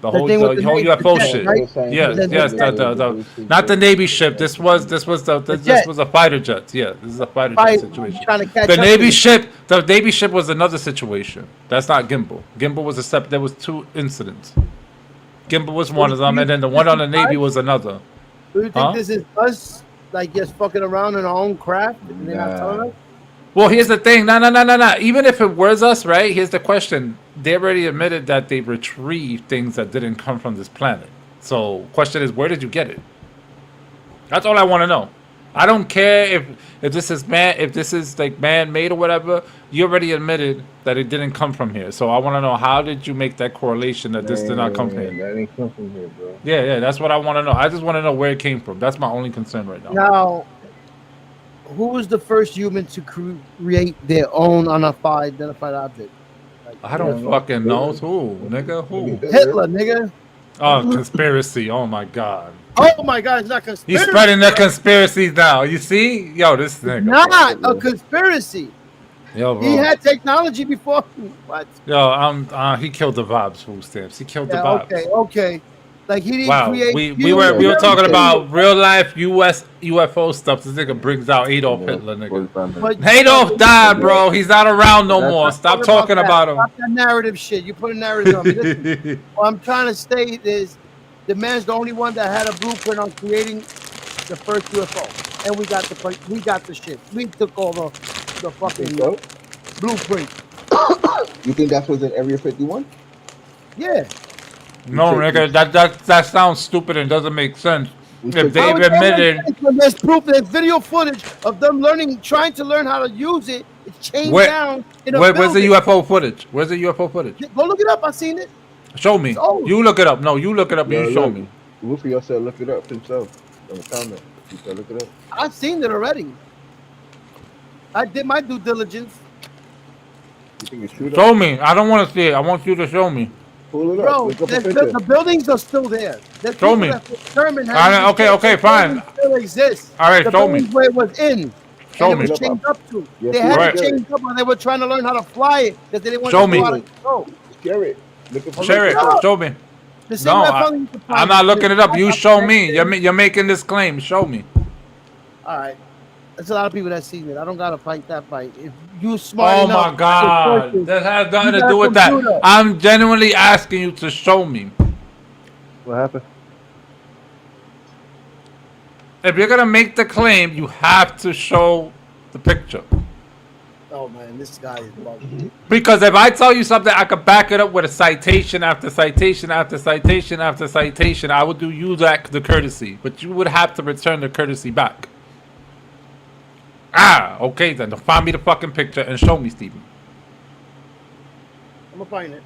The whole thing with the whole Navy UFO jet, shit. right? Yes, The- yes. Not the Navy ship. This was jet. a fighter jet. Yeah, this is a fighter jet Fight, situation. trying to catch The up Navy to ship. The Navy ship was another situation. That's not gimbal. Gimbal was a separate. There was two incidents. Gimbal was one of them, and then the one on the Navy was another. Do you think Huh? this is us, like, just fucking around in our own craft? And they're not telling us? Well, here's the thing. No. Even if it was us, right? Here's the question. They already admitted that they retrieved things that didn't come from this planet. So, question is, where did you get it? That's all I want to know. I don't care if this is like man-made or whatever. You already admitted that it didn't come from here. So I want to know, how did you make that correlation that this did not come from here? That ain't come from here, bro. Yeah, that's what I want to know. I just want to know where it came from. That's my only concern right now. Now, who was the first human to create their own unidentified object? Like, I don't fucking know. Who, nigga? Who? Hitler, nigga. Oh, conspiracy. Oh, my God. Oh my God, it's not He's conspiracy. spreading the conspiracies now. You see? Yo, this nigga. Not a conspiracy. Yo, bro. He had technology before. What? Yo, he killed the vibes, food stamps. He killed the Yeah, vibes. okay. Like, he didn't Wow, create. we were talking about real life U.S. UFO stuff. This nigga brings out Adolf Hitler, nigga. But- Adolf died, bro. He's not around no more. Stop talking about him. Stop that narrative shit. You put a narrative on me. Listen, what I'm trying to state is the man's the only one that had a blueprint on creating the first UFO, and we got the shit. We took all the fucking So, blueprint. you think that's what's in Area 51? Yeah. No, nigga, that sounds stupid and doesn't make sense. If How they've is that admitted, make sense when there's proof, there's video footage of them trying to learn how to use it. It's chained Where- down in a where's the building. UFO footage? Where's the UFO footage? Go look it up. I seen it. Show me. It's old. You look it up. No, you look it up. Yeah, And you show look. me. Rufio said look it up himself in the comment. He said look it up. I've seen it already. I did my due diligence. You think it's true? though? Show me. I don't want to see it. I want you to show me. Pull it up. Bro, Look up a the picture. buildings are still there. There's Show people me. that determine how Alright, these okay, buildings okay, fine. still exist. All right, the show me. buildings where it was in. Show and me. it was chained up to. Yes, They had right. it chained up when they were trying to learn how to fly it because they didn't want Show to me. go out of control. Share it. Look up a Share it. picture. Show me. The same No, way I- finally used to find I'm not looking it up. You show me. All You're making this claim. Show me. right. There's a lot of people that seen it. I don't gotta fight that fight. If you smart Oh enough, my God. to That has nothing You to got do a with that. computer. I'm genuinely asking you to show me. What happened? If you're gonna make the claim, you have to show the picture. Oh man, this guy is bugging. Because if I tell you something, I could back it up with a citation after citation after citation after citation. I would do you the courtesy, but you would have to return the courtesy back. Okay then. Find me the fucking picture and show me, Steven. I'm gonna find it.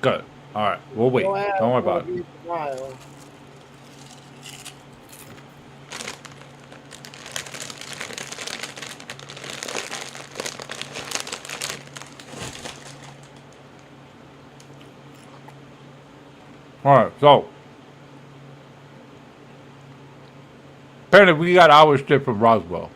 Good. All right. We'll wait. Don't worry about it. it. All right. So apparently we got our shit from Roswell.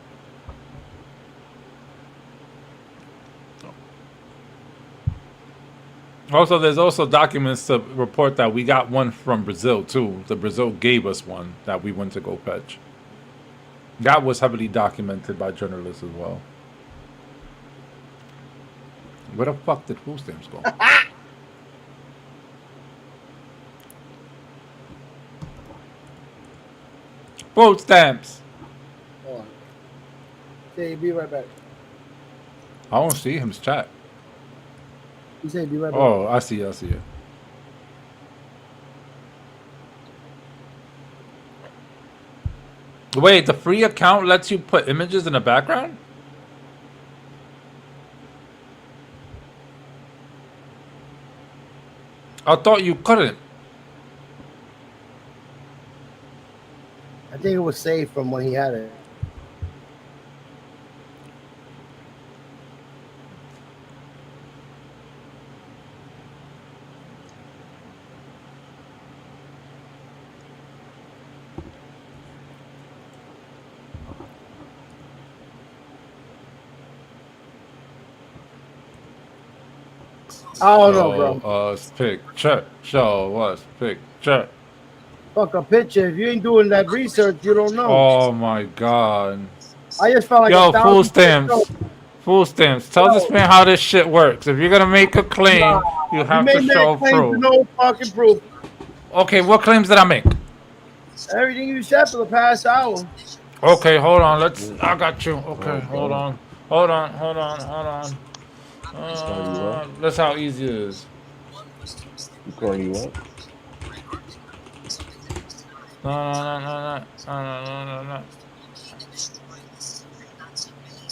Also, there's also documents to report that we got one from Brazil too. The Brazil gave us one that we went to go fetch. That was heavily documented by journalists as well. Where the fuck did food stamps go? Food stamps. Hold on. Okay, be right back. I don't see him's chat. He said, "Be right back." Oh, I see it. Wait, the free account lets you put images in the background? I thought you couldn't. I think it was saved from when he had it. I don't know, bro. Picture. Show us picture. Fuck a picture. If you ain't doing that research, you don't know. Oh my god. I just felt like Yo, 1,000 full stamps. shows. Full stamps. Tell this man how this shit works. If you're gonna make a claim, you have You to made show that claim to proof. no fucking proof. Okay, what claims did I make? Everything you said for the past hour. Okay, hold on. I got you. Okay, hold on. That's how easy it is. You calling you what? No.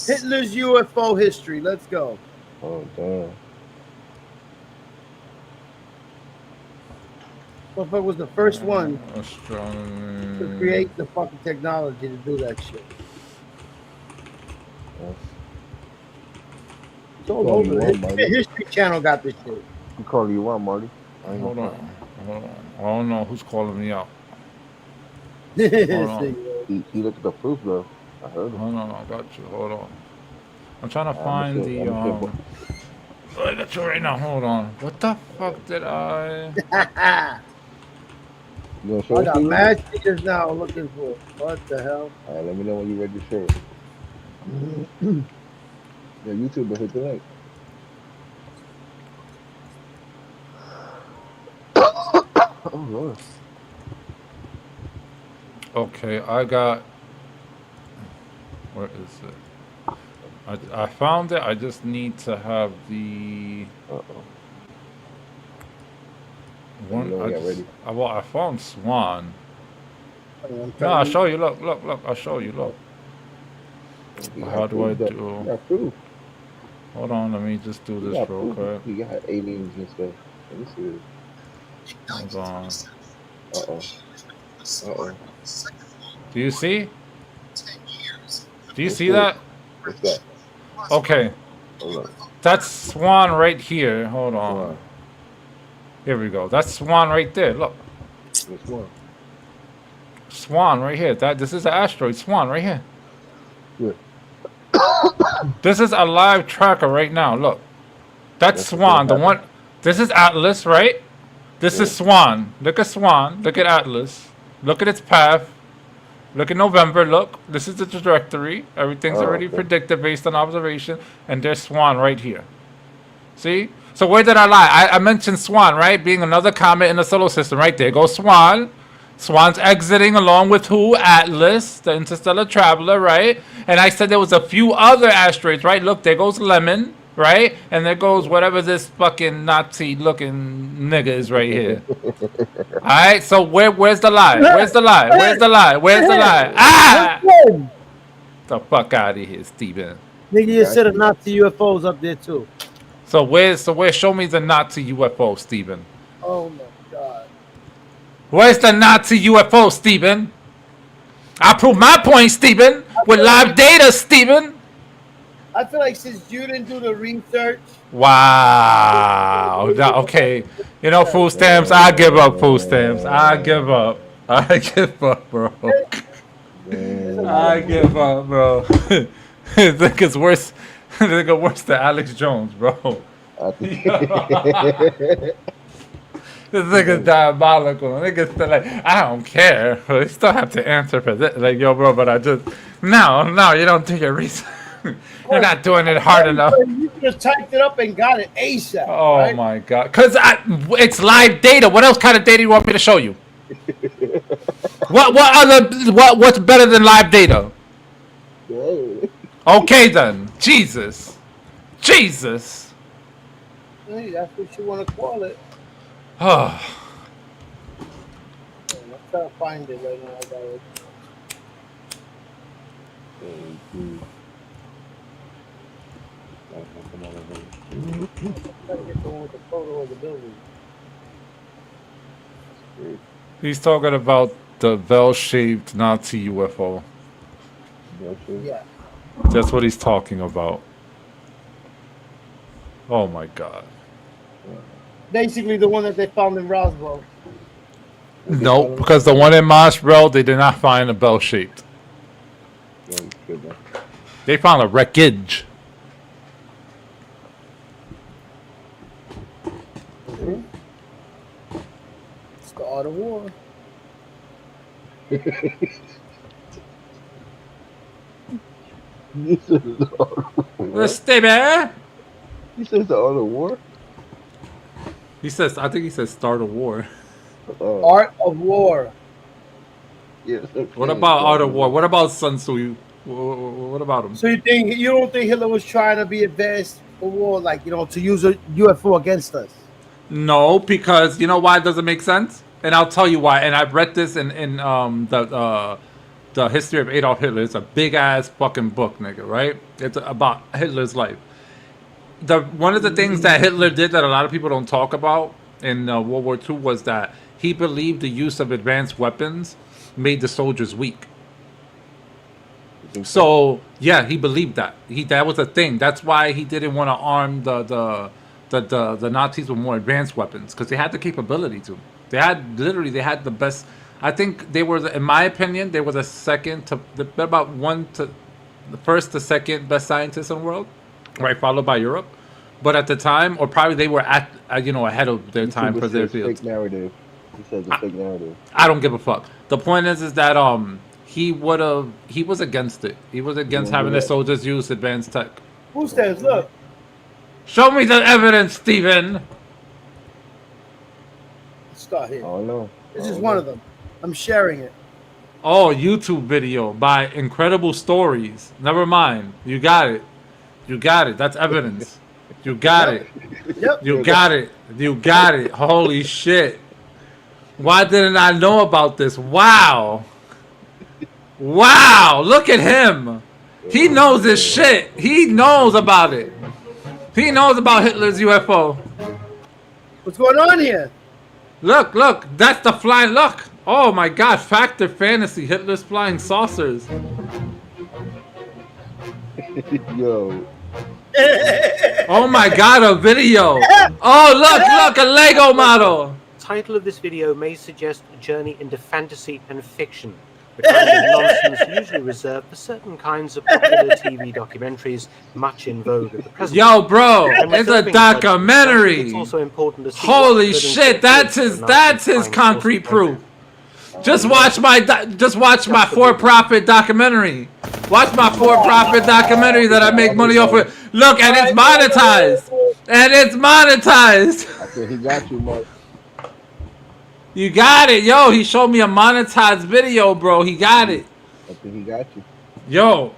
Hitler's UFO history. Let's go. Oh, damn. Motherfucker was the first one to Astronomy. create the fucking technology to do that shit. Yes. It's all Oh, over. you The want, Marty? History Channel got this shit. You calling you what, Marty? I ain't Hold gonna on. I don't know who's calling me out. See, He looked at the proof, though. I heard him. Hold on, I got you. Hold on. I'm trying to I'm find gonna the say- I got you right now. Hold on. What the fuck did I? You gonna show I us, got Steven? mad stickers now looking for. What the hell? All right, let me know when you're ready to show it. Yeah, YouTube will hit the link. Oh, Lord. Okay, I got. Where is it? I found it. I just need to have the Uh-oh. one. know I, we got just, ready. well, I found Swan. I'm No, telling I'll you. show you. Look. I'll show you. Look. You How got do I proof, though. do? You got proof. Hold on. Let me just do You this got real proof. quick. You got aliens and stuff. Let me see this. Hold on. Uh-oh. Uh-oh. Do you see? Do you What's see that? that? What's that? Okay. Hold on. That's Swan right here. Hold on. Swan. Here we go. That's Swan right there. Look. Which one? Swan right here. This is an asteroid. Swan right here. Good. This is a live tracker right now. Look. That's That's Swan. The what one. This is Atlas, right? This Yeah. is Swan. Look at Swan. Look at Atlas. Look at its path. Look at November. Look. This is the trajectory. Everything's Oh, already okay. predicted based on observation. And there's Swan right here. See? So where did I lie? I mentioned Swan, right? Being another comet in the solar system. Right there goes Swan. Swan's exiting along with who? Atlas, the interstellar traveler, right? And I said there was a few other asteroids, right? Look, there goes Lemon, right? And there goes whatever this fucking Nazi-looking nigga is right here. All right, so where's the lie? Where's the lie? Where's the lie? Where's the lie? Ah! The fuck out of here, Steven. Nigga, you said a Nazi UFOs up there too. So where? Show me the Nazi UFO, Steven. Oh my god. Where's the Nazi UFO, Steven? I prove my point, Steven, with live data, Steven. I feel like since you didn't do the research, Wow. Okay. You know, food stamps. I give up, food stamps. I give up. I give up, bro. I give up, bro. I think it's worse. I think it's worse than Alex Jones, bro. I think This nigga's diabolical. Niggas still like, I don't care. But they still have to answer for this. Like, yo, bro, but I just... No, you don't do your research. You're not doing it hard enough. you just typed it up and got it ASAP. Oh, right? my God. Because it's live data. What else kind of data you want me to show you? What's better than live data? Whoa. Okay, then. Jesus. Hey, that's what you want to call it. Oh, I'm trying to find it right now. I got it. I'm trying to get the one with the photo of the building. he's talking about the bell-shaped Nazi UFO. Yeah. That's what he's talking about. Oh my god. Basically, the one that they found in Roswell. Nope, because the one in Mossbro, they did not find a bell-shaped. They found a wreckage. It's the Art of War. He says the Art of War. Let's stay there. He says the Art of War. He says, I think he says start a war. Art of War. Yes. What about Art of War? What about Sun Tzu? What about him? So you don't think Hitler was trying to be advanced for war, like, you know, to use a UFO against us? No, because you know why it doesn't make sense? And I'll tell you why. And I've read this in the history of Adolf Hitler. It's a big ass fucking book, nigga, right? It's about Hitler's life. One of the things that Hitler did that a lot of people don't talk about in World War II was that he believed the use of advanced weapons made the soldiers weak. So yeah, he believed that. That was a thing. That's why he didn't want to arm the Nazis with more advanced weapons, because they had the capability to. They had the best. I think they were, in my opinion, they were the first to second best scientists in the world, right, followed by Europe. But at the time, or probably they were ahead of their time for their fields. Fake narrative. He says a fake narrative. I don't give a fuck. The point is that he was against it. He was against having the soldiers use advanced tech. Who says, look? Show me the evidence, Steven. Let's start here. Oh no. This is one of them. I'm sharing it. Oh, YouTube video by Incredible Stories. Never mind. You got it. You got it. That's evidence. You got it. Yep. You got it. You got it. Holy shit. Why didn't I know about this? Wow. Wow. Look at him. He knows this shit. He knows about it. He knows about Hitler's UFO. What's going on here? Look, look. That's the flying. Look. Oh my god. Fact or fantasy. Hitler's flying saucers. Yo. Oh my god, a video. Oh, look, a Lego model. The title of this video may suggest a journey into fantasy and fiction, the kind of nonsense usually reserved for certain kinds of popular TV documentaries much in vogue at the present. Yo, bro, And it's a reserving such documentary. It's also important to see Holy what shit, that's his concrete proof. Just watch my for-profit documentary. Watch my for-profit documentary that I make money off of. Look, and it's monetized. And it's monetized. I said he got you, Mark. You got it, yo. He showed me a monetized video, bro. He got it. I think he got you. Yo,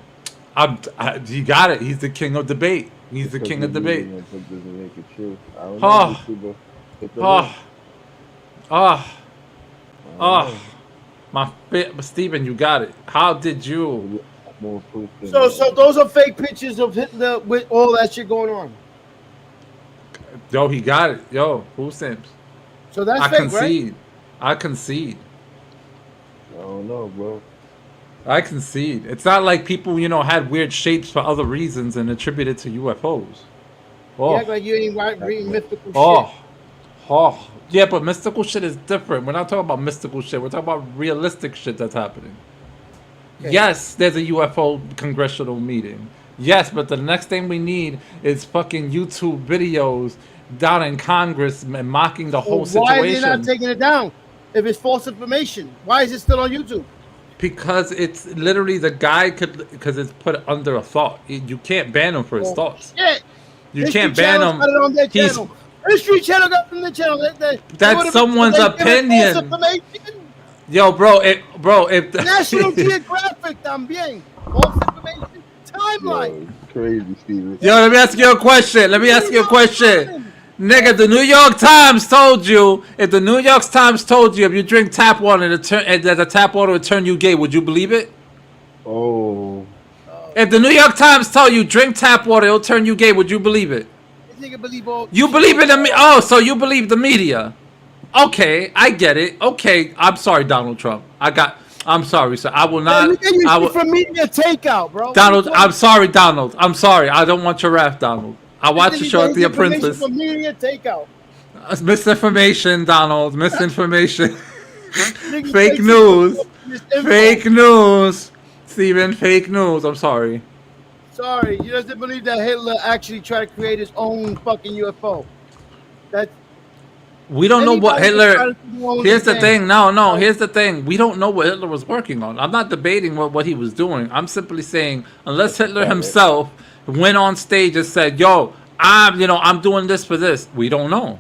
he got it. He's the king of debate. He's the king of debate. Doesn't make it true. I don't Oh. know. Oh, Steven, you got it. How did you? More proof than So those are fake pictures of Hitler with all that shit going on. Yo, he got it. Yo, who Sims? So that's I fake, concede. right? I concede. I don't know, bro. I concede. It's not like people, had weird shapes for other reasons and attributed to UFOs. You Oh, act like you ain't reading mythical oh, shit. oh. Yeah, but mystical shit is different. We're not talking about mystical shit. We're talking about realistic shit that's happening. Okay. Yes, there's a UFO congressional meeting. Yes, but the next thing we need is fucking YouTube videos down in Congress and mocking the whole Well, why are they situation. not taking it down? If it's false information, why is it still on YouTube? Because it's literally because it's put under a thought. You can't ban him for his thoughts. Shit. You History can't ban Channel's him. got it on their He's channel. History Channel got it on the channel. That's someone's opinion. Yo, bro, if National Geographic también. False information. Timeline. Yo, crazy, Steven. Yo, let me ask you a question. Nigga, the New York Times told you, if the New York Times told you if you drink tap water and that the tap water would turn you gay, would you believe it? Oh, If the New York Times told you drink tap water, it'll turn you gay, would you believe it? This nigga believe all. You believe in oh, so you believe the media. Okay, I get it. Okay, I'm sorry, Donald Trump. I'm sorry, sir. I will not. I will, from media takeout, bro. Donald, I'm sorry, Donald. I'm sorry. I don't want your wrath, Donald. I watched the show at The Apprentice. From media takeout. Misinformation, Donald. Misinformation. Nigga, Fake news. Fake news. Steven, fake news. I'm sorry. Sorry, you doesn't believe that Hitler actually tried to create his own fucking UFO. That's We don't know what Hitler. Here's the thing. No. No. Here's the thing. We don't know what Hitler was working on. I'm not debating what he was doing. I'm simply saying, unless Hitler himself went on stage and said, "Yo, I'm doing this for this," we don't know.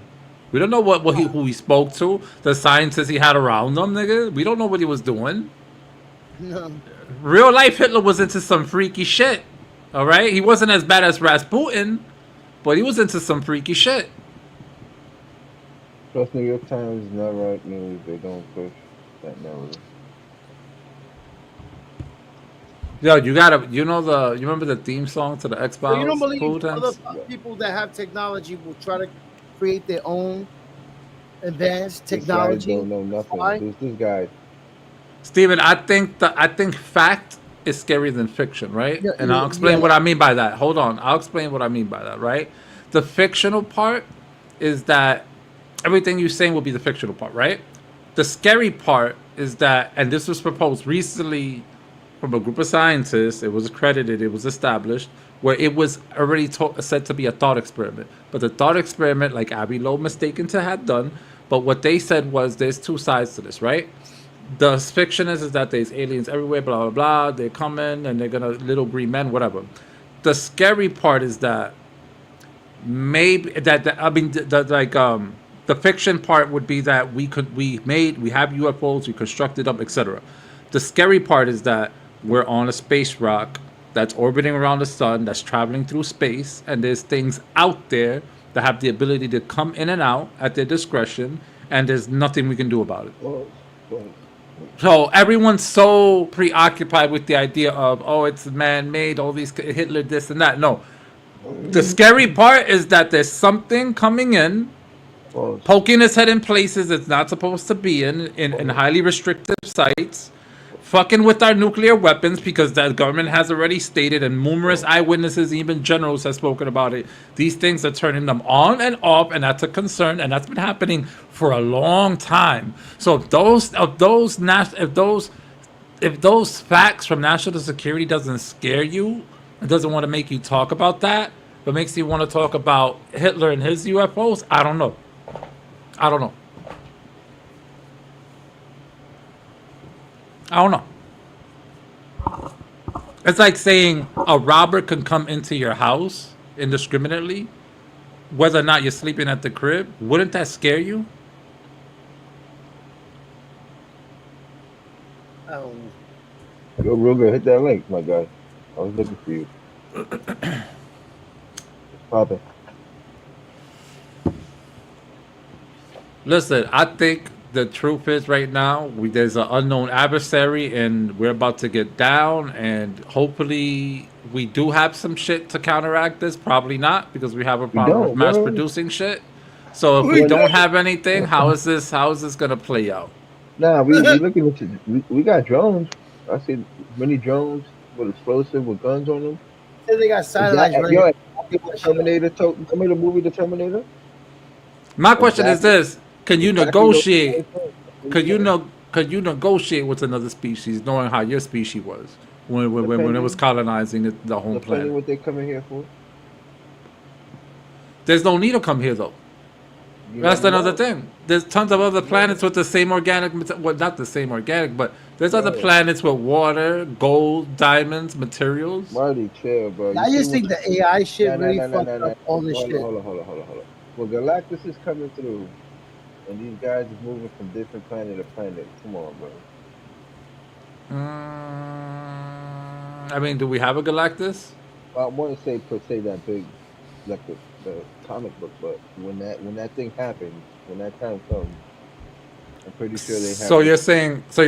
We don't know who he spoke to, the scientists he had around him, nigga. We don't know what he was doing. No. Real life Hitler was into some freaky shit. All right, he wasn't as bad as Rasputin, but he was into some freaky shit. plus New York Times is not right news. They don't push that narrative. Yo, you remember the theme song to the Xbox? So you don't believe Cool other Times? people that have technology will try to create their own advanced This guy technology? don't know nothing. Why? Who's this guy? Steven, I think fact is scarier than fiction, right? Yeah, And I'll yeah, explain yeah. what I mean by that. Hold on. I'll explain what I mean by that, right? The fictional part is that everything you're saying will be the fictional part, right? The scary part is that, and this was proposed recently from a group of scientists, it was accredited, it was established, where it was already said to be a thought experiment. But the thought experiment, like Abbey Lowe mistaken to have done, but what they said was there's two sides to this, right? The fiction is that there's aliens everywhere, blah, blah, blah. They're coming and they're gonna, little green men, whatever. The scary part is that maybe the fiction part would be that we have UFOs, we constructed them, etc. The scary part is that we're on a space rock that's orbiting around the sun, that's traveling through space, and there's things out there that have the ability to come in and out at their discretion, and there's nothing we can do about it. Well, So everyone's so preoccupied with the idea of, oh, it's man-made, all these Hitler, this and that. No, the scary part is that there's something coming in, poking its head in places it's not supposed to be in highly restrictive sites, fucking with our nuclear weapons, because the government has already stated, and numerous eyewitnesses, even generals, have spoken about it. These things are turning them on and off, and that's a concern, and that's been happening for a long time. So if those facts from national security doesn't scare you, it doesn't want to make you talk about that, but makes you want to talk about Hitler and his UFOs, I don't know. I don't know. It's like saying a robber can come into your house indiscriminately, whether or not you're sleeping at the crib. Wouldn't that scare you? Oh, Yo, Ruger, hit that link, my guy. I was looking for you. It's popping. Listen, I think the truth is right now, there's an unknown adversary, and we're about to get down, and hopefully we do have some shit to counteract this. Probably not, because we have a problem with mass producing shit. So if we don't have anything, how is this gonna play out? Nah, we looking into. We got drones. I see many drones with explosive with guns on them. they got satellites. Yo, Terminator. Remember the movie The Terminator? My question is this: can you negotiate? Could you negotiate with another species, knowing how your species was when it was colonizing the home Depending planet? what they coming here for. There's no need to come here though. That's another thing. There's tons of other planets with the same organic, well, not the same organic, but there's other planets with water, gold, diamonds, materials. Marty, chill, bro. I just think the AI shit really Nah, fucked up all this shit. Hold on. Well, Galactus is coming through, and these guys is moving from different planet to planet. Come on, bro. I mean, do we have a Galactus? I want to say per se that big, like the comic book. But when that thing happens, when that time comes, I'm pretty sure they have. So you're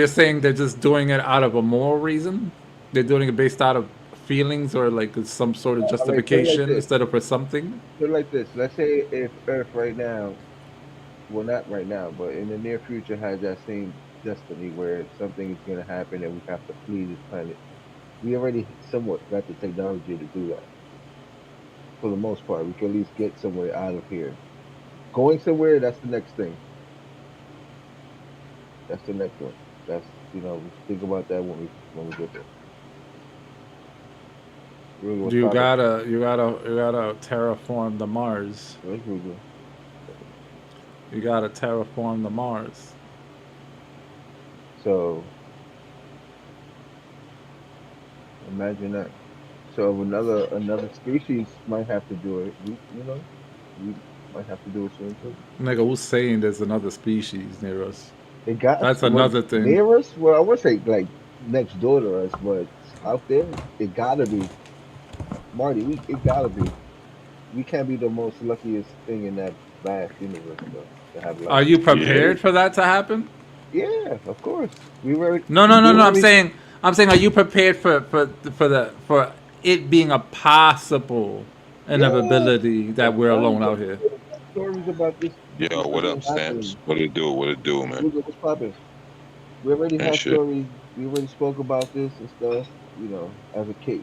saying they're just doing it out of a moral reason? They're doing it based out of feelings or like it's some sort of justification this. instead of for something? Put it like this. Let's say if Earth right now, well, not right now, but in the near future has that same destiny where something is going to happen and we have to flee this planet. We already somewhat got the technology to do that. For the most part, we can at least get somewhere out of here. Going somewhere, that's the next thing. That's the next one. That's we think about that when we get there. Really, what's You poppin'? gotta terraform the Mars. Where's Google? You gotta terraform the Mars. So imagine that. So if another species might have to do it, we might have to do it soon too. Nigga, who's saying there's another species near us? It got That's another thing. near us. Well, I would say like next door to us, but out there, it gotta be. Marty, it gotta be. We can't be the most luckiest thing in that vast universe though, to have life. Are you prepared for that to happen? Yeah, of course. We were. No. I'm saying, are you prepared for it being a possible inevitability that we're alone out here? Stories about this. Yo, what up, Stamps? What it do? What it do, man? What's poppin'? We already Ain't have shit. stories. We already spoke about this and stuff. As a kid,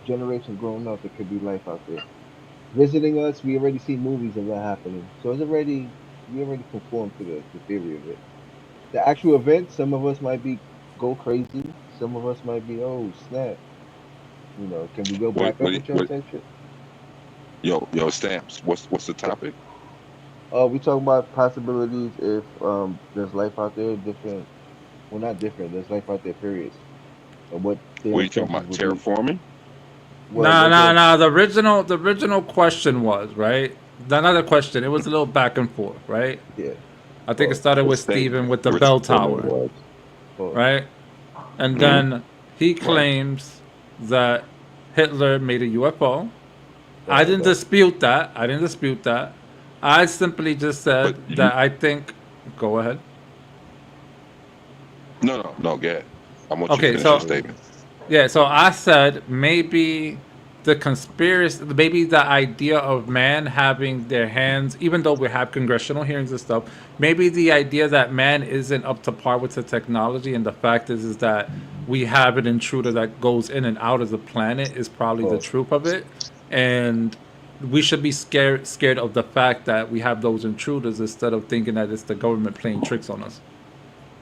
generation growing up, it could be life out there. Visiting us, we already see movies of that happening. So we already conform to the theory of it. The actual event, some of us might go crazy. Some of us might be, oh snap. Can we go back up with your type shit? Yo, Stamps. What's the topic? We talk about possibilities if there's life out there different. Well, not different. There's life out there, period. And what What are you talking about? Terraforming? Nah. The original question was, right? Another question. It was a little back and forth, right? Yeah. I think it started with Steven with the bell tower, right? And then he claims that Hitler made a UFO. I didn't dispute that. I simply just said that I think. Go ahead. No, go ahead. I want you to finish your statement. Yeah, so I said maybe the conspiracy, maybe the idea of man having their hands, even though we have congressional hearings and stuff, maybe the idea that man isn't up to par with the technology, and the fact is that we have an intruder that goes in and out of the planet is probably the truth of it, and we should be scared of the fact that we have those intruders instead of thinking that it's the government playing tricks on us.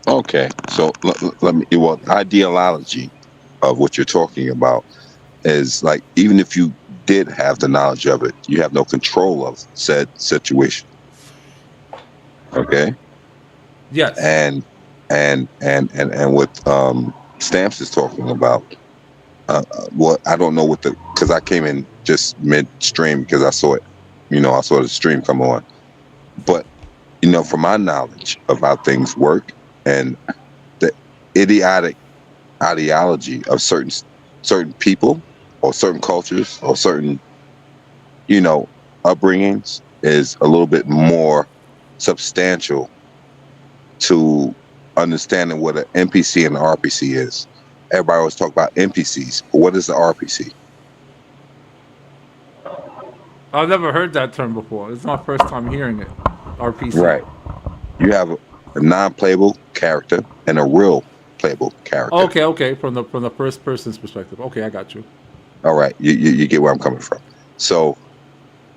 Okay, so let me. Well, ideology of what you're talking about is like, even if you did have the knowledge of it, you have no control of said situation. Okay. Yes. And what Stamps is talking about. Well, I don't know because I came in just midstream because I saw it. I saw the stream come on. But from my knowledge of how things work and the idiotic ideology of certain people or certain cultures or certain upbringings is a little bit more substantial to understanding what an NPC and an RPC is. Everybody always talk about NPCs, but what is the RPC? I've never heard that term before. It's my first time hearing it. RPC. Right. You have a non-playable character and a real playable character. Okay. From the first person's perspective. Okay, I got you. All right. You get where I'm coming from. So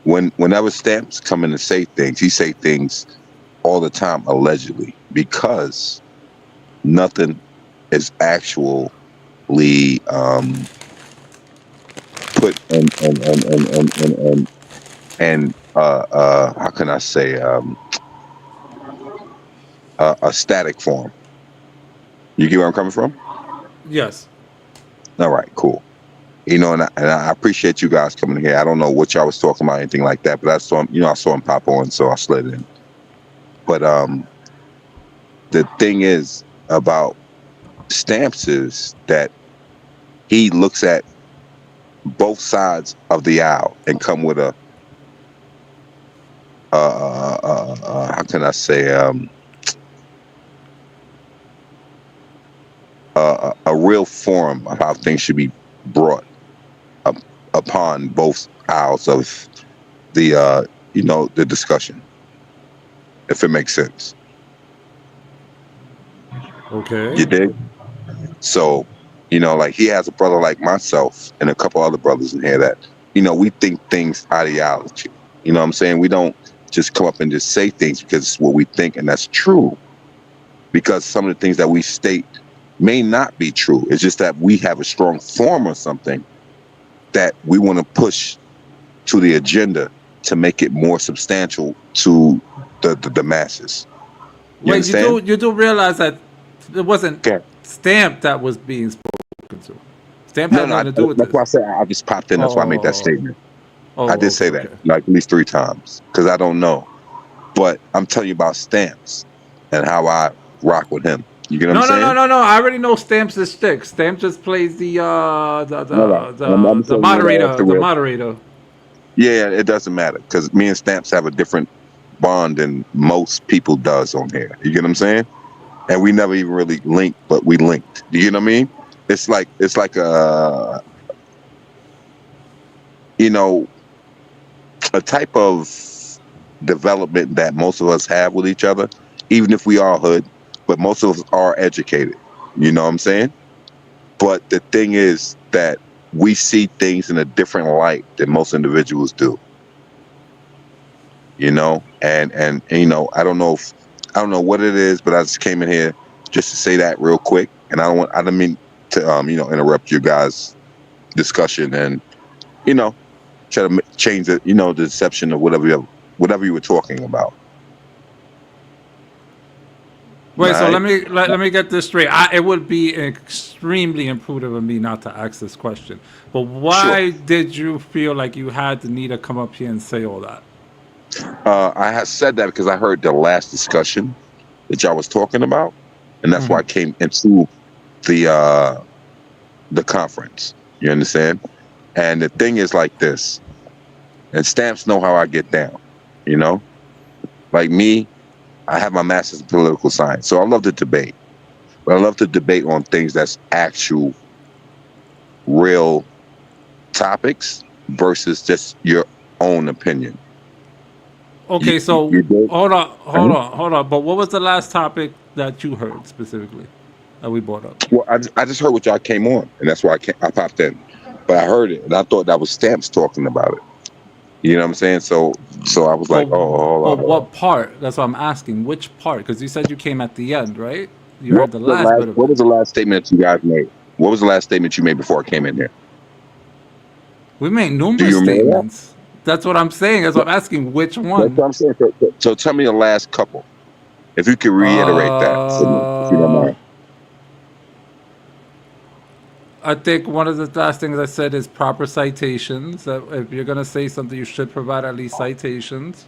whenever Stamps come in and say things, he say things all the time allegedly, because nothing is actually put in how can I say a static form. You get where I'm coming from? Yes. All right, cool. And I appreciate you guys coming here. I don't know what y'all was talking about, anything like that, but I saw him pop on, so I slid in. But the thing is about Stamps is that he looks at both sides of the aisle and come with how can I say, a real forum of how things should be brought up upon both aisles of the the discussion, if it makes sense. Okay. You dig? So, like he has a brother like myself and a couple other brothers in here that, we think things ideology. You know what I'm saying? We don't just come up and just say things because it's what we think, and that's true. Because some of the things that we state may not be true. It's just that we have a strong form or something that we want to push to the agenda to make it more substantial to the masses. You Wait, understand? you do realize that it wasn't Okay. Stamp that was being spoken to. Stamp No, had no, nothing to do with that's this. why I said I just popped in. That's why I made that statement. I did say that okay. like at least 3 times because I don't know, but I'm telling you about Stamps and how I rock with him. You get what I'm saying? No. I already know Stamps is stick. Stamp just plays the I'm the saying moderator. that's The real. moderator. Yeah, it doesn't matter because me and Stamps have a different bond than most people does on here. You get what I'm saying? And we never even really linked, but we linked. Do you get what I mean? It's like a type of development that most of us have with each other, even if we are hood, but most of us are educated. You know what I'm saying? But the thing is that we see things in a different light than most individuals do. And I don't know what it is, but I just came in here just to say that real quick, and I don't mean to interrupt your guys' discussion and try to change the the deception of whatever you were talking about. Wait, so Right? let me get this straight. It would be extremely imprudent of me not to ask this question. But why did you feel like you had the need to come up here and say all that? I had said that because I heard the last discussion that y'all was talking about, and that's why I came into the conference. You understand? And the thing is like this, and Stamps know how I get down. Like me, I have my master's in political science, so I love to debate. But I love to debate on things that's actual, real topics versus just your own opinion. Okay, so You did? hold on. But what was the last topic that you heard specifically that we brought up? Well, I just heard what y'all came on, and that's why I popped in. But I heard it, and I thought that was Stamps talking about it. You know what I'm saying? So I was like, hold on. What part? That's what I'm asking. Which part? Because you said you came at the end, right? You heard the last bit of What it. was the last statement that you guys made? What was the last statement you made before I came in here? We made Do numerous you remember that? statements. That's what I'm saying. That's what I'm asking. Which That's one? what I'm saying. So tell me the last couple. If you could reiterate that, for me, if you don't mind. I think one of the last things I said is proper citations. That if you're gonna say something, you should provide at least citations.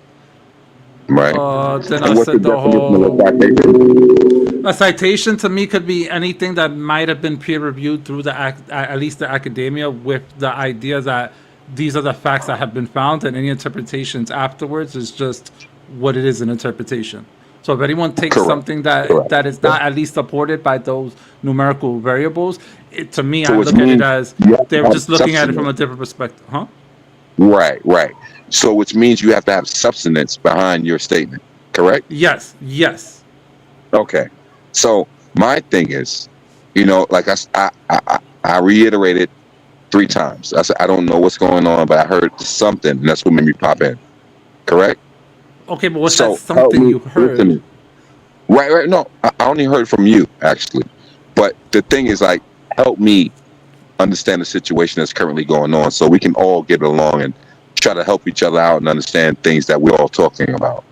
Right. Then I And what's the said the definition of whole a citation? a citation to me could be anything that might have been peer reviewed through at least the academia with the idea that these are the facts that have been found, and any interpretations afterwards is just what it is, an interpretation. So if anyone takes Correct. something that is not at least supported by those numerical variables, to me, So I which look at it means as you have they to were have just looking at it from substance. a different perspective, huh? Right. So which means you have to have substance behind your statement, correct? Yes. Okay. So my thing is, like I reiterated 3 times. I said I don't know what's going on, but I heard something, and that's what made me pop in. Correct? Okay, but what's So that something you heard? listen. Right. No, I only heard from you actually, but the thing is, like, help me understand the situation that's currently going on, so we can all get along and try to help each other out and understand things that we're all talking about.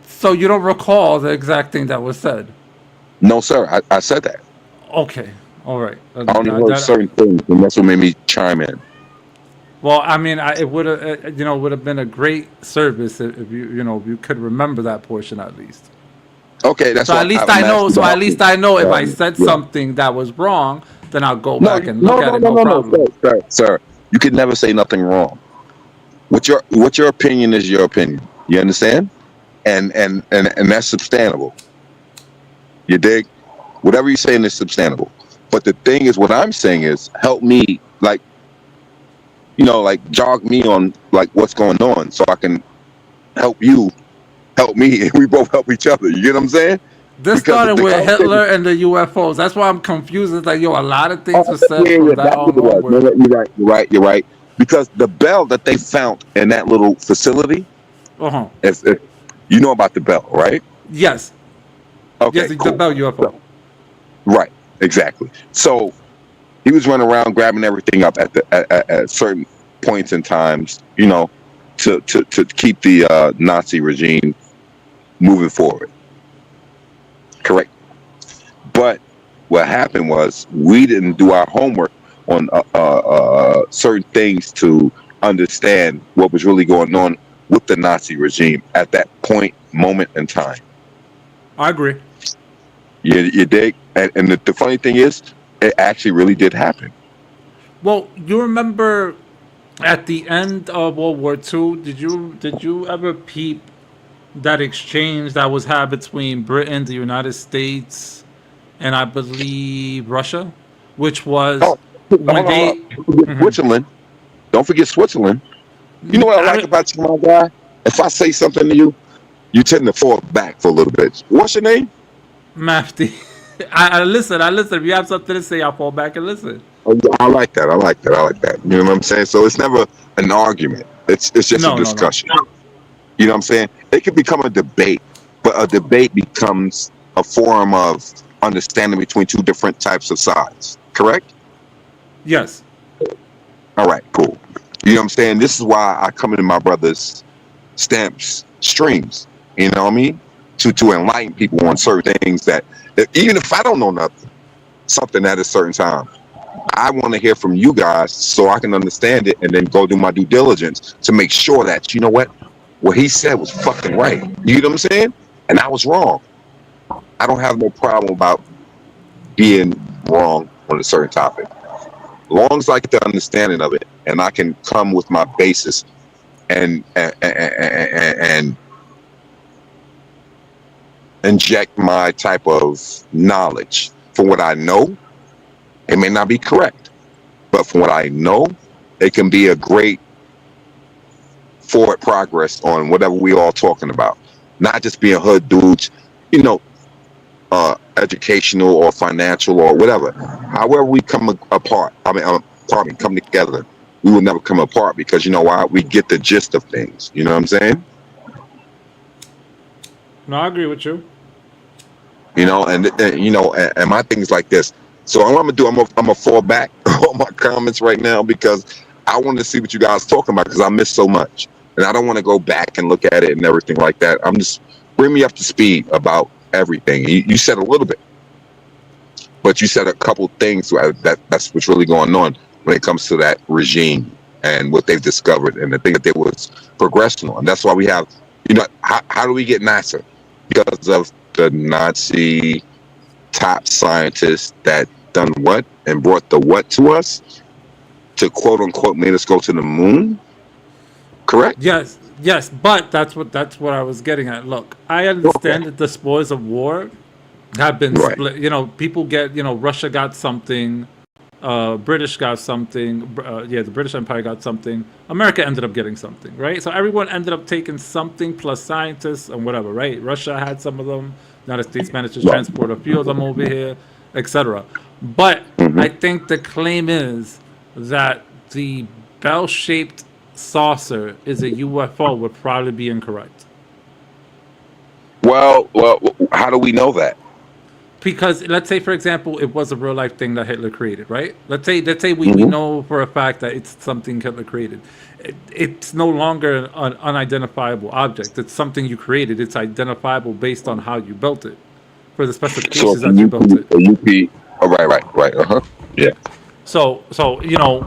So you don't recall the exact thing that was said? No, sir. I said that. Okay, all right. I only heard certain things, and that's what made me chime in. Well, I mean, it would have, would have been a great service if if you could remember that portion at least. Okay, that's So why at least I'm I know. asking So about at least I know if I yeah. said something that was wrong, then I'll go No, back and look at it. No problem. sir. You can never say nothing wrong. What your opinion is your opinion. You understand? And that's substantiable. You dig? Whatever you're saying is substantiable. But the thing is, what I'm saying is, help me, like, like jog me on like what's going on, so I can help you, help me, and we both help each other. You get what I'm saying? This started with Hitler and the UFOs. That's why I'm confused. It's like, yo, a lot of things were said from that on onward. You're right. Because the bell that they found in that little facility, if you know about the bell, right? Yes. Okay, yes, cool. The bell UFO. Right, exactly. So he was running around grabbing everything up at certain points in times, to keep the Nazi regime moving forward. Correct. But what happened was we didn't do our homework on certain things to understand what was really going on with the Nazi regime at that moment in time. I agree. You dig? And the funny thing is, it actually really did happen. Well, you remember at the end of World War II, did you ever peep that exchange that was had between Britain, the United States, and I believe Russia, which was when they Switzerland. Don't forget Switzerland. You know what I like about you, my guy? If I say something to you, you tend to fall back for a little bit. What's your name? Mafty. I listen. If you have something to say, I'll fall back and listen. Oh, yeah, I like that. You know what I'm saying? So it's never an argument. It's just a discussion. No. You know what I'm saying? It can become a debate, but a debate becomes a forum of understanding between two different types of sides. Correct? Yes. All right, cool. You know what I'm saying? This is why I come into my brother's streams. You know what I mean? To enlighten people on certain things that even if I don't know something at a certain time, I want to hear from you guys so I can understand it and then go do my due diligence to make sure that, you know what he said was fucking right. You know what I'm saying? And I was wrong. I don't have no problem about being wrong on a certain topic. As long as I get the understanding of it and I can come with my basis and inject my type of knowledge from what I know. It may not be correct, but from what I know, it can be a great forward progress on whatever we all talking about. Not just being hood dudes, educational or financial or whatever. However we come apart, come together, we will never come apart because you know why? We get the gist of things. You know what I'm saying? No, I agree with you. And my thing's like this. So all I'm gonna do, I'm gonna fall back on my comments right now because I want to see what you guys talking about because I missed so much, and I don't want to go back and look at it and everything like that. I'm just bring me up to speed about everything. You said a little bit, but you said a couple things that's what's really going on when it comes to that regime and what they've discovered and the thing that they was progressing on. That's why we have, how do we get NASA? Because of the Nazi top scientists that done what and brought the what to us to quote unquote made us go to the moon. Correct? Yes, but that's what I was getting at. Look, I understand that the spoils of war have been split. People get, Russia got something, British got something, the British Empire got something, America ended up getting something, right? So everyone ended up taking something plus scientists and whatever, right? Russia had some of them, the United States managed to transport a few of them over here, etc. But I think the claim is that the bell-shaped saucer is a UFO would probably be incorrect. Well, how do we know that? Because let's say, for example, it was a real life thing that Hitler created, right? Let's say we know for a fact that it's something Hitler created. It's no longer an unidentifiable object. It's something you created. It's identifiable based on how you built it, for the specifications that you built it. Right. Yeah. So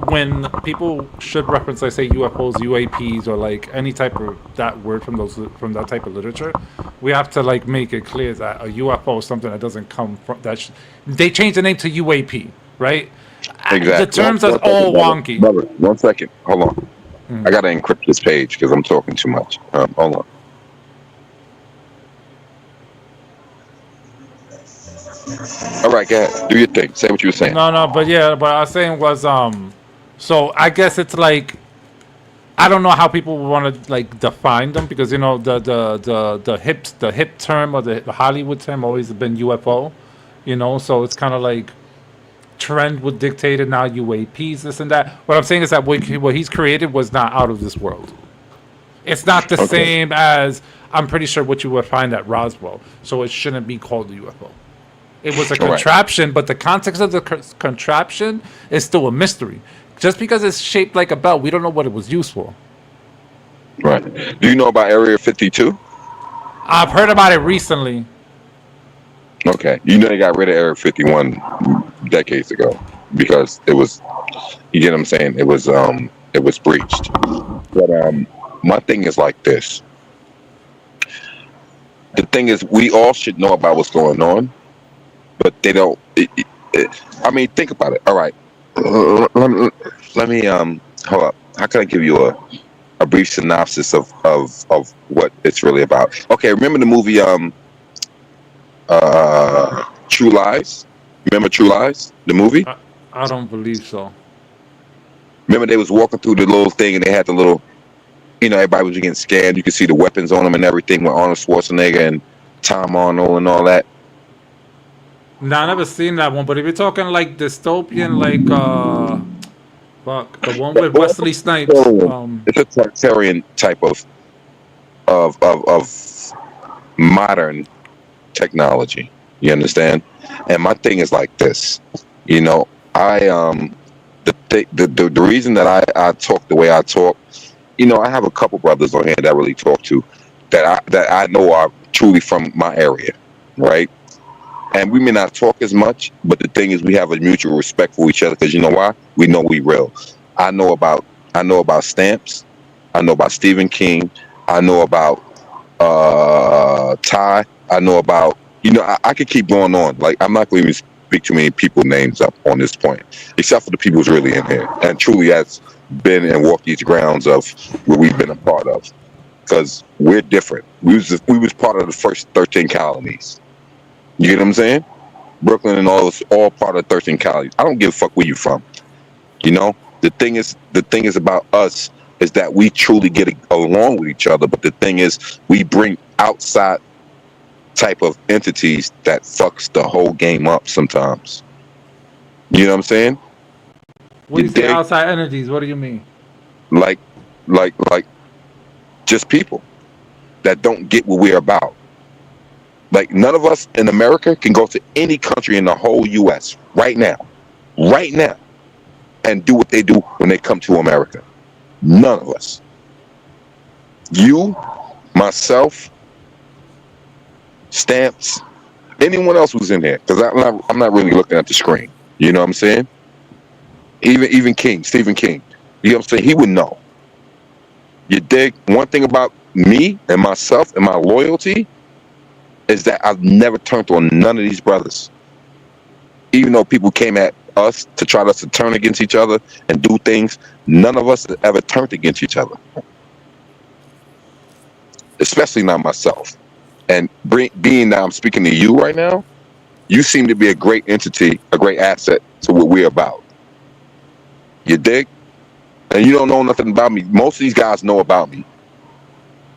when people should reference, like, say, UFOs, UAPs, or like any type of that word from that type of literature, we have to like make it clear that a UFO is something that doesn't come from that. They changed the name to UAP, right? Exactly. The terms are all wonky. Brother, 1 second. Hold on. I gotta encrypt this page because I'm talking too much. Hold on. All right, go ahead. Do your thing. Say what you were saying. No, but yeah, what I was saying was so I guess it's like I don't know how people want to like define them because you know the hip term or the Hollywood term always has been UFO, you know, so it's kind of like trend would dictate it now UAPs this and that. What I'm saying is that what he's created was not out of this world. It's not the same as I'm pretty sure what you would find at Roswell, so it shouldn't be called a UFO. It was a contraption, but the context of the contraption is still a mystery. Just because it's shaped like a belt, we don't know what it was used for. Right. Do you know about Area 52? I've heard about it recently. Okay. You know they got rid of Area 51 decades ago because it was, you get what I'm saying? It was breached. But my thing is like this. The thing is, we all should know about what's going on, but they don't. I mean, think about it. All right. Let me hold up. How can I give you a brief synopsis of what it's really about? Okay, remember the movie True Lies? Remember True Lies, the movie? I don't believe so. Remember they was walking through the little thing and they had the little, you know, everybody was getting scanned. You could see the weapons on them and everything with Arnold Schwarzenegger and Tom Arnold and all that. No, I never seen that one. But if you're talking like dystopian, like fuck, the one with Wesley Snipes. It's a Tartarian type of modern technology. You understand? And my thing is like this. You know, the reason that I talk the way I talk, you know, I have a couple brothers on here that I really talk to that I know are truly from my area, right? And we may not talk as much, but the thing is we have a mutual respect for each other because you know why? We know we real. I know about Stamps. I know about Stephen King. I know about Ty. I know about, you know, I could keep going on. Like, I'm not going to even speak too many people names up on this point, except for the people who's really in here and truly has been and walked these grounds of what we've been a part of. Because we're different. We was part of the first 13 colonies. You get what I'm saying? Brooklyn and all part of 13 colonies. I don't give a fuck where you from. You know, the thing is about us is that we truly get along with each other. But the thing is, we bring outside type of entities that fucks the whole game up sometimes. You know what I'm saying? When you say outside entities, what do you mean? Like just people that don't get what we're about. Like, none of us in America can go to any country in the whole U.S. right now, and do what they do when they come to America. None of us. You, myself, Stamps, anyone else who's in here, because I'm not really looking at the screen. You know what I'm saying? Even King, Stephen King. You know what I'm saying? He would know. You dig? One thing about me and myself and my loyalty is that I've never turned on none of these brothers. Even though people came at us to try to turn against each other and do things, none of us have ever turned against each other. Especially not myself. And being that I'm speaking to you right now, you seem to be a great entity, a great asset to what we're about. You dig? And you don't know nothing about me. Most of these guys know about me.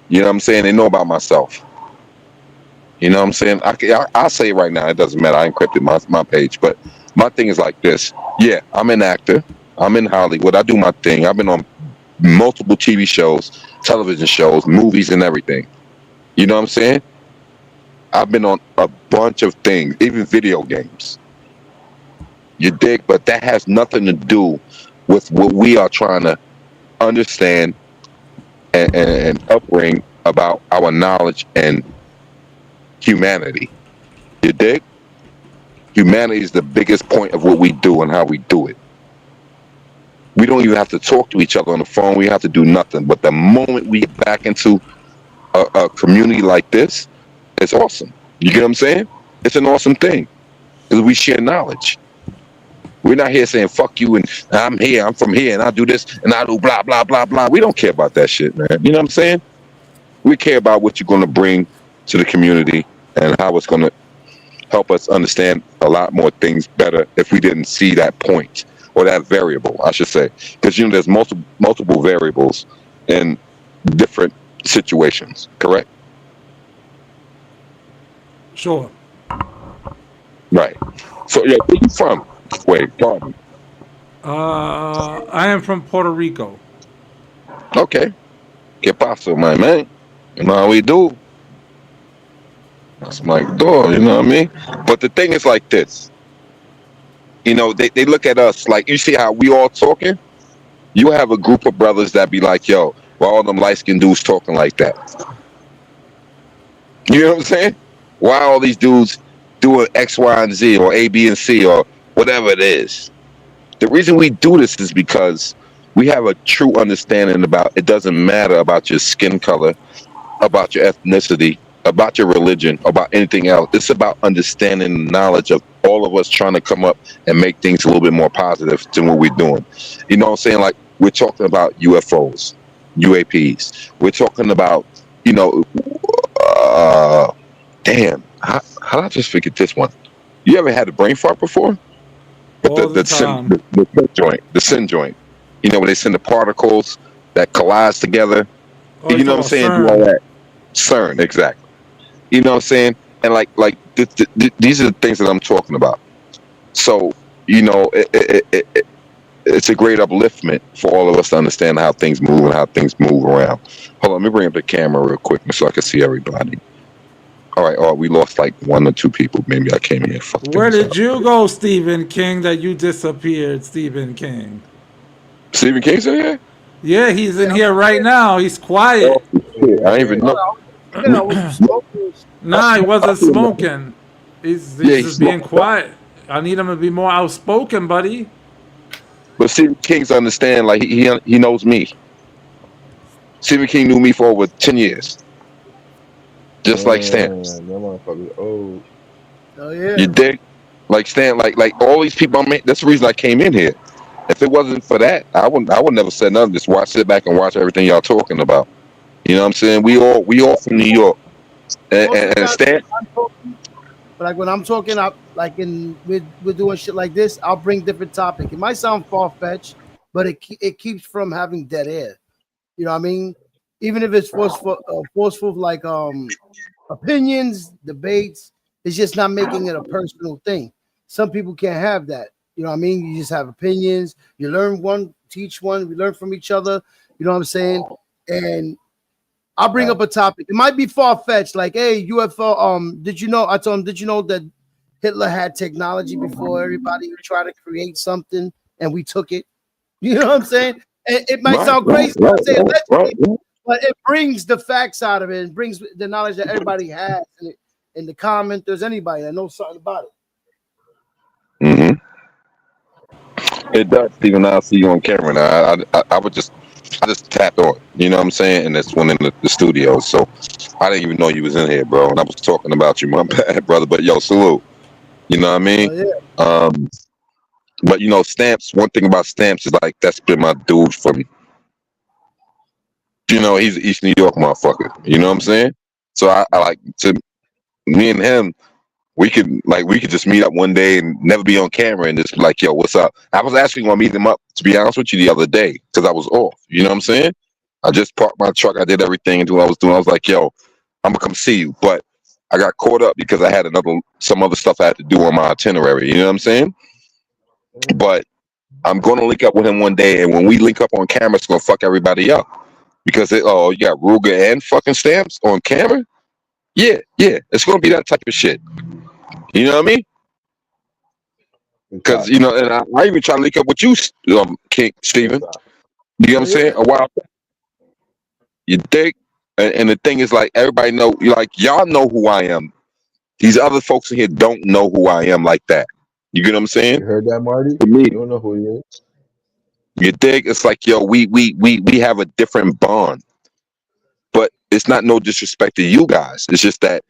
You know what I'm saying? They know about myself. You know what I'm saying? I'll say it right now. It doesn't matter. I encrypted my page. But my thing is like this. Yeah, I'm an actor. I'm in Hollywood. I do my thing. I've been on multiple TV shows, television shows, movies, and everything. You know what I'm saying? I've been on a bunch of things, even video games. You dig? But that has nothing to do with what we are trying to understand and upbring about our knowledge and humanity. You dig? Humanity is the biggest point of what we do and how we do it. We don't even have to talk to each other on the phone. We have to do nothing. But the moment we get back into a community like this, it's awesome. You get what I'm saying? It's an awesome thing because we share knowledge. We're not here saying fuck you and I'm here, I'm from here, and I do this and I do blah blah blah blah. We don't care about that shit, man. You know what I'm saying? We care about what you're gonna bring to the community and how it's gonna help us understand a lot more things better if we didn't see that point or that variable, I should say, because you know there's multiple variables in different situations. Correct? Sure. Right. So yeah, where you from? Wait, pardon. I am from Puerto Rico. Okay. ¿Qué paso, my man? You know how we do. That's my door, you know what I mean? But the thing is like this. You know, they look at us like, you see how we all talking? You have a group of brothers that be like, yo, why all them light-skinned dudes talking like that? You know what I'm saying? Why all these dudes doing X, Y, and Z or A, B, and C or whatever it is? The reason we do this is because we have a true understanding about it doesn't matter about your skin color, about your ethnicity, about your religion, about anything else. It's about understanding the knowledge of all of us trying to come up and make things a little bit more positive than what we're doing. You know what I'm saying? Like, we're talking about UFOs, UAPs. We're talking about, you know, damn, how did I just forget this one? You ever had a brain fart before? All the time. The sin joint. You know, when they send the particles that collides together. Oh, You know what I'm saying? Do all that. CERN, exactly. You know what I'm saying? And like these are the things that I'm talking about. So, you know, it's a great upliftment for all of us to understand how things move and how things move around. Hold on, let me bring up the camera real quick so I can see everybody. All right, we lost like 1 or 2 people. Maybe I came here. Where did you go, Stephen King, that you disappeared, Stephen King? Stephen King's in here? Yeah, he's in here right now. He's quiet. I ain't even know. You know, smoking. Nah, he wasn't smoking. He's Yeah, he's just being smoking. quiet. I need him to be more outspoken, buddy. But Stephen King's understand, like he knows me. Stephen King knew me for over 10 years. Just like Stamps. That motherfucker old. Oh yeah. You dig? Like Stan, like all these people. I mean, that's the reason I came in here. If it wasn't for that, I would never say nothing. Just sit back and watch everything y'all talking about. You know what I'm saying? We all from New York. And Stan. But like when I'm talking, we're doing shit like this, I'll bring different topic. It might sound far fetched, but it keeps from having dead air. You know what I mean? Even if it's forceful like opinions, debates, it's just not making it a personal thing. Some people can't have that. You know what I mean? You just have opinions. You learn one, teach one. We learn from each other. You know what I'm saying? And I'll bring up a topic. It might be far-fetched, like, hey, UFO, did you know? I told him, did you know that Hitler had technology before everybody tried to create something and we took it? You know what I'm saying? It might sound crazy, but it brings the facts out of it. It brings the knowledge that everybody has in the commenters, anybody that knows something about it. Mm-hmm. It does, Stephen. I see you on camera now. I just tapped on, you know what I'm saying? And that's one in the studio. So I didn't even know you was in here, bro. And I was talking about you, my bad, brother. But yo, salute. You know what I mean? Oh, yeah. But you know, Stamps, one thing about Stamps is like that's been my dude from, you know, he's an East New York motherfucker. You know what I'm saying? So I like to me and him, we could just meet up one day and never be on camera and just be like, yo, what's up? I was actually gonna meet him up, to be honest with you, the other day because I was off. You know what I'm saying? I just parked my truck, I did everything and do what I was doing. I was like, yo, I'm gonna come see you. But I got caught up because I had some other stuff I had to do on my itinerary. You know what I'm saying? But I'm gonna link up with him one day, and when we link up on camera, it's gonna fuck everybody up. Because you got Ruger and fucking Stamps on camera? Yeah, it's gonna be that type of shit. You know what I mean? Because you know, and I even try to link up with you, King Stephen. You know what I'm saying? A while back. You dig? And the thing is, like, everybody know, like, y'all know who I am. These other folks in here don't know who I am like that. You get what I'm saying? You heard that, Marty? To me, You don't know who he is. you dig? It's like, yo, we have a different bond. But it's not no disrespect to you guys. It's just that,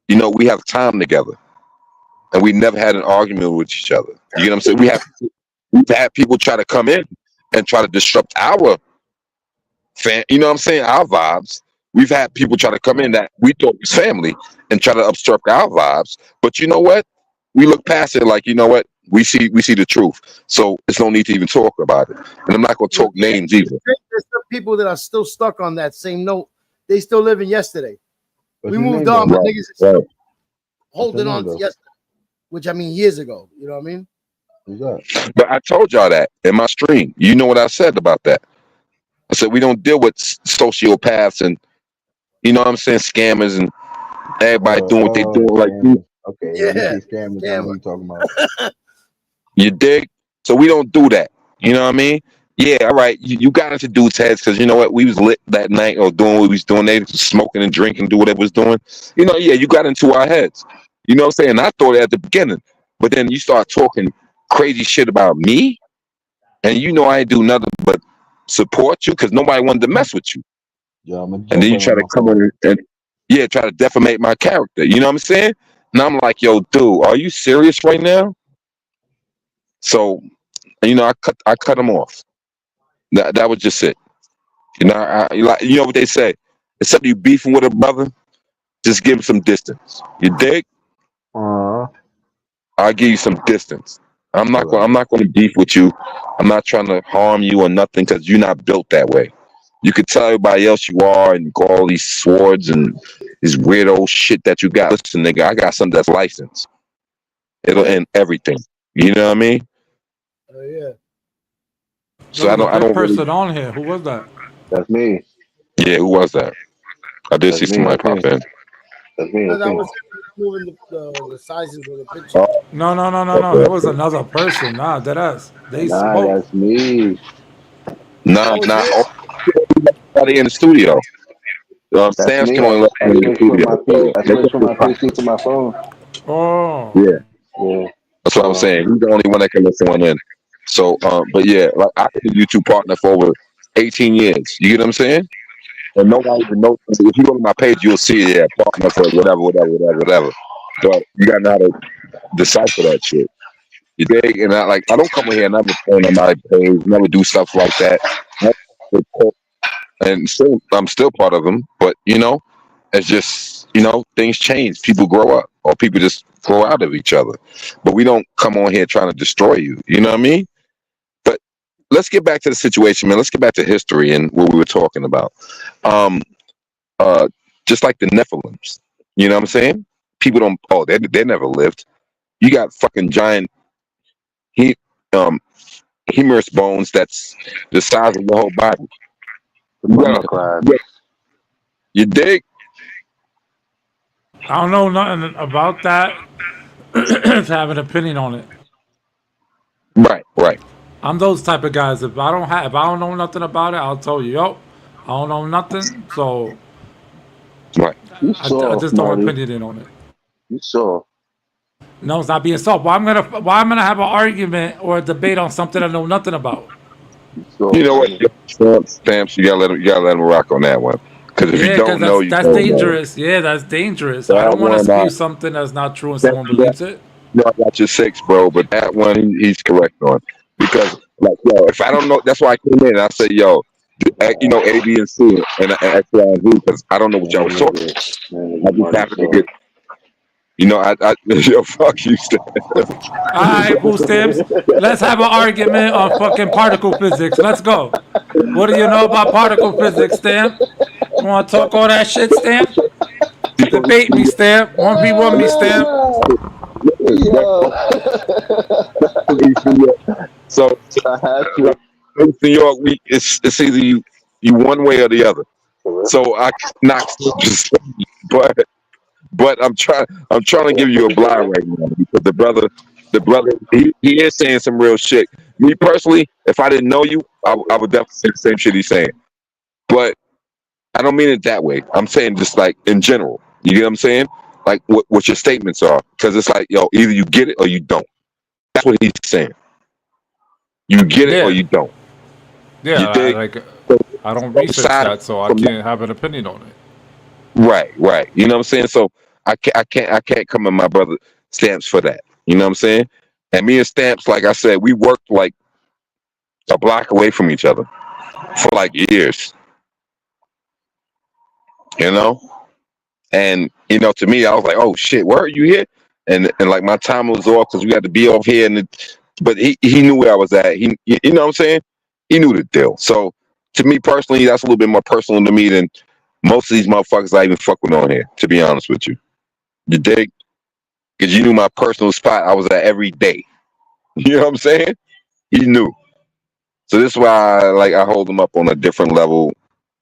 you know, we have time together. and we never had an argument with each other. You know what I'm saying? We've had people try to come in and try to disrupt our you know what I'm saying, our vibes. We've had people try to come in that we thought was family and try to obstruct our vibes. But you know what? We look past it like, you know what? We see the truth. So there's no need to even talk about it. And I'm not gonna talk names either. There's some people that are still stuck on that same note. They still live in yesterday. What's We his moved name, on, though? but niggas is still Right. holding What's on his to name, though? yesterday. Which I mean years ago. You know what I mean? Who's that? But I told y'all that in my stream. You know what I said about that? I said we don't deal with sociopaths and you know what I'm saying, scammers and everybody doing what they doing like you. Okay, Yeah, when you say scammers, I know what you're talking about. You dig? So we don't do that. You know what I mean? Yeah, all right. You got into dudes' heads because you know what? We was lit that night or doing what we was doing. They was smoking and drinking, do whatever was doing. You know, yeah, you got into our heads. You know what I'm saying? I thought it at the beginning. But then you start talking crazy shit about me. And you know I ain't do nothing but support you because nobody wanted to mess with you. Yo, I'm And then you try to come in and yeah, try to defamate my character. You know what I'm saying? And I'm like, yo, dude, are you serious right now? So, you know, I cut him off. That was just it. You know, you know what they say. Instead of you beefing with a brother, just give him some distance. You dig? I'll give you some distance. I'm not going to beef with you. I'm not trying to harm you or nothing because you're not built that way. You could tell everybody else you are and go all these swords and this weirdo shit that you got. Listen, nigga, I got something that's licensed. It'll end everything. You know what I mean? Oh yeah. So I don't person really, on here. Who was that? That's me. yeah, who was that? I did That's see me, somebody I pop think. in. That's me. No, That's that me. was moving the sizes of the picture. No. It was another person. Nah, that ass. They Nah, smoke. that's me. Nah, was nah. it? Everybody in the studio. That's Sam's me. can only let I me in the switched from studio. my So I switched from my PC to my phone. Oh. yeah, Yeah. that's what I'm saying. He's the only one that can let someone in. So, but yeah, like I've been a YouTube partner for over 18 years. You get what I'm saying? And nobody even knows. If you go to my page, you'll see it. Yeah, partner for whatever. But you got to know how to decipher that shit. You dig? And I don't come in here and never phone on my page, never do stuff like that. And still, I'm still part of them. But you know, it's just things change. People grow up, or people just grow out of each other. But we don't come on here trying to destroy you. You know what I mean? But let's get back to the situation, man. Let's get back to history and what we were talking about. Just like the Nephilims, you know what I'm saying? People don't. Oh, they never lived. You got fucking giant humerus bones that's the size of your whole body. You dig? I don't know nothing about that to have an opinion on it. Right. I'm those type of guys. If I don't know nothing about it, I'll tell you, yo, I don't know nothing. So Right. I just don't opinion on it. You saw. No, it's not being soft. Why I'm gonna have an argument or a debate on something I know nothing about? You know what? Stamps, you gotta let him rock on that one. Because if you don't know, that's dangerous. Yeah, that's dangerous. I don't want to spew something that's not true and someone believes it. No, I got your 6, bro. But that one, he's correct on. Because, if I don't know, that's why I came in and I said, yo, A, B, and C, and X, Y, and Z, because I don't know what y'all was talking about. I just happened to get, yo, fuck you, Stamps. All right, cool, Stamps. Let's have an argument on fucking particle physics. Let's go. What do you know about particle physics, Stamp? You want to talk all that shit, Stamp? Debate me, Stamp. 1v1 me, Stamp. So, in New York, it's either you one way or the other. So I knock, but I'm trying to give you a blind right now because the brother, he is saying some real shit. Me personally, if I didn't know you, I would definitely say the same shit he's saying. But I don't mean it that way. I'm saying just like in general. You get what I'm saying? Like what your statements are, because it's like, yo, either you get it or you don't. That's what he's saying. You get it or you don't. Yeah, I don't research that, so I can't have an opinion on it. Right. You know what I'm saying? So I can't come in my brother Stamps for that. You know what I'm saying? And me and Stamps, like I said, we worked like a block away from each other for like years. You know? And you know, to me, I was like, "Oh shit, where are you here?" And like my time was off because we had to be off here. But he knew where I was at. You know what I'm saying? He knew the deal. So to me personally, that's a little bit more personal to me than most of these motherfuckers I even fuck with on here. To be honest with you, you dig? Because you knew my personal spot I was at every day. You know what I'm saying? He knew. So this is why I hold him up on a different level,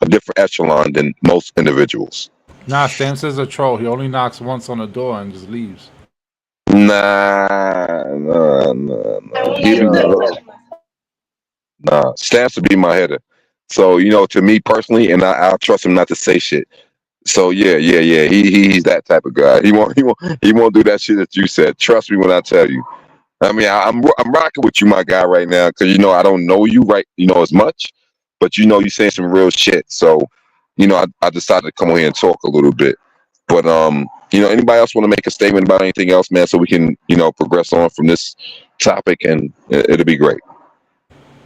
a different echelon than most individuals. Nah, Stamps is a troll. He only knocks once on the door and just leaves. Nah. Nah. Stamps would be my header. So, you know, to me personally, and I'll trust him not to say shit. So yeah. He's that type of guy. He won't do that shit that you said. Trust me when I tell you. I mean, I'm rocking with you, my guy, right now, because you know I don't know you as much, but you know you saying some real shit. So, you know, I decided to come on here and talk a little bit. But you know, anybody else want to make a statement about anything else, man, so we can, you know, progress on from this topic, and it'll be great.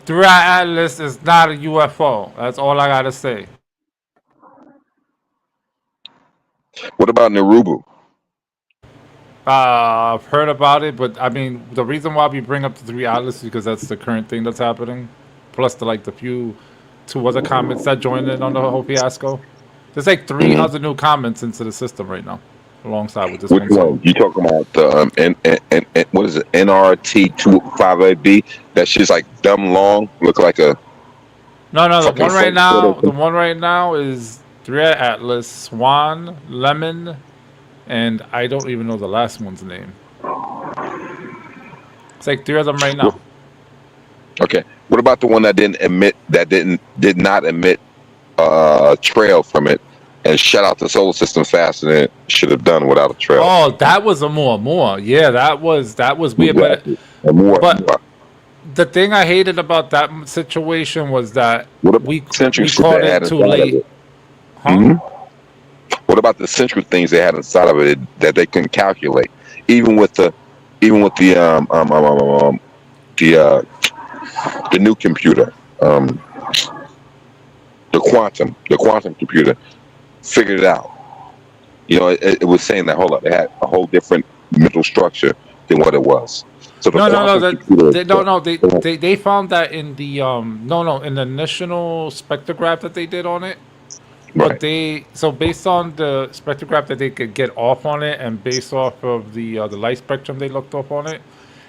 3i Atlas is not a UFO. That's all I gotta say. What about Narubu? I've heard about it, but I mean, the reason why we bring up the 3i Atlas is because that's the current thing that's happening. Plus, the two other comments that joined in on the whole fiasco. There's like 3 other new comments into the system right now, alongside with this Which one? You talking about the what is it? NRT258B? That shit's like dumb long. Look like a No, the fucking one right fake now. photo. The one right now is 3i Atlas, Swan, Lemon, and I don't even know the last one's name. It's like 3 of them right now. Okay. What about the one that did not emit a trail from it and shut out the solar system faster than it should have done without a trail? Oh, that was a more. Yeah, that was weird. Exactly. But the thing I hated about that situation was that we caught it too late. Huh? Mm-hmm. What about the central things they had inside of it that they couldn't calculate? Even with the new computer, the quantum computer figured it out. You know, it was saying that they had a whole different mental structure than what it was. So they found that in the in the initial spectrograph that they did on it. But so based on the spectrograph that they could get off on it, and based off of the light spectrum they looked off on it,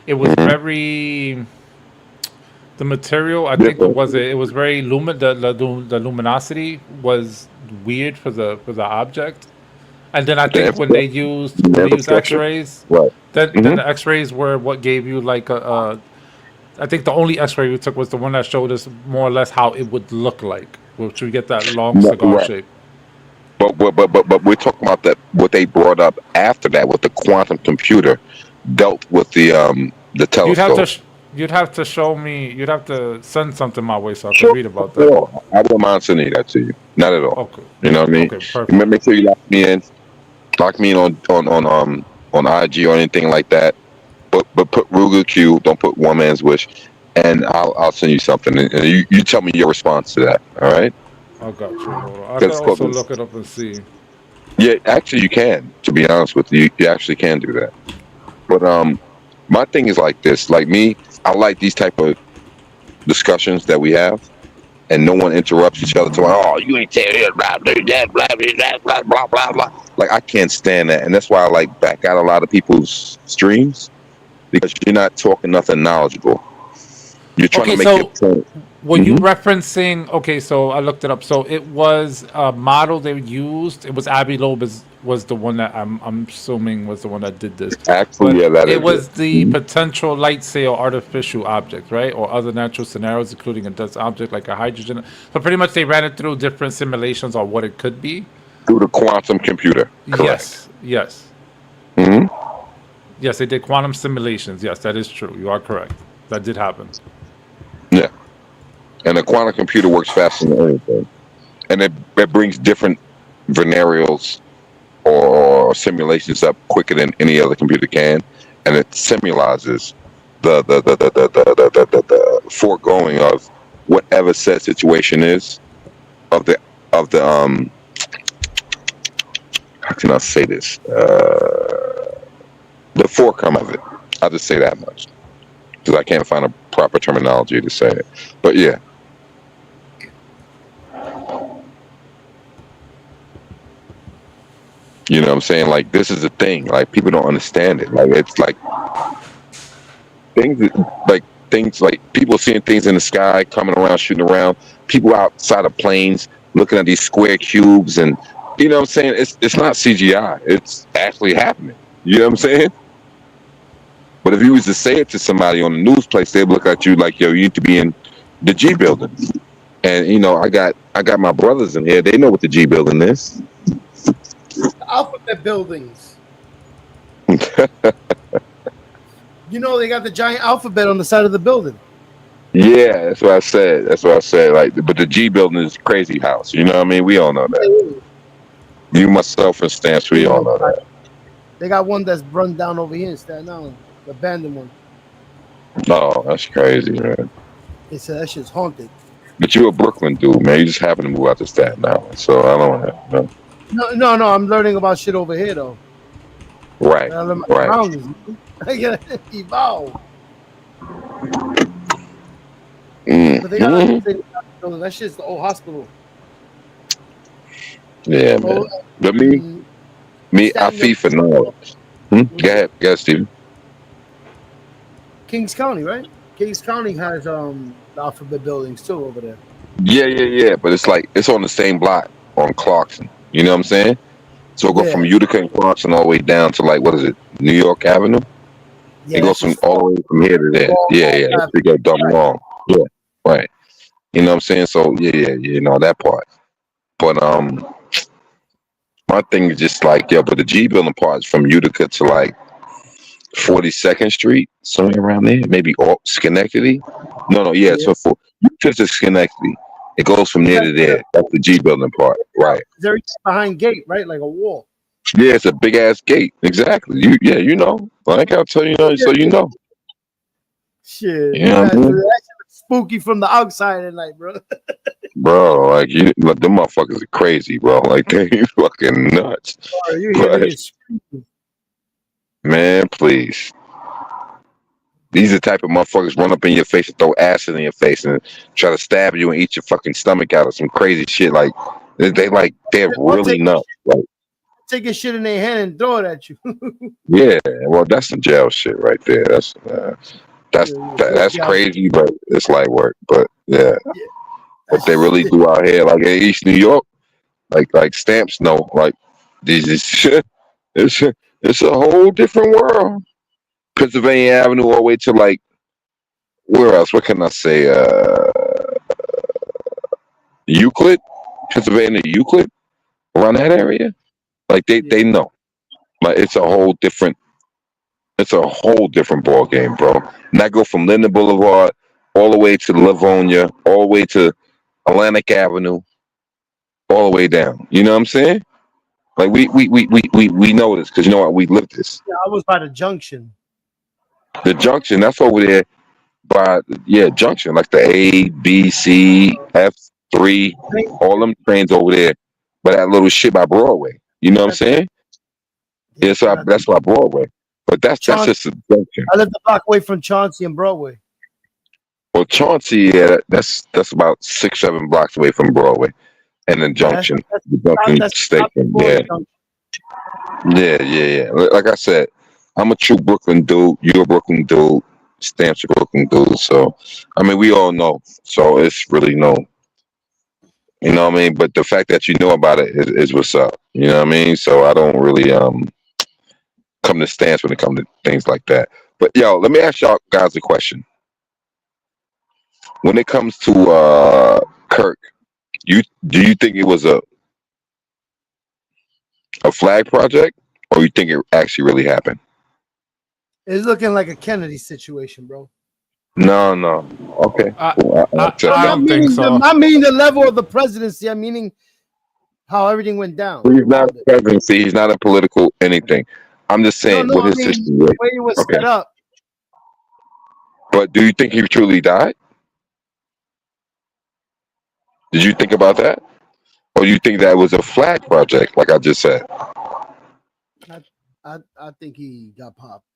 it was very the material. I think it was very the luminosity was weird for the object. And then I think when they used X-rays, then the X-rays were what gave you like I think the only X-ray we took was the one that showed us more or less how it would look like, which we get that long cigar shape. But we're talking about that. What they brought up after that with the quantum computer dealt with the telescope. You'd have to show me. You'd have to send something my way so I could read about that. Sure. I don't mind sending that to you. Not at all. Okay. You know what I mean? Okay, perfect. Make sure you lock me in on IG or anything like that. But put Ruger Q. Don't put One Man's Wish, and I'll send you something, and you tell me your response to that. All right? I got you. Hold on. I can also look it up and see. Yeah, actually, you can. To be honest with you, you actually can do that. But my thing is like this. Like me, I like these type of discussions that we have, and no one interrupts each other. You ain't saying this, blah blah blah blah blah blah. Like I can't stand that, and that's why I like back out a lot of people's streams, because you're not talking nothing knowledgeable. You're trying to make your point. Were you referencing? Okay, so I looked it up. So it was a model they used. It was Abby Loeb was the one that I'm assuming was the one that did this. Actually, it was the potential light sail artificial object, right, or other natural scenarios, including a dust object like a hydrogen. So pretty much they ran it through different simulations on what it could be. Through the quantum computer. Correct. Yes. Mm-hmm. Yes, they did quantum simulations. Yes, that is true. You are correct. That did happen. Yeah. And the quantum computer works faster than anything. And it brings different scenarios or or simulations up quicker than any other computer can, and it symbolizes the foregoing of whatever said situation is of the how can I say this? The forecome of it. I'll just say that much because I can't find a proper terminology to say it. But yeah. You know what I'm saying? Like, this is the thing. Like, people don't understand it. Like, it's like things like people seeing things in the sky, coming around, shooting around, people outside of planes looking at these square cubes, and you know what I'm saying? It's not CGI. It's actually happening. You know what I'm saying? But if you was to say it to somebody on the news place, they'd look at you like, yo, you need to be in the G building. And you know, I got my brothers in here. They know what the G building is. Alphabet buildings. You know, they got the giant alphabet on the side of the building. Yeah, that's what I said. Like, but the G building is crazy house. You know what I mean? We all know that. You, myself, and Stamps, we all know that. They got one that's run down over here in Staten Island, the abandoned one. Oh, that's crazy, man. They said that shit's haunted. But you a Brooklyn dude, man. You just happen to move out to Staten Island, so I don't know. No. I'm learning about shit over here though. Right. Right. I gotta evolve. But they got that shit's the old hospital. Yeah, man. But me, I FIFA knowledge. Go ahead, Steven. Kings County, right? Kings County has the alphabet buildings too over there. Yeah. But it's like it's on the same block on Clarkson. You know what I'm saying? So it'll go from Utica and Clarkson all the way down to like, what is it, New York Avenue? Yeah, it goes from all the way from here to there. Yeah. They go dumb long. Yeah, right. You know what I'm saying? So yeah, you know that part. But my thing is just like, but the G building part is from Utica to like 42nd Street, somewhere around there, maybe Schenectady. No, so for Utica to Schenectady, it goes from there to there. That's the G building part, right? They're behind gate, right? Like a wall. Yeah, it's a big ass gate. Exactly. You know. I gotta tell you, so you know. Shit. Yeah, that's spooky from the outside at night, bro. Bro, like them motherfuckers are crazy, bro. Like they fucking nuts. Man, please. These are the type of motherfuckers run up in your face and throw acid in your face and try to stab you and eat your fucking stomach out or some crazy shit. Like they're really nuts. Like, take your shit in their hand and throw it at you. Yeah, well, that's some jail shit right there. That's crazy, but it's light work. But yeah, what they really do out here, like in East New York, like Stamps know, like these shit. It's a whole different world. Pennsylvania Avenue all the way to like where else? What can I say? Euclid, Pennsylvania Euclid, around that area. Like they know. Like it's a whole different ball game, bro. And I go from Linden Boulevard all the way to Livonia, all the way to Atlantic Avenue, all the way down. You know what I'm saying? Like we know this because you know what, we lived this. Yeah, I was by the junction. The junction, that's over there by junction, like the A, B, C, F3, all them trains over there by that little shit by Broadway. You know what I'm saying? Yeah, so that's by Broadway. But that's just a junction. I live the block away from Chauncey and Broadway. Well, Chauncey, that's about 6-7 blocks away from Broadway, and then Junction, the Junction station. Yeah. Like I said, I'm a true Brooklyn dude. You're a Brooklyn dude. Stamps a Brooklyn dude. So, I mean, we all know. So it's really no. You know what I mean? But the fact that you know about it is what's up. You know what I mean? So I don't really come to stance when it comes to things like that. But yo, let me ask y'all guys a question. When it comes to Kirk, do you think it was a flag project, or you think it actually really happened? It's looking like a Kennedy situation, bro. No. Okay. I don't think so. I mean the level of the presidency. I'm meaning how everything went down. He's not around a it. presidency. He's not a political anything. I'm just No, saying no, what I his mean situation. the way it was Okay. set up. But do you think he truly died? Did you think about that? Or you think that was a flag project, like I just said? I think he got popped.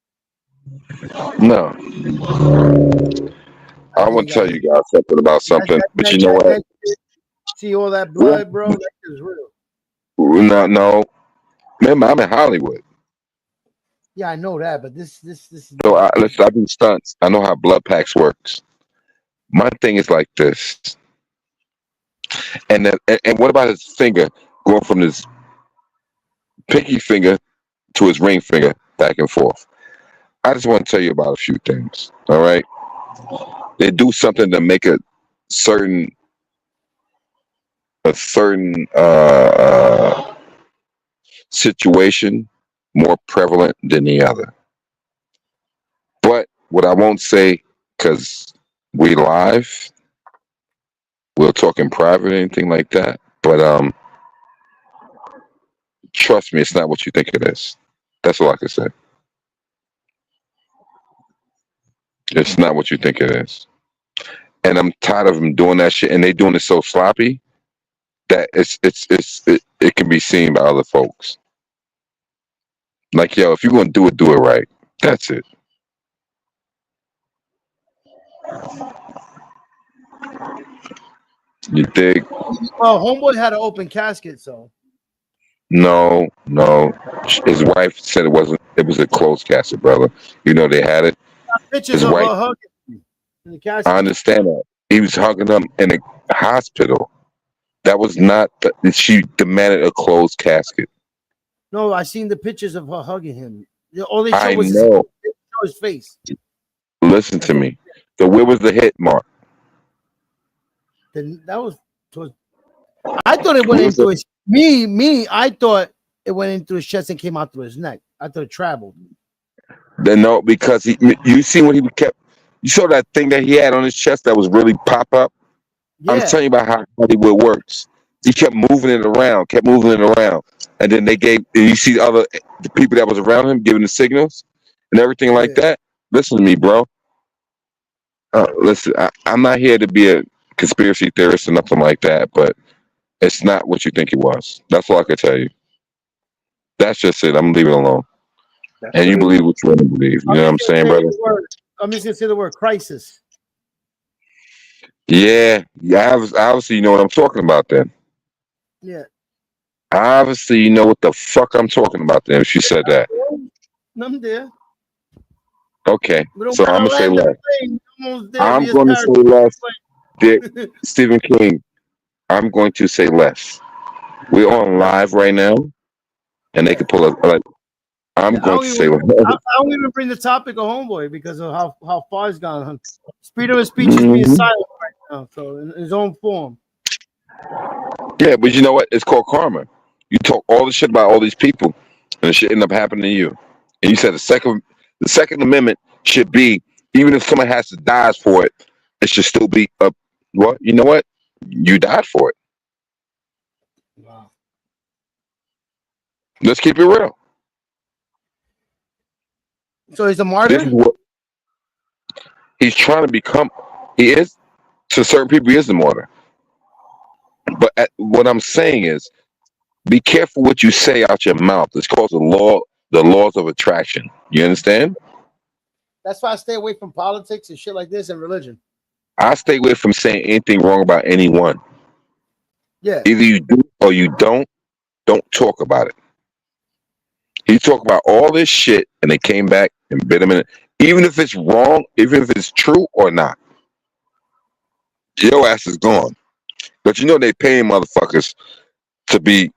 No. I think want he to tell got you guys something about something, but you know what? See all that blood, bro? That is real. No. Remember, I'm in Hollywood. Yeah, I know that, but this is So listen, I do stunts. I know how blood packs works. My thing is like this. And what about his finger going from his pinky finger to his ring finger back and forth? I just want to tell you about a few things. All right. They do something to make a certain situation more prevalent than the other. But what I won't say, because we live, we'll talk in private or anything like that. But trust me, it's not what you think it is. That's all I can say. It's not what you think it is. And I'm tired of them doing that shit, and they doing it so sloppy that it can be seen by other folks. Like, yo, if you're gonna do it right. That's it. You dig? Well, homeboy had an open casket, so No. His wife said it wasn't. It was a closed casket, brother. You know they had it. pictures His of wife. her hugging in the casket. I understand that. He was hugging them in a hospital. That was not. She demanded a closed casket. No, I seen the pictures of her hugging him. All they I showed was know. his face. Listen to me. So where was the hit mark? Then that was. I thought it went into his. I thought it went into his chest and came out through his neck. I thought it traveled. Then no, because you see what he kept. You saw that thing that he had on his chest that was really pop up. Yeah. I'm telling you about how Hollywood works. He kept moving it around, and then they gave. And you see the people that was around him giving the signals and everything like that. Listen to me, bro. Listen, I'm not here to be a conspiracy theorist or nothing like that, but it's not what you think it was. That's all I can tell you. That's just it. I'm leaving it alone. And you believe what you want to believe. You know what I'm saying, brother? I'm just gonna say the word crisis. Yeah. Obviously, you know what I'm talking about then. Yeah. Obviously, you know what the fuck I'm talking about then. If you said that. I'm there. Okay. So I'm gonna say less. I'm going to say less. Dick, Stephen King. I'm going to say less. We're on live right now, and they can pull us. I'm going to say less. I don't even bring the topic of homeboy because of how far it's gone. Freedom of speech is being silent right now, so in his own form. Yeah, but you know what? It's called karma. You talk all the shit about all these people, and the shit end up happening to you. And you said the Second Amendment should be, even if someone has to die for it, it should still be up. What? You know what? You died for it. Wow. Let's keep it real. So he's a martyr? This is what he's trying to become. He is, to certain people, he is a martyr. But what I'm saying is, be careful what you say out your mouth. It's called the laws of attraction. You understand? That's why I stay away from politics and shit like this and religion. I stay away from saying anything wrong about anyone. Yeah. Either you do or you don't talk about it. He talked about all this shit and they came back and bit him in it. Even if it's wrong, even if it's true or not, your ass is gone. But you know they paying motherfuckers to be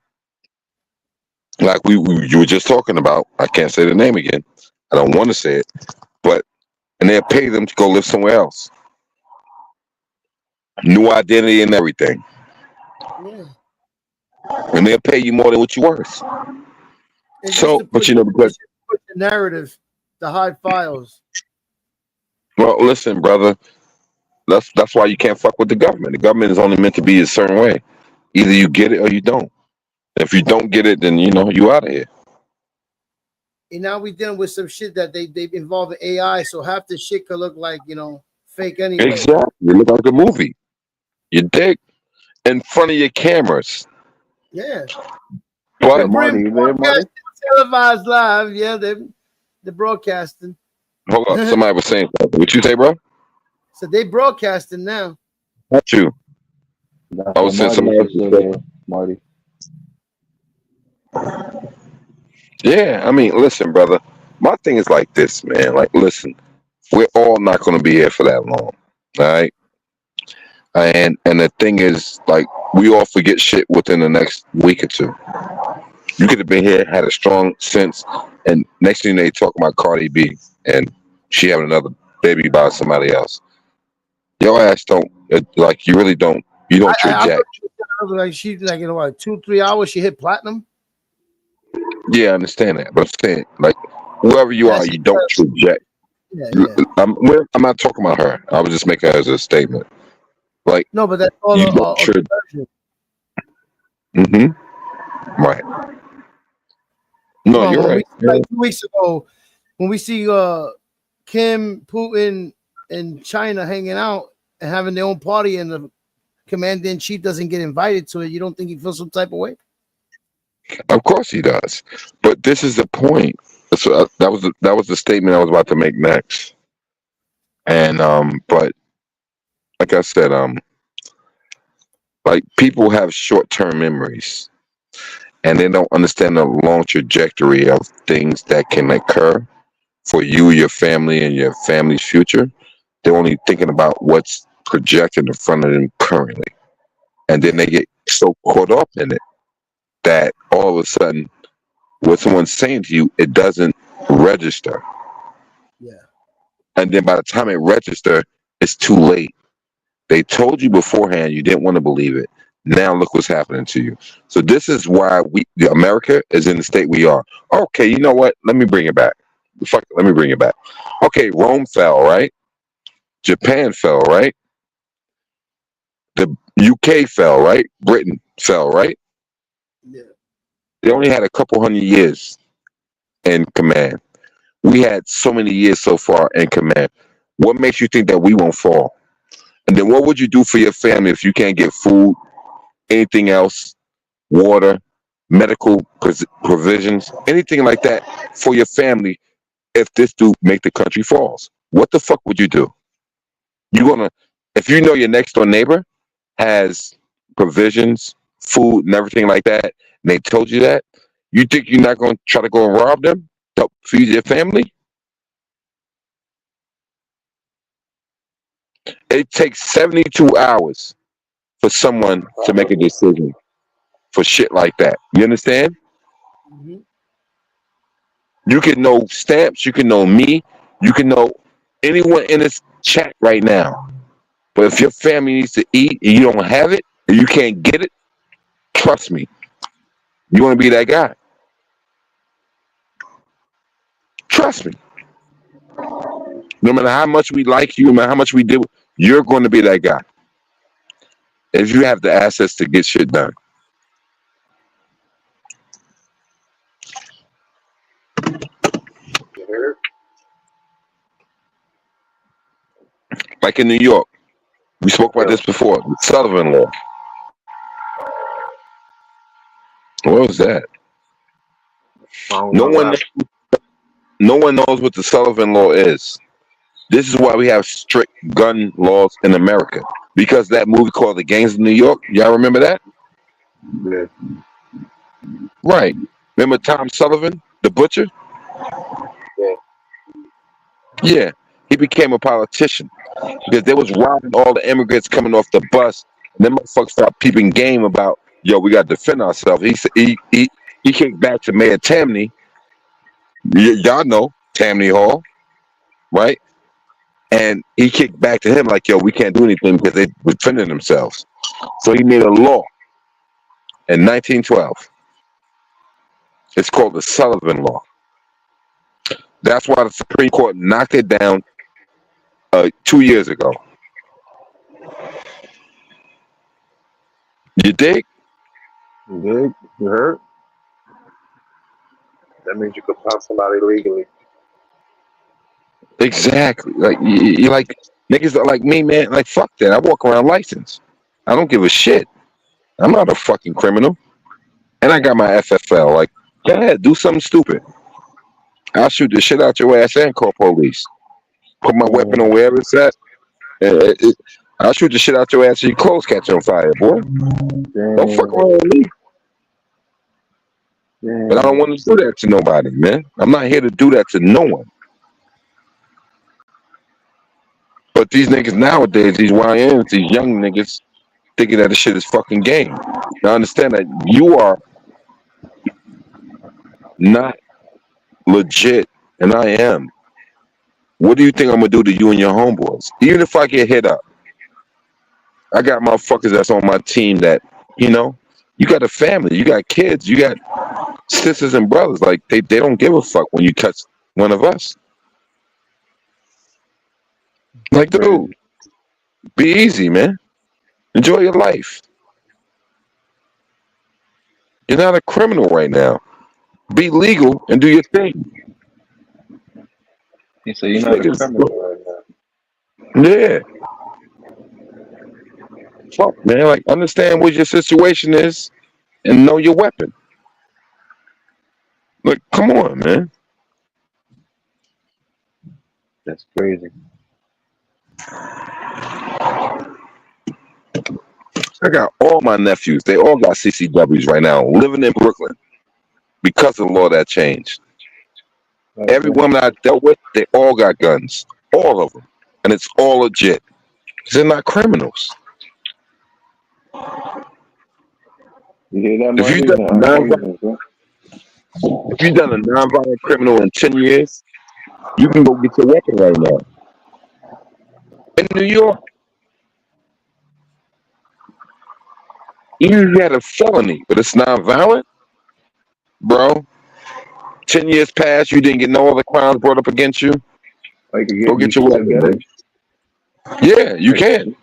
like you were just talking about. I can't say the name again. I don't want to say it. And they'll pay them to go live somewhere else. New identity and everything. Yeah. And they'll pay you more than what you're worth. So, but you know, because the narrative, the hide files. Well, listen, brother. That's why you can't fuck with the government. The government is only meant to be a certain way. Either you get it or you don't. If you don't get it, then you out of here. And now we dealing with some shit that they involve in AI, so half the shit could look like fake anyway. Exactly. You look like a movie. You dig? In front of your cameras. Yeah. But They're Marty, you there, Marty? broadcasting televised live. Yeah, they're broadcasting. hold up, somebody was saying something. What you say, bro? So they broadcasting now. Not you. Nah, I was saying Marty somebody else is was still there. Marty. Yeah, I mean, listen, brother. My thing is like this, man. Like, listen, we're all not going to be here for that long, all right? And the thing is, like, we all forget shit within the next week or two. You could have been here, had a strong sense, and next thing they talk about Cardi B and she having another baby by somebody else. Your ass don't like. You really don't. You don't traject. Like she like in what 2-3 hours she hit platinum. Yeah, I understand that, but I'm saying like whoever you are, you don't traject. Yeah. I'm not talking about her. I was just making her as a statement. Like No, but that's all. you don't Right. No, you're right. Like 2 weeks ago, when we see Kim, Putin, and China hanging out and having their own party, and the commander in chief doesn't get invited to it, you don't think he feels some type of way? Of course he does. But this is the point. So that was the statement I was about to make next. And but like I said, like people have short-term memories, and they don't understand the long trajectory of things that can occur for you, your family, and your family's future. They're only thinking about what's projected in front of them currently, and then they get so caught up in it that all of a sudden, what someone's saying to you, it doesn't register. Yeah. And then by the time it registers, it's too late. They told you beforehand, you didn't want to believe it. Now look what's happening to you. So this is why America is in the state we are. Okay, you know what? Let me bring it back. Let me bring it back. Okay, Rome fell, right? Japan fell, right? The UK fell, right? Britain fell, right? Yeah. They only had a couple hundred years in command. We had so many years so far in command. What makes you think that we won't fall? And then what would you do for your family if you can't get food, anything else, water, medical provisions, anything like that for your family if this dude make the country falls? What the fuck would you do? If you know your next door neighbor has provisions, food, and everything like that, and they told you that, you think you're not going to try to go and rob them to feed your family? It takes 72 hours for someone to make a decision for shit like that. You understand? Mm-hmm. You can know Stamps, you can know me, you can know anyone in this chat right now. But if your family needs to eat and you don't have it, and you can't get it, trust me, you want to be that guy. Trust me. No matter how much we like you, no matter how much we do, you're going to be that guy. If you have the assets to get shit done. Like in New York, we spoke about this before, the Sullivan Law. What was that? No one knows what the Sullivan Law is. This is why we have strict gun laws in America. Because that movie called The Gangs of New York, y'all remember that? Yeah. Right. Remember Tom Sullivan, the butcher? Yeah. Yeah. He became a politician because they was robbing all the immigrants coming off the bus. And them motherfuckers started peeping game about, yo, we got to defend ourselves. He kicked back to Mayor Tammany. Y'all know Tammany Hall, right? And he kicked back to him like, yo, we can't do anything because they were defending themselves. So he made a law in 1912. It's called the Sullivan Law. That's why the Supreme Court knocked it down 2 years ago. You dig? You dig? You heard? That means you could pop somebody legally. Exactly. Like you like niggas that like me, man. Like fuck that. I walk around licensed. I don't give a shit. I'm not a fucking criminal, and I got my FFL. Like, go ahead, do something stupid. I'll shoot the shit out your ass and call police. Put my weapon on wherever it's at. I'll shoot the shit out your ass and your clothes catch on fire, boy. Don't fuck around with me. But I don't want to do that to nobody, man. I'm not here to do that to no one. But these niggas nowadays, these YNs, these young niggas, thinking that the shit is fucking game. Now understand that you are not legit, and I am. What do you think I'm gonna do to you and your homeboys? Even if I get hit up, I got motherfuckers that's on my team that, you know, you got a family, you got kids, you got sisters and brothers. Like they don't give a fuck when you touch one of us. Like, dude, be easy, man. Enjoy your life. You're not a criminal right now. Be legal and do your thing. You say you're not a criminal right now. Yeah. Fuck, man. Like, understand what your situation is and know your weapon. Like, come on, man. That's crazy. I got all my nephews. They all got CCWs right now, living in Brooklyn because of the law that changed. Every woman I dealt with, they all got guns. All of them. And it's all legit. They're not criminals. You hear that, If you've done a nonviolent criminal in 10 years, you can go get your weapon right now. In New York, even if you had a felony, but it's nonviolent, bro, 10 years passed, you didn't get no other crimes brought up against you, go get your weapon, man. Yeah, you can.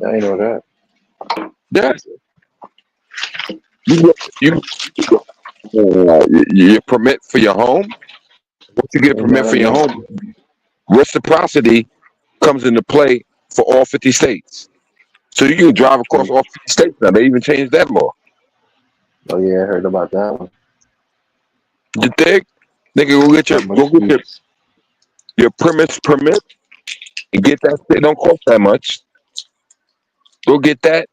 I ain't know that. Yeah. Your permit for your home. Once you get a permit for your home, reciprocity comes into play for all 50 states. So you can drive across all 50 states now. They even changed that law. Oh yeah, I heard about that one. You think? Nigga, go get your permit and get that shit. Don't cost that much. Go get that.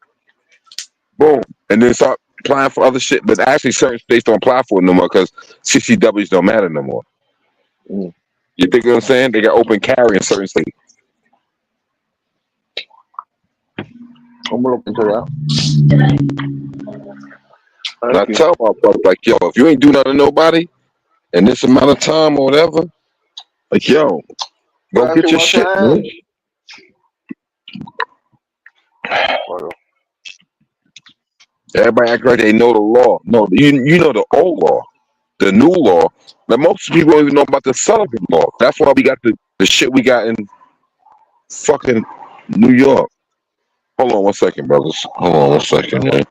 Boom. And then start applying for other shit. But actually certain states don't apply for it no more because CCWs don't matter no more. You think what I'm saying? They got open carry in certain states. I'm gonna look into that. And I tell my brother, like, yo, if you ain't do nothing to nobody in this amount of time or whatever, like, yo, go get your shit, man. Everybody act like they know the law. No, you know the old law, the new law. But most people don't even know about the Sullivan law. That's why we got the shit we got in fucking New York. Hold on 1 second, brothers. Hold on 1 second, man.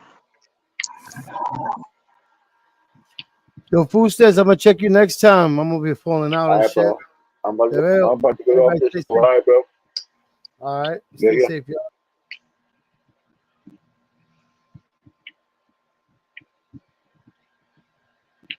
Yo, Food says I'm gonna check you next time. I'm gonna be falling out and shit. Bro. I'm about to get off this. All right, bro. All right. Stay safe, y'all.